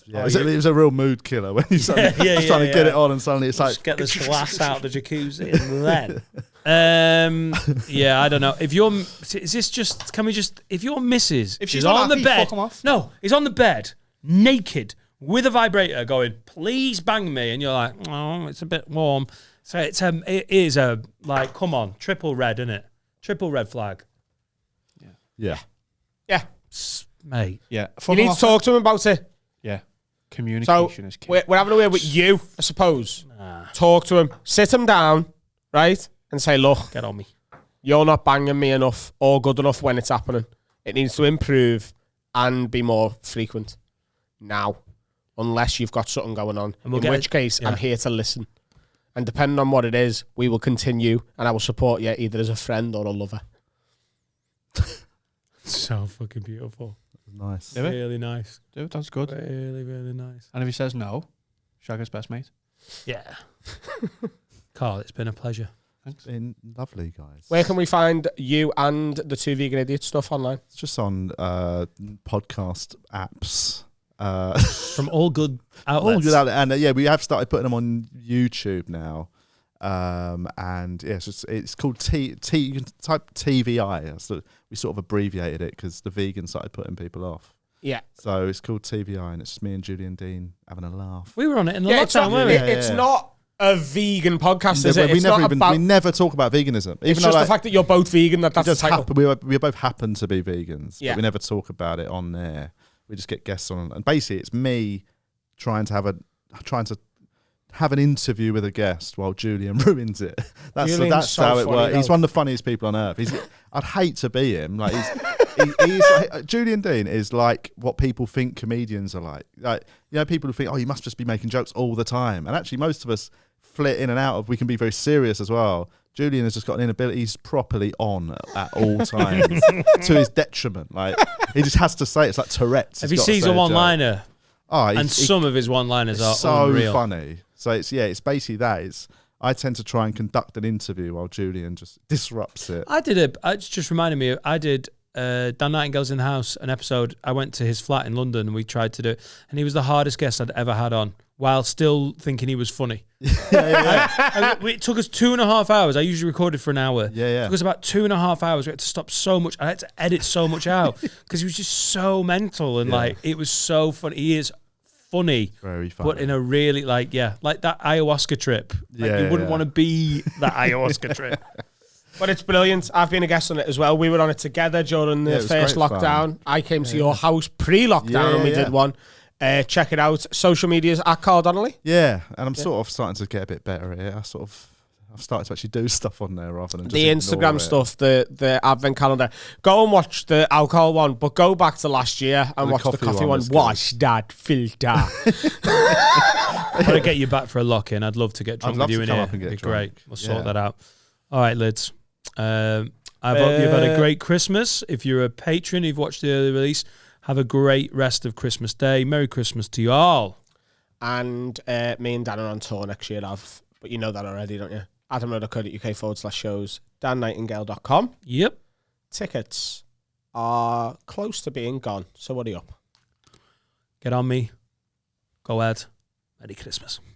Speaker 5: Yeah, it was a real mood killer when you suddenly just trying to get it on, and suddenly it's like
Speaker 1: Just get this glass out of the jacuzzi and then. Yeah, I don't know. If your missus
Speaker 4: If she's
Speaker 1: is
Speaker 4: not
Speaker 1: on the
Speaker 4: happy,
Speaker 1: bed,
Speaker 4: fuck 'em off.
Speaker 1: no, is on the bed naked with a vibrator going, please bang me, and you're like, oh, it's a bit warm. So it is a like, come on, triple red, isn't it? Triple red flag,
Speaker 5: yeah.
Speaker 3: Yeah.
Speaker 1: mate.
Speaker 4: Yeah.
Speaker 3: You need to talk to him about it.
Speaker 4: Yeah.
Speaker 3: So
Speaker 4: Communication is key.
Speaker 3: we're having a word with you, I suppose. Talk to him. Sit him down, right? And say, look,
Speaker 1: Get on me.
Speaker 3: you're not banging me enough or good enough when it's happening. It needs to improve and be more frequent now, unless you've got something going on.
Speaker 1: And we'll
Speaker 3: In
Speaker 1: get
Speaker 3: which
Speaker 1: it-
Speaker 3: case, I'm here to listen. And depending on what it is, we will continue and I will support you either as a friend or a lover.
Speaker 1: So fucking beautiful.
Speaker 5: Nice.
Speaker 4: Do it.
Speaker 1: Really nice.
Speaker 4: Dude, that's good.
Speaker 1: Really, really nice.
Speaker 4: And if he says no, Shagger's best mate.
Speaker 1: Yeah. Carl, it's been a pleasure.
Speaker 4: Thanks.
Speaker 5: Been lovely, guys.
Speaker 3: Where can we find you and the Two Vegan Idiots stuff online?
Speaker 5: It's just on podcast apps.
Speaker 1: From all good outlets.
Speaker 5: All good outlets. And we have started putting them on YouTube now. And yeah, it's called you can type TVI. So we sort of abbreviated it because the vegans started putting people off.
Speaker 3: Yeah.
Speaker 5: So it's called TVI, and it's just me and Julie and Dean having a laugh.
Speaker 1: We were on it in the
Speaker 3: Yeah, it's
Speaker 1: lockdown,
Speaker 3: not,
Speaker 1: weren't we?
Speaker 3: it's not a vegan podcast, is it?
Speaker 5: we
Speaker 3: It's
Speaker 5: never
Speaker 3: not about...
Speaker 5: we never talk about veganism.
Speaker 3: It's
Speaker 5: Even
Speaker 3: just
Speaker 5: though
Speaker 3: the fact that you're both vegan, that's the
Speaker 5: just
Speaker 3: title.
Speaker 5: we both happen to be vegans.
Speaker 3: Yeah.
Speaker 5: But we never talk about it on there. We just get guests on, and basically it's me trying to have an interview with a guest while Julian ruins it.
Speaker 3: Julian's
Speaker 5: That's
Speaker 3: so
Speaker 5: how it
Speaker 3: funny,
Speaker 5: works. He's
Speaker 3: though.
Speaker 5: one of the funniest people on earth. I'd hate to be him. Like he's like, Julian Dean is like what people think comedians are like. Like, you know, people who think, oh, you must just be making jokes all the time. And actually, most of us flit in and out of. We can be very serious as well. Julian has just got an inability. He's properly on at all times to his detriment. Like he just has to say it's like Tourette's.
Speaker 1: If
Speaker 5: He's
Speaker 1: he
Speaker 5: got to
Speaker 1: sees
Speaker 5: say
Speaker 1: a
Speaker 5: joke.
Speaker 1: one-liner,
Speaker 5: Oh,
Speaker 1: and some of his one-liners are
Speaker 5: so
Speaker 1: unreal.
Speaker 5: funny. So it's basically that. I tend to try and conduct an interview while Julian just disrupts it.
Speaker 1: It's just reminded me, I did Dan Nightingale's in the House, an episode. I went to his flat in London and we tried to do it. And he was the hardest guest I'd ever had on while still thinking he was funny. It took us 2.5 hours. I usually recorded for an hour.
Speaker 5: Yeah.
Speaker 1: It took us about 2.5 hours. We had to stop so much. I had to edit so much out because he was just so mental and like it was so funny. He is funny,
Speaker 5: Very funny.
Speaker 1: but in a really like that ayahuasca trip. Like you wouldn't want to be that ayahuasca trip.
Speaker 3: But it's brilliant. I've been a guest on it as well. We were on it together during the
Speaker 5: Yeah, it was
Speaker 3: first
Speaker 5: great
Speaker 3: lockdown.
Speaker 5: fun.
Speaker 3: I came to your house pre-lockdown and we did one. Check it out. Social medias at Carl Donnelly.
Speaker 5: Yeah, and I'm sort of starting to get a bit better here. I've started to actually do stuff on there rather than just
Speaker 3: The
Speaker 5: ignore
Speaker 3: Instagram
Speaker 5: it.
Speaker 3: stuff, the advent calendar. Go and watch the alcohol one, but go back to last year and
Speaker 5: The
Speaker 3: watch the
Speaker 5: coffee
Speaker 3: coffee
Speaker 5: one
Speaker 3: one.
Speaker 5: was good.
Speaker 3: Watch that filter.
Speaker 1: Gotta get you back for a lock-in. I'd love to get drunk
Speaker 5: I'd love
Speaker 1: with you
Speaker 5: to
Speaker 1: in
Speaker 5: come
Speaker 1: here.
Speaker 5: up and get
Speaker 1: It'd be
Speaker 5: drunk.
Speaker 1: great. We'll sort
Speaker 5: Yeah.
Speaker 1: that out. All right, Lids. I hope you've had a great Christmas. If you're a patron, you've watched the early release, have a great rest of Christmas Day. Merry Christmas to you all.
Speaker 3: And me and Dan are on tour next year, but you know that already, don't you? Edinburgh.co.uk/shows, dannightingale.com.
Speaker 1: Yep.
Speaker 3: Tickets are close to being gone, so what are you up?
Speaker 1: Get on me. Go ahead. Merry Christmas.